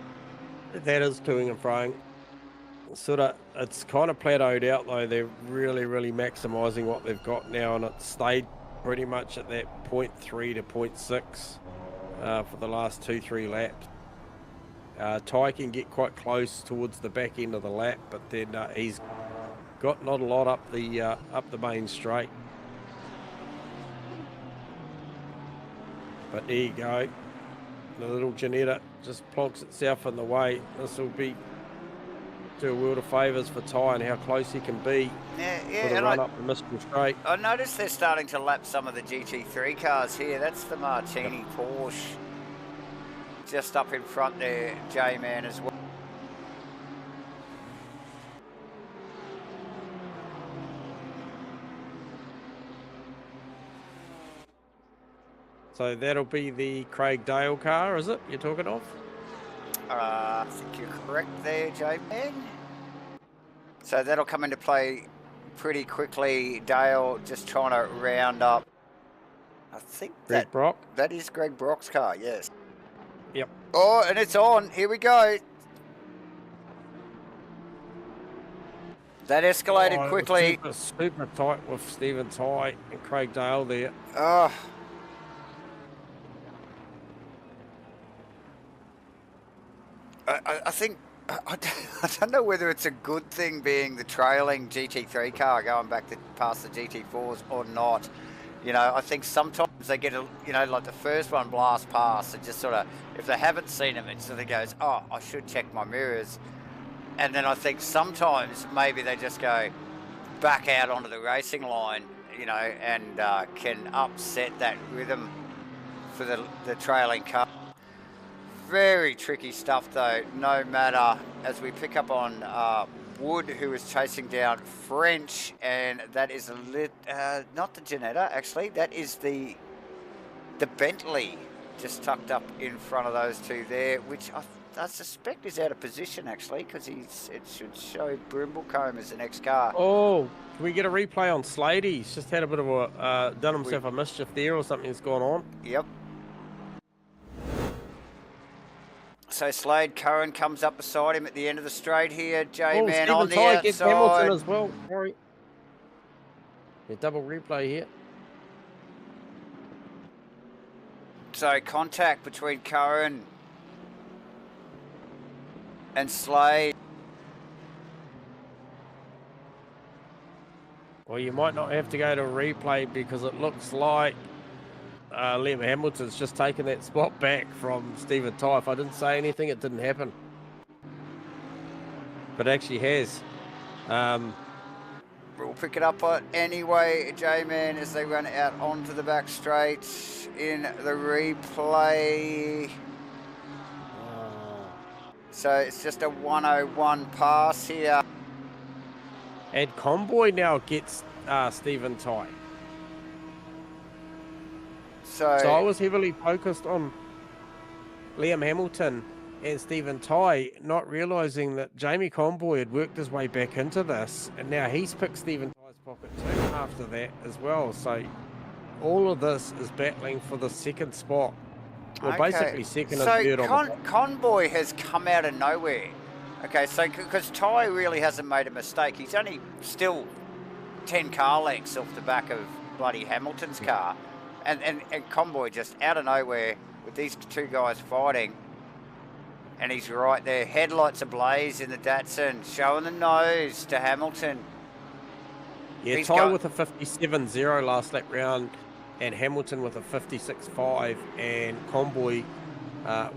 That is toing and froing. It's kind of plateaued out though. They're really maximising what they've got now, and it stayed pretty much at that 0.3 to 0.6 for the last 2-3 laps. Ty can get quite close towards the back end of the lap, but then he's got not a lot up the main straight. But there you go. The little Janetta just plonks itself in the way. This will be do a world of favours for Ty and how close he can be for the run up the Mystical Straight. I noticed they're starting to lap some of the GT3 cars here. That's the Martini Porsche just up in front there, J-Man, as well. So that'll be the Craig Dale car, is it, you're talking of? I think you're correct there, J-Man. So that'll come into play pretty quickly. Dale just trying to round up. I think Greg Brock. That is Greg Brock's car, yes. Yep. Oh, and it's on. Here we go. That escalated quickly. Super tight with Stephen Ty and Craig Dale there. Oh. I think, I don't know whether it's a good thing being the trailing GT3 car going back past the GT4s or not. You know, I think sometimes they get, like the first one blast past and just sort of, if they haven't seen them, it sort of goes, oh, I should check my mirrors. And then I think sometimes maybe they just go back out onto the racing line, and can upset that rhythm for the trailing car. Very tricky stuff though, no matter, as we pick up on Wood, who is chasing down French, and that is not the Janetta, actually, that is the Bentley just tucked up in front of those two there, which I suspect is out of position actually, because it should show Brimblecombe as the next car. Oh, can we get a replay on Slady? He's just had a bit of a done himself a mischief there, or something's gone on. Yep. So Slade Curran comes up beside him at the end of the straight here. J-Man on the outside. Gets Hamilton as well. Sorry. Yeah, double replay here. So contact between Curran and Slade. Well, you might not have to go to a replay because it looks like Liam Hamilton's just taken that spot back from Stephen Ty. If I didn't say anything, it didn't happen. But it actually has. We'll pick it up anyway, J-Man, as they run out onto the back straight in the replay. So it's just a 101 pass here. And Convoy now gets Stephen Ty. So I was heavily focused on Liam Hamilton and Stephen Ty, not realising that Jamie Convoy had worked his way back into this, and now he's picked Stephen Ty's pocket too after that as well. So all of this is battling for the second spot. Well, basically second and third on the Convoy has come out of nowhere. Okay, so because Ty really hasn't made a mistake. He's only still 10 car lengths off the back of bloody Hamilton's car. And Convoy just out of nowhere with these two guys fighting. And he's right there. Headlights ablaze in the Datsun, showing the nose to Hamilton. Yeah, Ty with a 57.0 last lap round, and Hamilton with a 56.5, and Convoy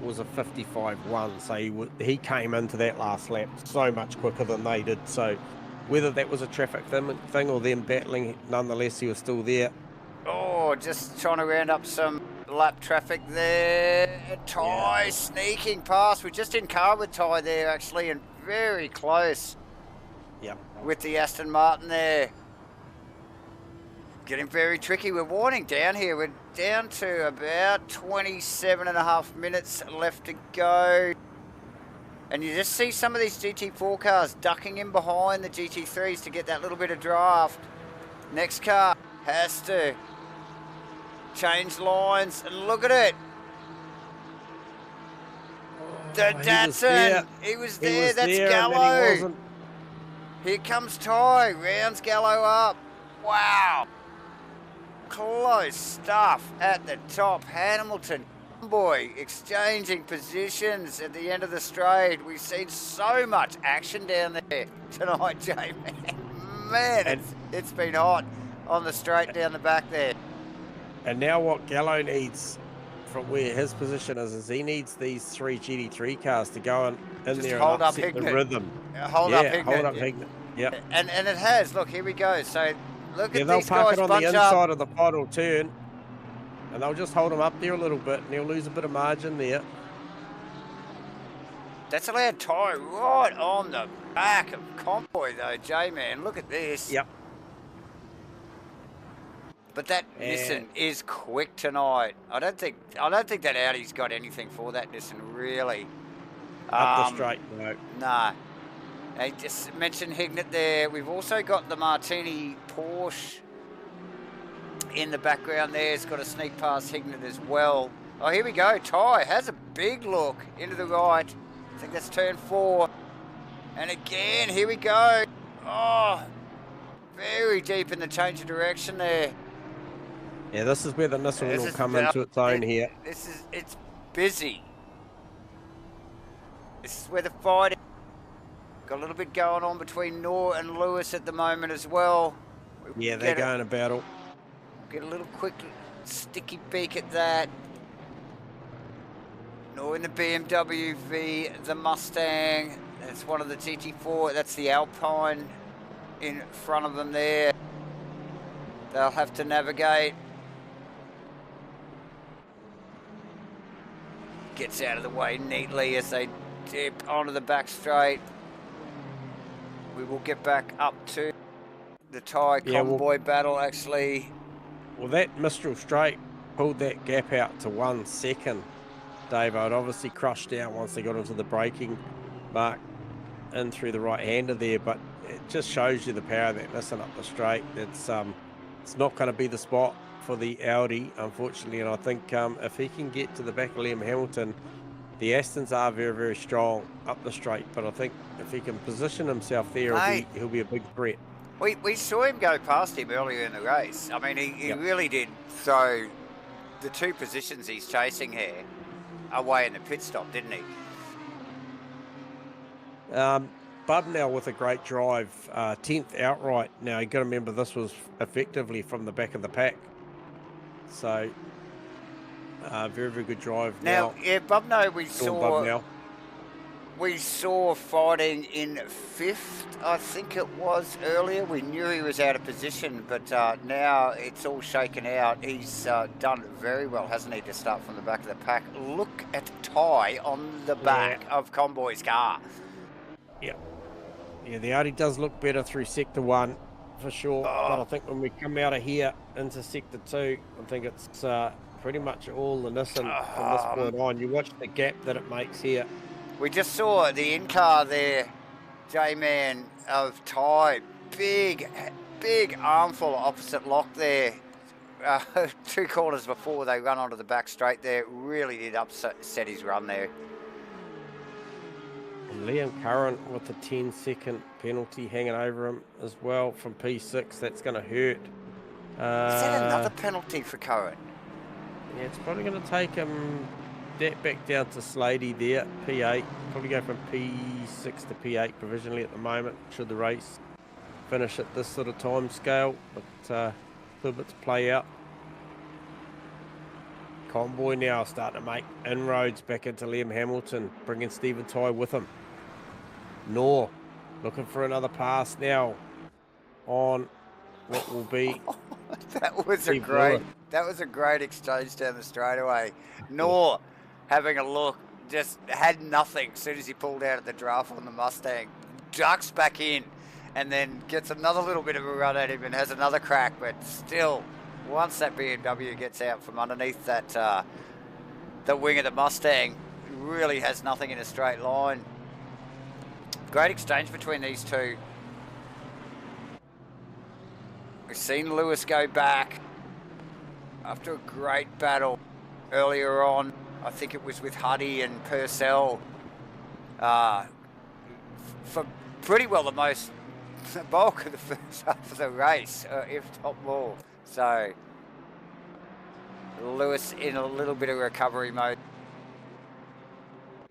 was a 55.1. So he came into that last lap so much quicker than they did. So whether that was a traffic thing or them battling, nonetheless, he was still there. Oh, just trying to round up some lap traffic there. Ty sneaking past. We're just in car with Ty there, actually, and very close. Yep. With the Aston Martin there. Getting very tricky. We're winding down here. We're down to about 27.5 minutes left to go. And you just see some of these GT4 cars ducking in behind the GT3s to get that little bit of draft. Next car has to change lines, and look at it. The Datsun. He was there. That's Gallo. Here comes Ty. Rounds Gallo up. Wow. Close stuff at the top. Hamilton, boy, exchanging positions at the end of the straight. We've seen so much action down there tonight, J-Man. Man, it's been hot on the straight down the back there. And now what Gallo needs from where his position is he needs these three GT3 cars to go in there and upset the rhythm. Hold up Hignett. Yep. And it has. Look, here we go. So look at they'll these park guys it on bunch the inside up. of the final turn, and they'll just hold him up there a little bit, and he'll lose a bit of margin there. That's allowed Ty right on the back of Convoy though, J-Man. Look at this. Yep. But that Nissan is quick tonight. I don't think that Audi's got anything for that Nissan really. Up the straight, no. Nah. I just mentioned Hignett there. We've also got the Martini Porsche in the background there. It's got a sneak past Hignett as well. Oh, here we go. Ty has a big look into the right. I think that's turn 4. And again, here we go. Oh, very deep in the change of direction there. Yeah, this is where the Nissan will come into its own here. It's busy. This is where the fighting. Got a little bit going on between Noor and Lewis at the moment as well. Yeah, they're going to battle. Get a little quick sticky beak at that. Noor in the BMW v the Mustang. That's one of the GT4. That's the Alpine in front of them there. They'll have to navigate. Gets out of the way neatly as they dip onto the back straight. We will get back up to the Ty Convoy battle, actually. Well, that Mistral straight pulled that gap out to 1 second, Dave. I'd obviously crushed down once they got into the braking mark in through the right-hander there, but it just shows you the power of that Nissan up the straight. It's not going to be the spot for the Audi, unfortunately, and I think if he can get to the back of Liam Hamilton, the Astons are very, very strong up the straight, but I think if he can position himself there, he'll be a big threat. We saw him go past him earlier in the race. I mean, he really did throw the 2 positions he's chasing here away in the pit stop, didn't he? Bubnell with a great drive, 10th outright. Now, you got to remember this was effectively from the back of the pack. So, very, very good drive. Now, yeah, Bubnell we saw fighting in 5th, I think it was, earlier. We knew he was out of position, but now it's all shaken out. He's done very well, hasn't he, to start from the back of the pack. Look at Ty on the back of Conboy's car. Yeah, the Audi does look better through Sector 1, for sure. But I think when we come out of here into Sector 2, I think it's pretty much all the Nissan from this point on. You watch the gap that it makes here. We just saw the in-car there, J-Man, of Ty. Big armful opposite lock there. 2 corners before they run onto the back straight there. Really did upset his run there. And Liam Curran with a 10-second penalty hanging over him as well from P6. That's going to hurt. Is that another penalty for Curran? Yeah, it's probably going to take him that back down to Slady there, P8. Probably go from P6 to P8 provisionally at the moment, should the race finish at this sort of time scale. But a little bit to play out. Convoy now starting to make inroads back into Liam Hamilton, bringing Stephen Ty with him. Nor looking for another pass now on what will be. That was a great exchange down the straightaway. Nor having a look, just had nothing as soon as he pulled out of the draft on the Mustang. Ducks back in and then gets another little bit of a run at him and has another crack, but still, once that BMW gets out from underneath that the wing of the Mustang, really has nothing in a straight line. Great exchange between these two. We've seen Lewis go back after a great battle earlier on. I think it was with Huddy and Purcell for pretty well the bulk of the first half of the race, if not more. So Lewis in a little bit of recovery mode.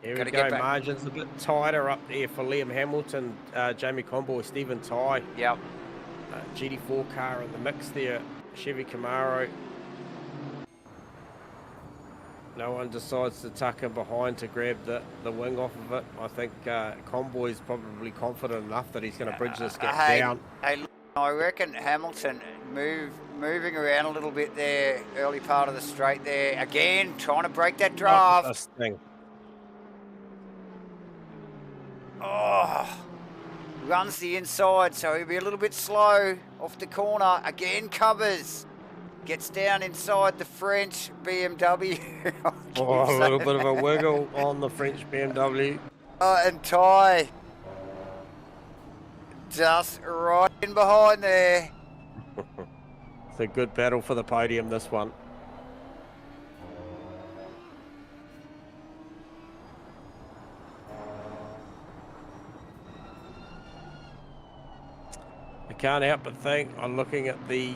Here we go, margins a bit tighter up there for Liam Hamilton, Jamie Conboy, Stephen Ty. Yep. GT4 car in the mix there, Chevy Camaro. No one decides to tuck him behind to grab the wing off of it. I think Conboy's probably confident enough that he's going to bridge this gap down. Hey, I reckon Hamilton moving around a little bit there, early part of the straight there. Again, trying to break that draft. This thing. Oh, runs the inside, so he'll be a little bit slow off the corner. Again, covers. Gets down inside the French BMW. A little bit of a wiggle on the French BMW. And Ty just right in behind there. It's a good battle for the podium, this one. I can't help but think, I'm looking at the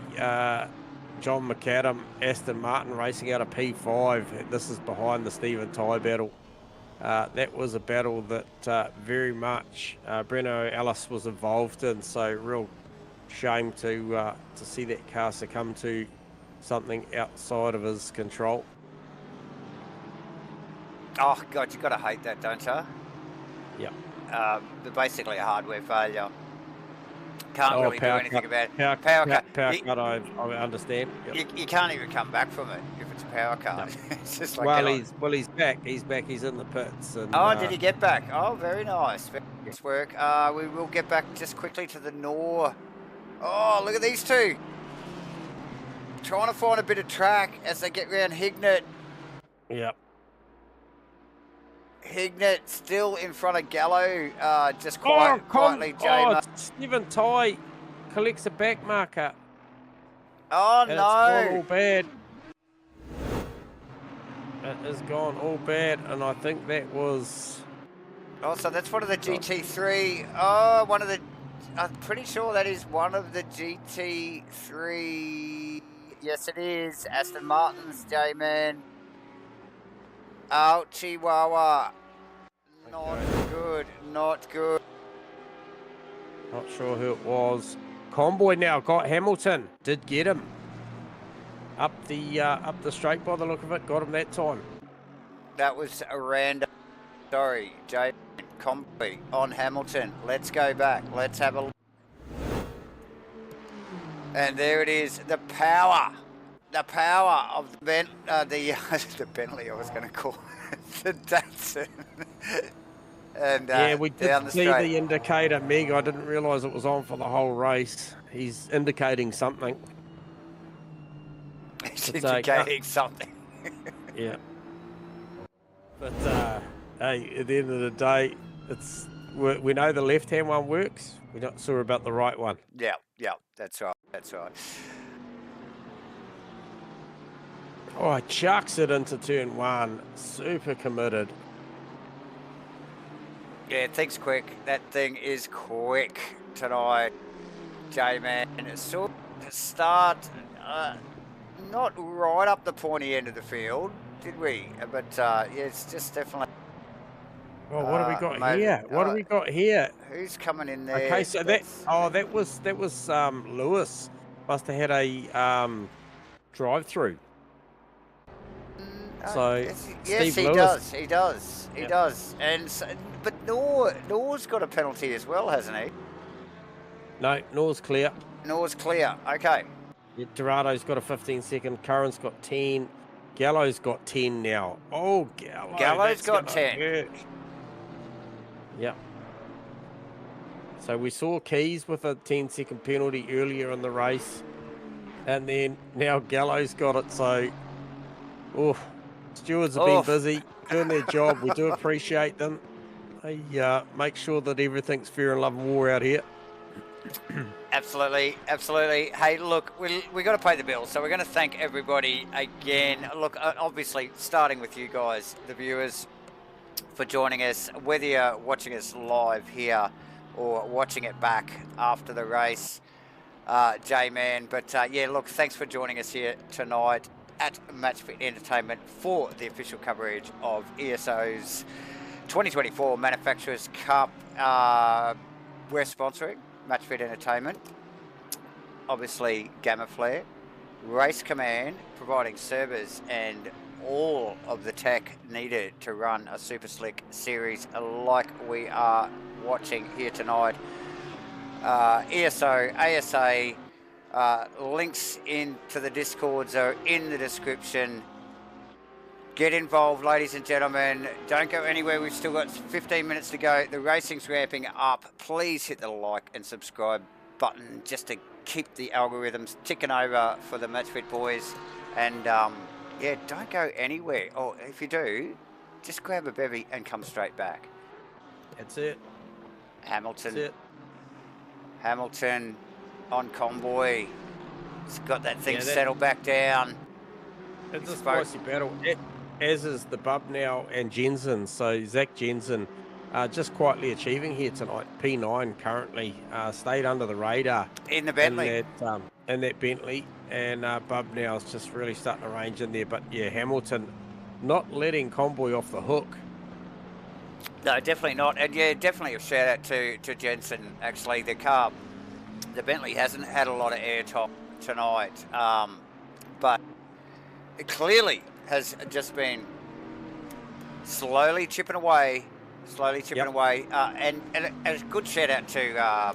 John McAdam Aston Martin racing out of P5. This is behind the Stephen Ty battle. That was a battle that very much Breno Ellis was involved in, so real shame to see that car succumb to something outside of his control. Oh God, you got to hate that, don't you? Yeah. Basically a hardware failure. Can't really do anything about it. Power cut, I understand. Yep. You can't even come back from it if it's a power cut. No. It's just like he's back. He's back. He's in the pits. And, did he get back? Oh, very nice. Very nice work. We will get back just quickly to the Nor. Oh, look at these two. trying to find a bit of track as they get round Hignett. Yep. Hignett still in front of Gallo, just quietly, J-Mo. Stephen Ty collects a back marker. Oh, and no. It's gone all bad. It has gone all bad, and I think that was... Oh, so that's one of the GT3. Oh, one of the... I'm pretty sure that is one of the GT3. Yes, it is. Aston Martin's, J-Man. Oh, Chihuahua. Not good, not good. Not sure who it was. Convoy now got Hamilton. Did get him. Up the straight by the look of it. Got him that time. That was a random... Sorry, Jay. Convoy on Hamilton. Let's go back. Let's have a look. And there it is. The power. The power of the the Bentley, I was going to call it. The Datsun. And yeah, we did see straight. the indicator, Meg. I didn't realise it was on for the whole race. He's indicating something. He's indicating something. Yeah. But hey, at the end of the day, we know the left-hand one works. We're not sure about the right one. Yeah, that's right. That's right. Oh, chucks it into turn one. Super committed. Yeah, thing's quick. That thing is quick tonight, J-Man. Sort of start not right up the pointy end of the field, did we? But yeah, it's just definitely... Oh, what have we got here? What have we got here? Who's coming in there? Okay, so that was Lewis. Must have had a drive-through. So yes, Steve Lewis. He does. And so, but Nor's got a penalty as well, hasn't he? No, Nor's clear. Nor's clear. Okay. Yeah, Dorado's got a 15-second. Curran's got 10. Gallo's got 10 now. Oh, Gallo's got 10. Hurt. Yeah. So we saw Keys with a 10-second penalty earlier in the race, and then now Gallo's got it. So, stewards have been busy doing their job. We do appreciate them. They make sure that everything's fair and love and war out here. Absolutely. Hey, look, we got to pay the bills, so we're going to thank everybody again. Look, obviously, starting with you guys, the viewers, for joining us, whether you're watching us live here or watching it back after the race, J-Man. But yeah, look, thanks for joining us here tonight at MatchFit Entertainment for the official coverage of ESO's 2024 Manufacturers Cup. We're sponsoring MatchFit Entertainment, obviously Gamma Flare, Race Command, providing servers and all of the tech needed to run a super slick series like we are watching here tonight. ESO, ASA, links into the Discords are in the description. Get involved, ladies and gentlemen. Don't go anywhere. We've still got 15 minutes to go. The racing's ramping up. Please hit the like and subscribe button just to keep the algorithms ticking over for the MatchFit boys. And yeah, don't go anywhere. Or if you do, just grab a bevy and come straight back. That's it. Hamilton. That's it. Hamilton on Convoy. He's got that thing settled back down. It's a spicy battle. As is the Bub now and Jensen. So Zach Jensen just quietly achieving here tonight. P9 currently stayed under the radar in the Bentley. In that Bentley, and Bub now is just really starting to range in there. But yeah, Hamilton not letting Convoy off the hook. No, definitely not. And yeah, definitely a shout out to Jensen. Actually, the car, the Bentley hasn't had a lot of air top tonight, but it clearly has just been slowly chipping away, and a good shout out to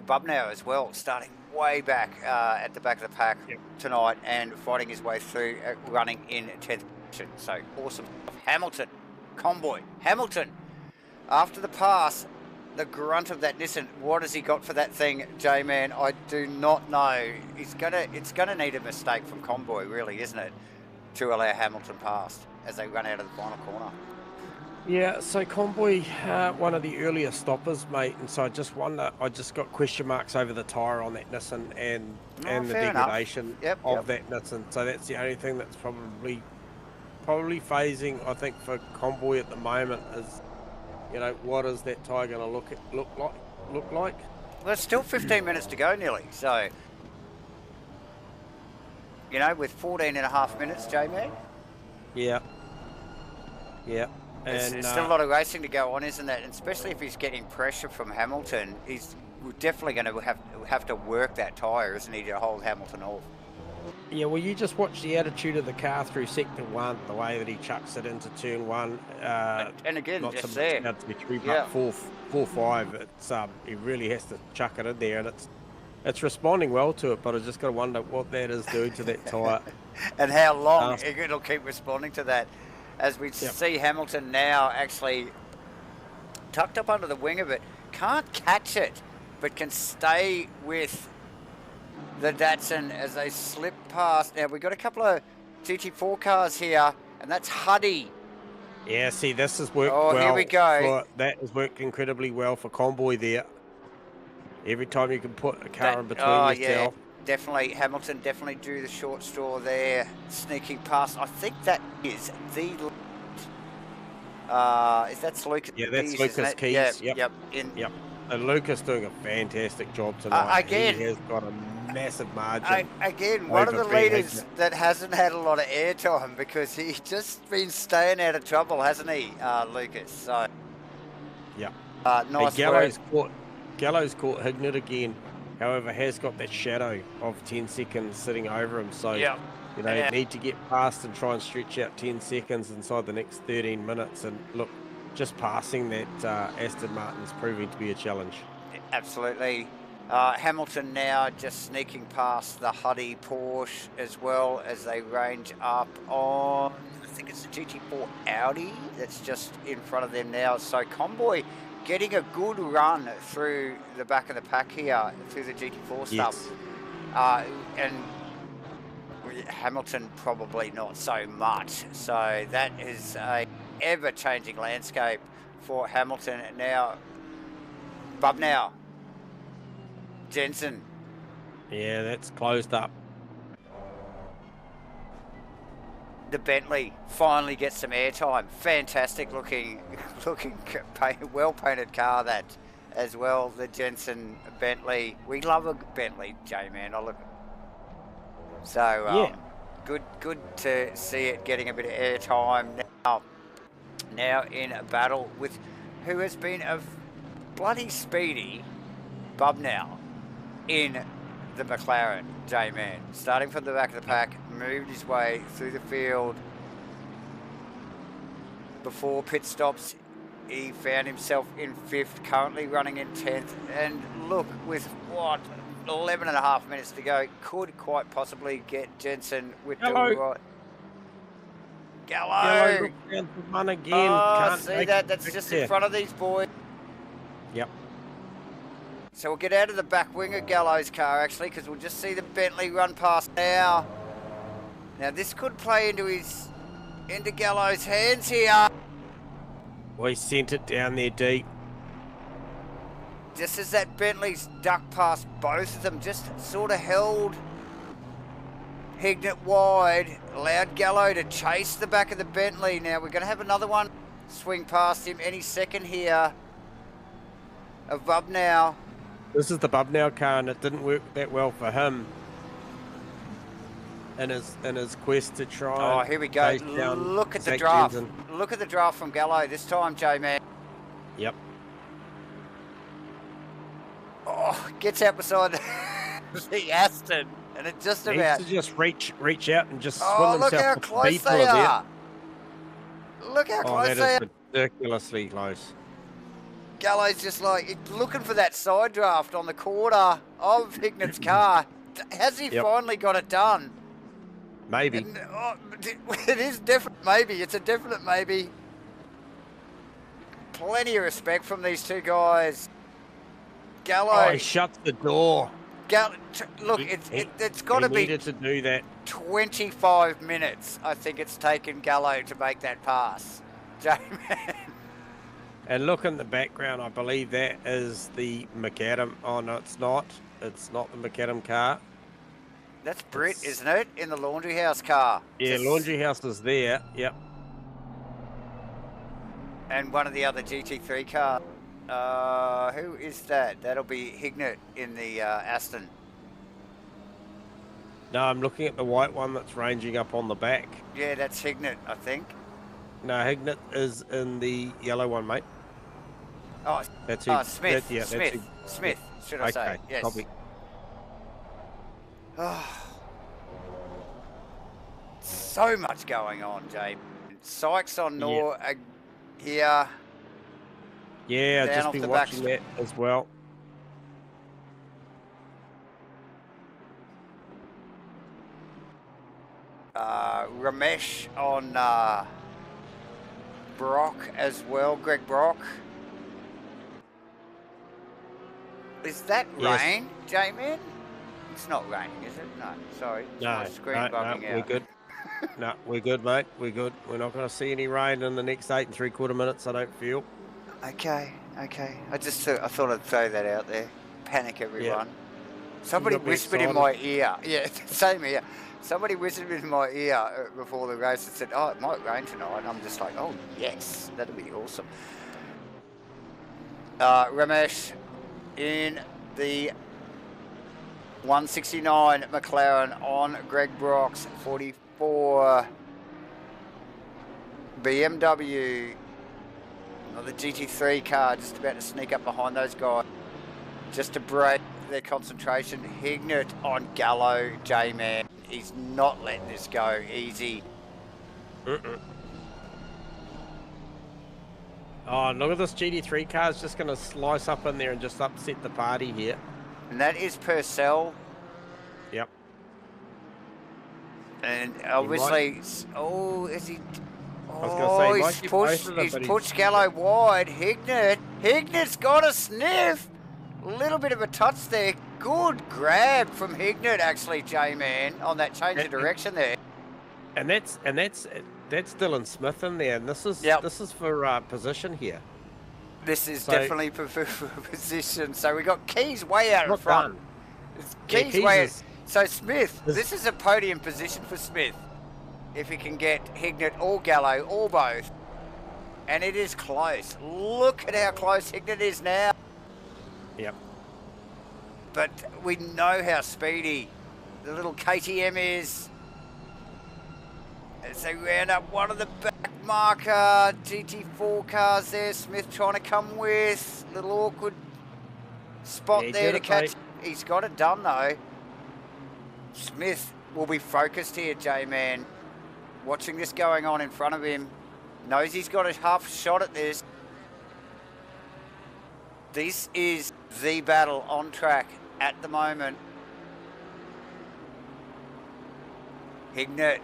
Bub now as well, starting way back at the back of the pack tonight and fighting his way through, running in 10th position. So awesome. Hamilton, Convoy, Hamilton, after the pass, the grunt of that Nissan. What has he got for that thing, J-Man? I do not know. It's gonna need a mistake from Convoy, really, isn't it, to allow Hamilton past as they run out of the final corner. Yeah, so Convoy, one of the earlier stoppers, mate, and so I just wonder, I just got question marks over the tyre on that Nissan and the degradation of that Nissan. So that's the only thing that's probably phasing, I think, for Convoy at the moment is, you know, what is that tyre going to look like? Well, it's still 15 minutes to go nearly, so, you know, with 14 and a half minutes, J-Man. Yeah. Yeah. There's still a lot of racing to go on, isn't it? And especially if he's getting pressure from Hamilton, he's definitely going to have to work that tyre, isn't he, to hold Hamilton off. Yeah, well, you just watch the attitude of the car through sector 1, the way that he chucks it into turn 1. And again, not just so there. much to be true, but 4-5, it's he really has to chuck it in there, and it's responding well to it. But I just got to wonder what that is doing to that tyre, and how long it'll keep responding to that. As we see Hamilton now actually tucked up under the wing of it, can't catch it, but can stay with the Datsun as they slip past. Now, we've got a couple of GT4 cars here, and that's Huddy. Yeah, see, this has worked well. Here we go. That has worked incredibly well for Convoy there. Every time you can put a car in between yourself. Yeah, definitely. Hamilton definitely drew the short straw there, sneaking past. I think that is the... that's Lucas Keys. Yeah, that's Lucas Keys. Yep. And Lucas doing a fantastic job tonight. Again, he has got a massive margin. Again, one of the leaders that hasn't had a lot of airtime because he's just been staying out of trouble, hasn't he, Lucas? So, yeah. Nice work. Gallows caught Hignett again. However, has got that shadow of 10 seconds sitting over him. So, you know, need to get past and try and stretch out 10 seconds inside the next 13 minutes. And look, just passing that Aston Martin's proving to be a challenge. Absolutely. Hamilton now just sneaking past the Huddy Porsche as well as they range up on, I think it's the GT4 Audi that's just in front of them now. So Convoy getting a good run through the back of the pack here, through the GT4 stuff. And Hamilton probably not so much. So that is a ever-changing landscape for Hamilton. Now, Bubnow, Jensen. Yeah, that's closed up. The Bentley finally gets some airtime. Fantastic looking well-painted car that as well, the Jensen Bentley. We love a Bentley, J-Man. So, good to see it getting a bit of airtime now in a battle with who has been a bloody speedy Bubnow in the McLaren, J-Man. Starting from the back of the pack, moved his way through the field. Before pit stops, he found himself in 5th, currently running in 10th. And look, with 11 and a half minutes to go, could quite possibly get Jensen with the right. Gallo! Run again. Oh, see that? That's just in front of these boys. Yep. So we'll get out of the back wing of Gallo's car, actually, because we'll just see the Bentley run past now. Now, this could play into Gallo's hands here. Well, he sent it down there deep. Just as that Bentley's ducked past both of them, just sort of held Hignett wide, allowed Gallo to chase the back of the Bentley. Now, we're going to have another one swing past him any second here of Bubnow. This is the Bubnow car, and it didn't work that well for him in his quest to try. Oh, here we go. Look at the draft. Look at the draft from Gallo this time, J-Man. Yep. Oh, gets out beside the Aston, and it just about needs to just reach out and just swing himself. Look how close they are. Look how close they are. That is ridiculously close. Gallo's just like looking for that side draft on the quarter of Hignett's car. Has he finally got it done? Maybe. And, it is definite maybe. It's a definite maybe. plenty of respect from these two guys. Gallo. Oh, he shuts the door. Look, it's got to be needed to do that. 25 minutes, I think it's taken Gallo to make that pass. J-Man. And look in the background, I believe that is the McAdam. Oh, no, it's not. It's not the McAdam car. That's Britt, isn't it? In the laundry house car. Yeah, laundry house is there. Yep. And one of the other GT3 cars. Who is that? That'll be Hignett in the Aston. No, I'm looking at the white one that's ranging up on the back. Yeah, that's Hignett, I think. No, Hignett is in the yellow one, mate. Oh, that's Smith. Smith, Smith, should I say? Yes. Copy. So much going on, Jay. Sykes on Nor here. Yeah, I've just been watching that as well. Ramesh on Brock as well, Greg Brock. Is that rain, J-Man? It's not raining, is it? No, sorry. It's my screen bugging out. We're good. No, we're good, mate. We're good. We're not going to see any rain in the next 8 3/4 minutes, I don't feel. Okay. I thought I'd throw that out there. Panic, everyone. Yeah. Somebody whispered in my ear. Yeah, same here. Somebody whispered in my ear before the race and said, oh, it might rain tonight. And I'm just like, oh, yes, that'd be awesome. Ramesh in the 169 McLaren on Greg Brock's 44 BMW. The GT3 car just about to sneak up behind those guys. Just to break their concentration. Hignett on Gallo, J-Man. He's not letting this go easy. Oh, look at this GT3 car. It's just going to slice up in there and just upset the party here. And that is Purcell. Yep. And obviously, is he... I was going to say, he's pushed Gallo wide. Hignett's got a sniff. A little bit of a touch there. Good grab from Hignett, actually, J-Man, on that change of direction there. And that's Dylan Smith in there, and this is for position here. This is definitely for position. So we got Keys way out in front. Keys way. So Smith, this is a podium position for Smith. If he can get Hignett or Gallo or both. And it is close. Look at how close Hignett is now. Yep. But we know how speedy the little KTM is. As they round up one of the back marker GT4 cars there. Smith trying to come with. Little awkward spot there to catch. He's got it done though. Smith will be focused here, J-Man. Watching this going on in front of him. Knows he's got a half shot at this. This is the battle on track at the moment. Hignett.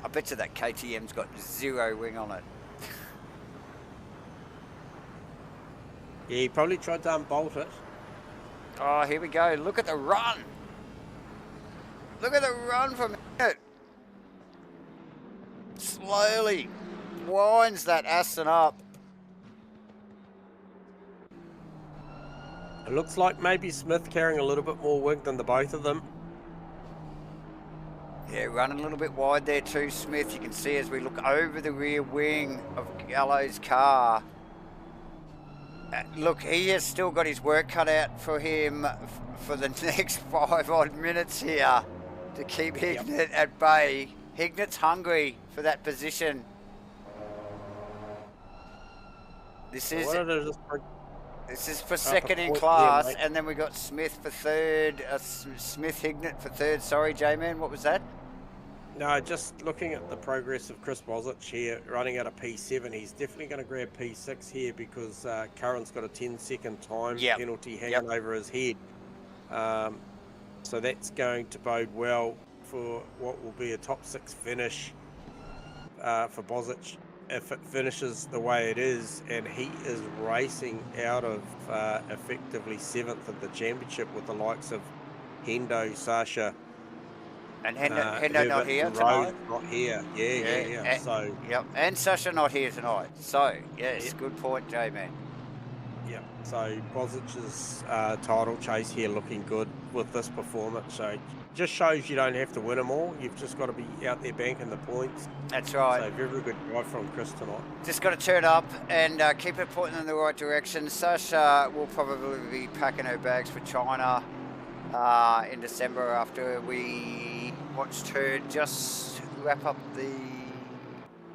I bet you that KTM's got 0 wing on it. Yeah, he probably tried to unbolt it. Oh, here we go. Look at the run. Look at the run from it. Slowly winds that Aston up. It looks like maybe Smith carrying a little bit more wing than the both of them. Yeah, running a little bit wide there too, Smith. You can see as we look over the rear wing of Gallo's car. Look, he has still got his work cut out for him for the next 5 odd minutes here to keep Hignett at bay. Hignett's hungry for that position. This is for second in class, and then we got Smith for third. Smith Hignett for third. Sorry, J-Man, what was that? No, just looking at the progress of Chris Bozich here, running out of P7. He's definitely going to grab P6 here because Curran's got a 10-second time penalty hanging over his head. So that's going to bode well for what will be a top 6 finish for Bozich. if it finishes the way it is, and he is racing out of effectively 7th of the championship with the likes of Hendo, Sasha, And Hendo not Herbert, here and Rose tonight. not here. Yeah. So, Yep, and Sasha not here tonight. So, yes, yeah, good point, J-Man. yeah. So Bozic's title chase here looking good with this performance. So just shows you don't have to win them all. You've just got to be out there banking the points. That's right. So very good drive from Chris tonight. Just got to turn up and keep it pointing in the right direction. Sasha will probably be packing her bags for China in December after we watched her just wrap up the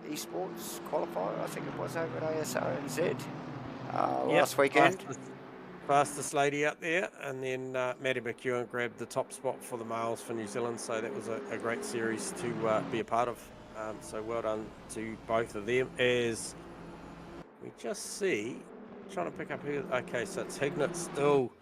esports qualifier. I think it was over at ASRNZ last weekend. Fastest lady out there, and then Maddie McEwen grabbed the top spot for the males for New Zealand, so that was a great series to be a part of. So well done to both of them. As we just see, trying to pick up who. Okay, so it's Hignett still.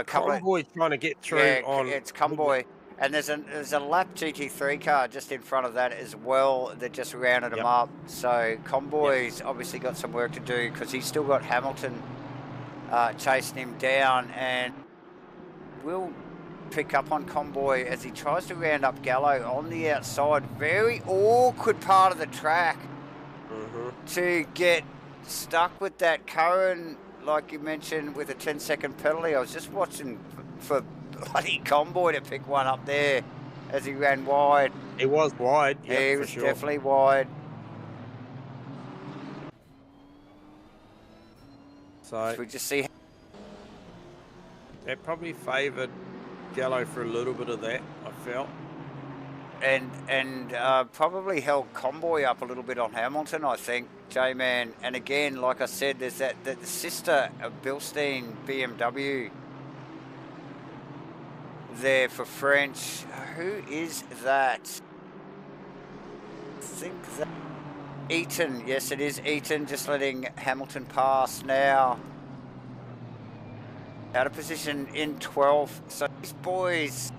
Convoy trying to get through. Yeah, it's Convoy. And there's a lap GT3 car just in front of that as well that just rounded him up. So Convoy's obviously got some work to do because he's still got Hamilton chasing him down, and we'll pick up on Convoy as he tries to round up Gallo on the outside. Very awkward part of the track to get stuck with that current, like you mentioned, with a 10-second penalty. I was just watching for bloody Convoy to pick one up there as he ran wide. He was wide. Yeah, he was definitely wide. So we just see that probably favoured Gallo for a little bit of that, I felt. And probably held Convoy up a little bit on Hamilton, I think, J-Man. And again, like I said, there's that the sister of Bilstein BMW there for French. Who is that? I think that Eaton. Yes, it is Eaton, just letting Hamilton pass now. Out of position in 12th. So these boys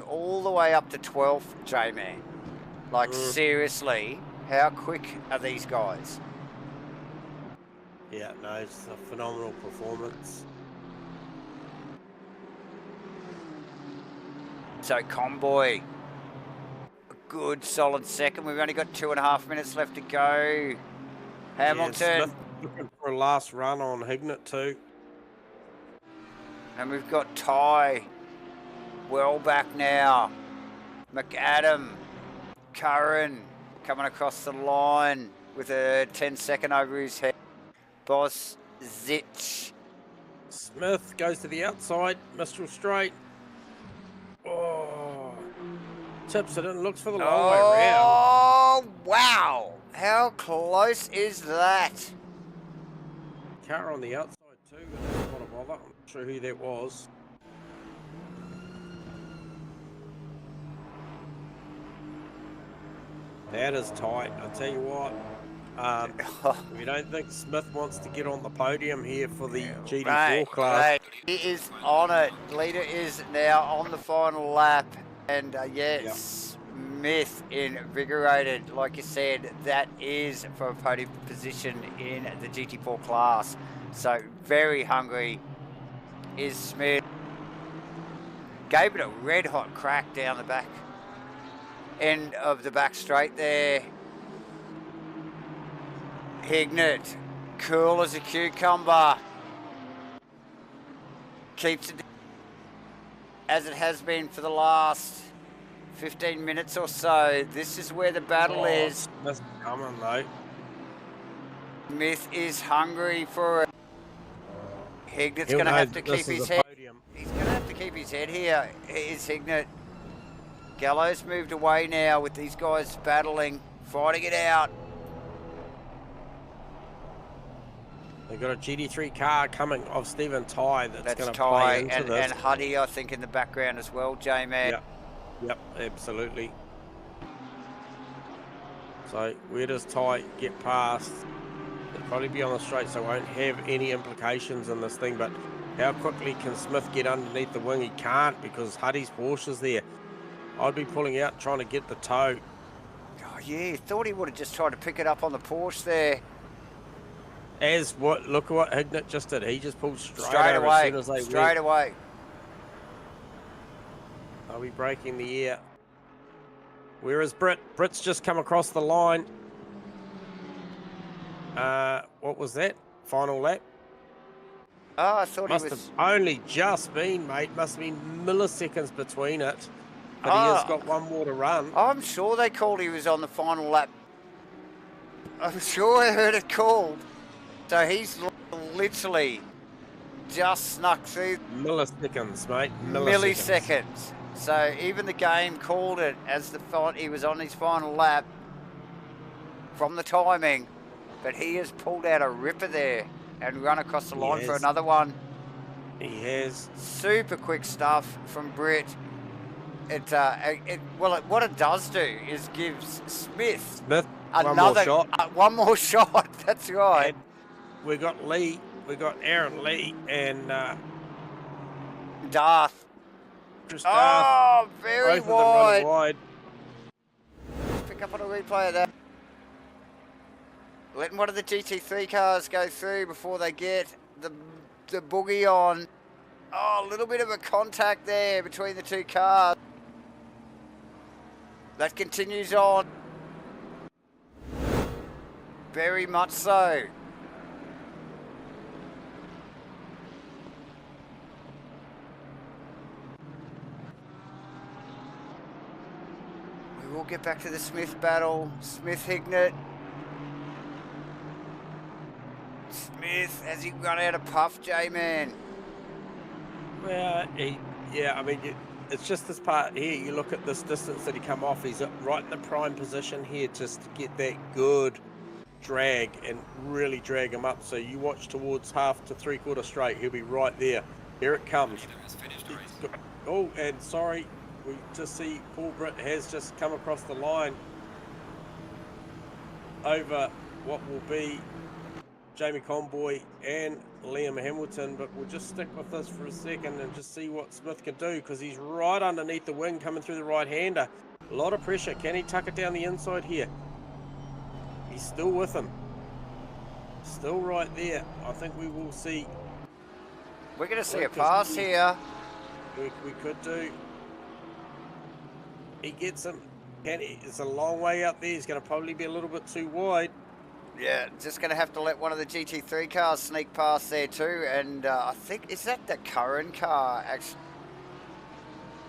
all the way up to 12th, J-Man. Like, seriously, how quick are these guys? Yeah, no, it's a phenomenal performance. So Convoy, a good solid second. We've only got 2.5 minutes left to go. Hamilton. Looking for a last run on Hignett too. And we've got Ty well back now. McAdam, Curran coming across the line with a 10-second over his head. Boss Zitch. Smith goes to the outside. Mistral straight. Oh, tips it and looks for the long way round. Oh, wow. How close is that? Car on the outside too, but that's not a bother. I'm not sure who that was. That is tight. I tell you what, we don't think Smith wants to get on the podium here for the GT4 class. Right. He is on it. Leader is now on the final lap. And Smith invigorated. Like you said, that is for a podium position in the GT4 class. So very hungry is Smith. Gave it a red hot crack down the back end of the back straight there. Hignett, cool as a cucumber. Keeps it as it has been for the last 15 minutes or so. This is where the battle is. Smith's coming though. Smith is hungry for it. Hignett's going to have to keep his head. He's going to have to keep his head here. Here's Hignett. Gallo's moved away now with these guys battling, fighting it out. They've got a GT3 car coming of Stephen Ty that's going to Ty play into this. And Huddy, I think, in the background as well, J-Man. Yep, absolutely. So where does Ty get past? It'll probably be on the straight, so won't have any implications in this thing, but how quickly can Smith get underneath the wing? He can't because Huddy's Porsche's there. I'd be pulling out, trying to get the toe. yeah, thought he would have just tried to pick it up on the Porsche there. Look at what Hignett just did. He just pulled straight over away. as soon as they Straight went. away. Are we breaking the air? Where is Britt? Britt's just come across the line. What was that? Final lap? Oh, I thought Must he was... have only just been, mate. Must have been milliseconds between it. But he has got one more to run. I'm sure they called he was on the final lap. I'm sure I heard it called. So he's literally just snuck through. Milliseconds, mate. Milliseconds. So even the game called it as he was on his final lap from the timing. But he has pulled out a ripper there and run across the line for another one. He has. Super quick stuff from Britt. What it does do is gives Smith one more shot. That's right. And we got Lee, we got Aaron Lee, and Darth. Oh, very wide. Let's pick up on a replay of that. Letting one of the GT3 cars go through before they get the boogie on. Oh, a little bit of a contact there between the two cars. That continues on. Very much so. We will get back to the Smith battle. Smith Hignett. Smith, has he run out of puff, J-Man? Well, I mean, it's just this part here. You look at this distance that he come off. He's right in the prime position here just to get that good drag and really drag him up. So you watch towards half to three-quarter straight. He'll be right there. Here it comes. Oh, and sorry, we just see Paul Britt has just come across the line over what will be Jamie Conboy and Liam Hamilton, but we'll just stick with this for a second and just see what Smith can do, because he's right underneath the wing coming through the right-hander. A lot of pressure. Can he tuck it down the inside here? He's still with him. Still right there. I think we will see. We're going to see a pass here. We could do. He gets him. It's a long way up there. He's going to probably be a little bit too wide. Yeah, just going to have to let one of the GT3 cars sneak past there too. And I think, is that the Curran car? Actually?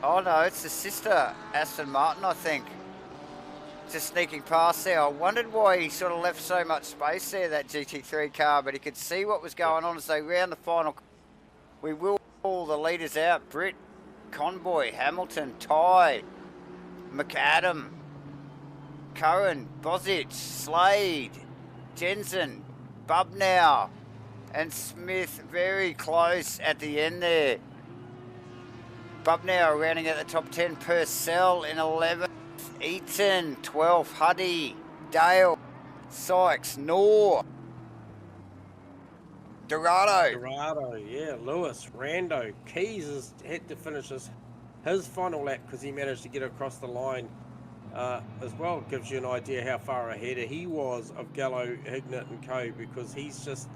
Oh no, it's the sister Aston Martin, I think. Just sneaking past there. I wondered why he sort of left so much space there, that GT3 car, but he could see what was going on as they round the final. We will pull the leaders out. Britt, Conboy, Hamilton, Ty, McAdam, Curran, Bozic, Slade, Jensen, Bubnow, and Smith very close at the end there. Bubnow rounding at the top 10, Purcell in 11th, Eaton, 12th, Huddy, Dale, Sykes, Knorr, Dorado, yeah, Lewis, Rando, Keys has had to finish his final lap because he managed to get across the line as well. It gives you an idea how far ahead he was of Gallo, Hignett and co, because he's just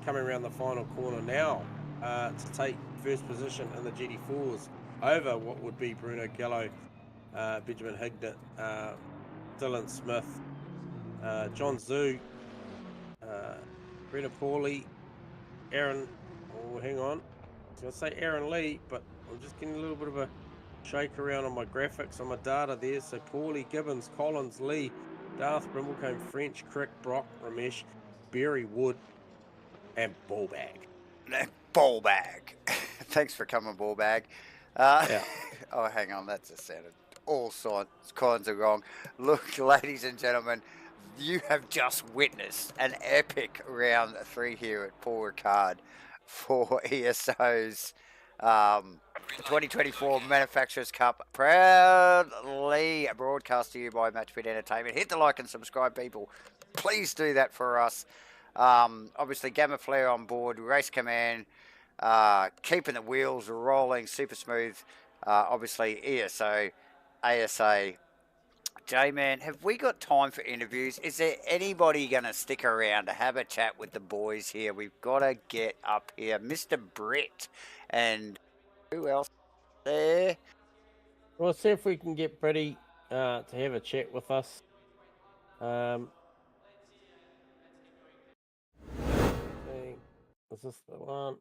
coming around the final corner now to take first position in the GT4s over what would be Bruno Gallo, Benjamin Hignett, Dylan Smith, John Zhu, Brennan Pauly, Aaron, oh hang on, I was going to say Aaron Lee, but I'm just getting a little bit of a shake around on my graphics on my data there. So Paulie, Gibbons, Collins, Lee, Darth, Brimblecombe, French, Crick, Brock, Ramesh, Berry, Wood, and Ballbag. Ballbag. Thanks for coming, Ballbag. Yeah. Oh, hang on, that just sounded all kinds of wrong. Look, ladies and gentlemen, you have just witnessed an epic round 3 here at Paul Ricard for ESO's 2024 Manufacturers Cup, proudly broadcast to you by MatchFit Entertainment. Hit the like and subscribe, people. Please do that for us. Obviously, Gamma Flare on board, Race Command, keeping the wheels rolling, super smooth. Obviously, ESO, ASA, J-Man, have we got time for interviews? Is there anybody going to stick around to have a chat with the boys here? We've got to get up here. Mr. Britt and who else there? We'll see if we can get Britty to have a chat with us. Is this the one?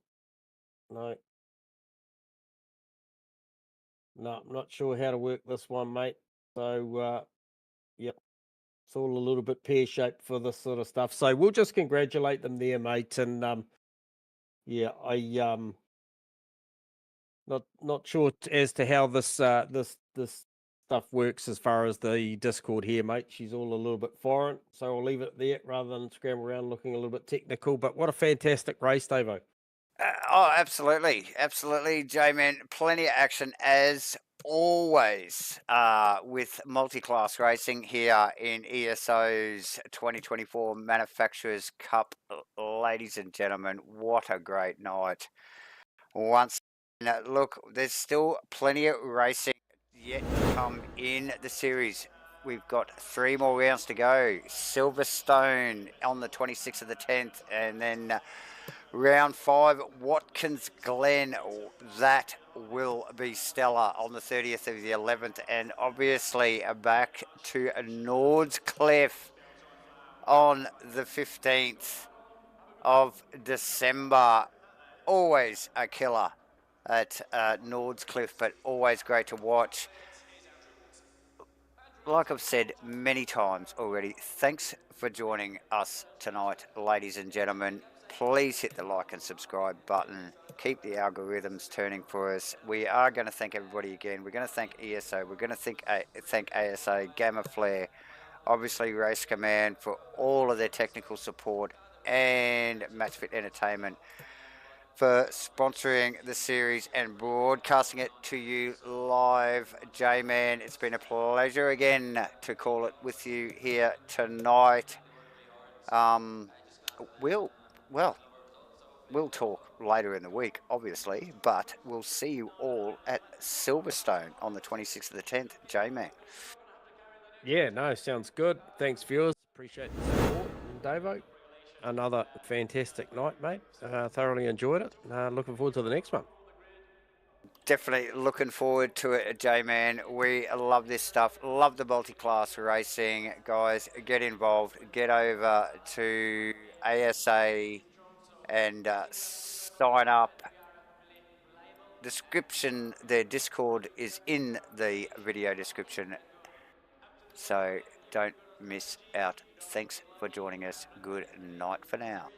No. No, I'm not sure how to work this one, mate. So, yep, it's all a little bit pear-shaped for this sort of stuff. So we'll just congratulate them there, mate. And yeah, not sure as to how this stuff works as far as the Discord here, mate. She's all a little bit foreign, so I'll leave it there rather than scramble around looking a little bit technical. But what a fantastic race, Davo. Oh, absolutely, J-Man. Plenty of action as always with multi-class racing here in ESO's 2024 Manufacturers Cup. Ladies and gentlemen, what a great night. Once look, there's still plenty of racing yet to come in the series. We've got 3 more rounds to go. Silverstone on the 26th of the 10th, and then round 5, Watkins Glen. That will be stellar on the 30th of the 11th, and obviously back to Nordscliffe on the 15th of December. Always a killer at Nordscliffe, but always great to watch. Like I've said many times already, thanks for joining us tonight, ladies and gentlemen. Please hit the like and subscribe button. Keep the algorithms turning for us. We are going to thank everybody again. We're going to thank ESO. We're going to thank ASA, Gamma Flare, obviously Race Command for all of their technical support, and MatchFit Entertainment for sponsoring the series and broadcasting it to you live. J-Man, it's been a pleasure again to call it with you here tonight. We'll talk later in the week, obviously, but we'll see you all at Silverstone on the 26th of the 10th. J-Man. Yeah, no, sounds good. Thanks, viewers. Appreciate the support. And Davo, another fantastic night, mate. Thoroughly enjoyed it. Looking forward to the next one. Definitely looking forward to it, J-Man. We love this stuff. Love the multi-class racing. Guys, get involved. Get over to ASA and sign up. Description, their Discord is in the video description. So don't miss out. Thanks for joining us. Good night for now.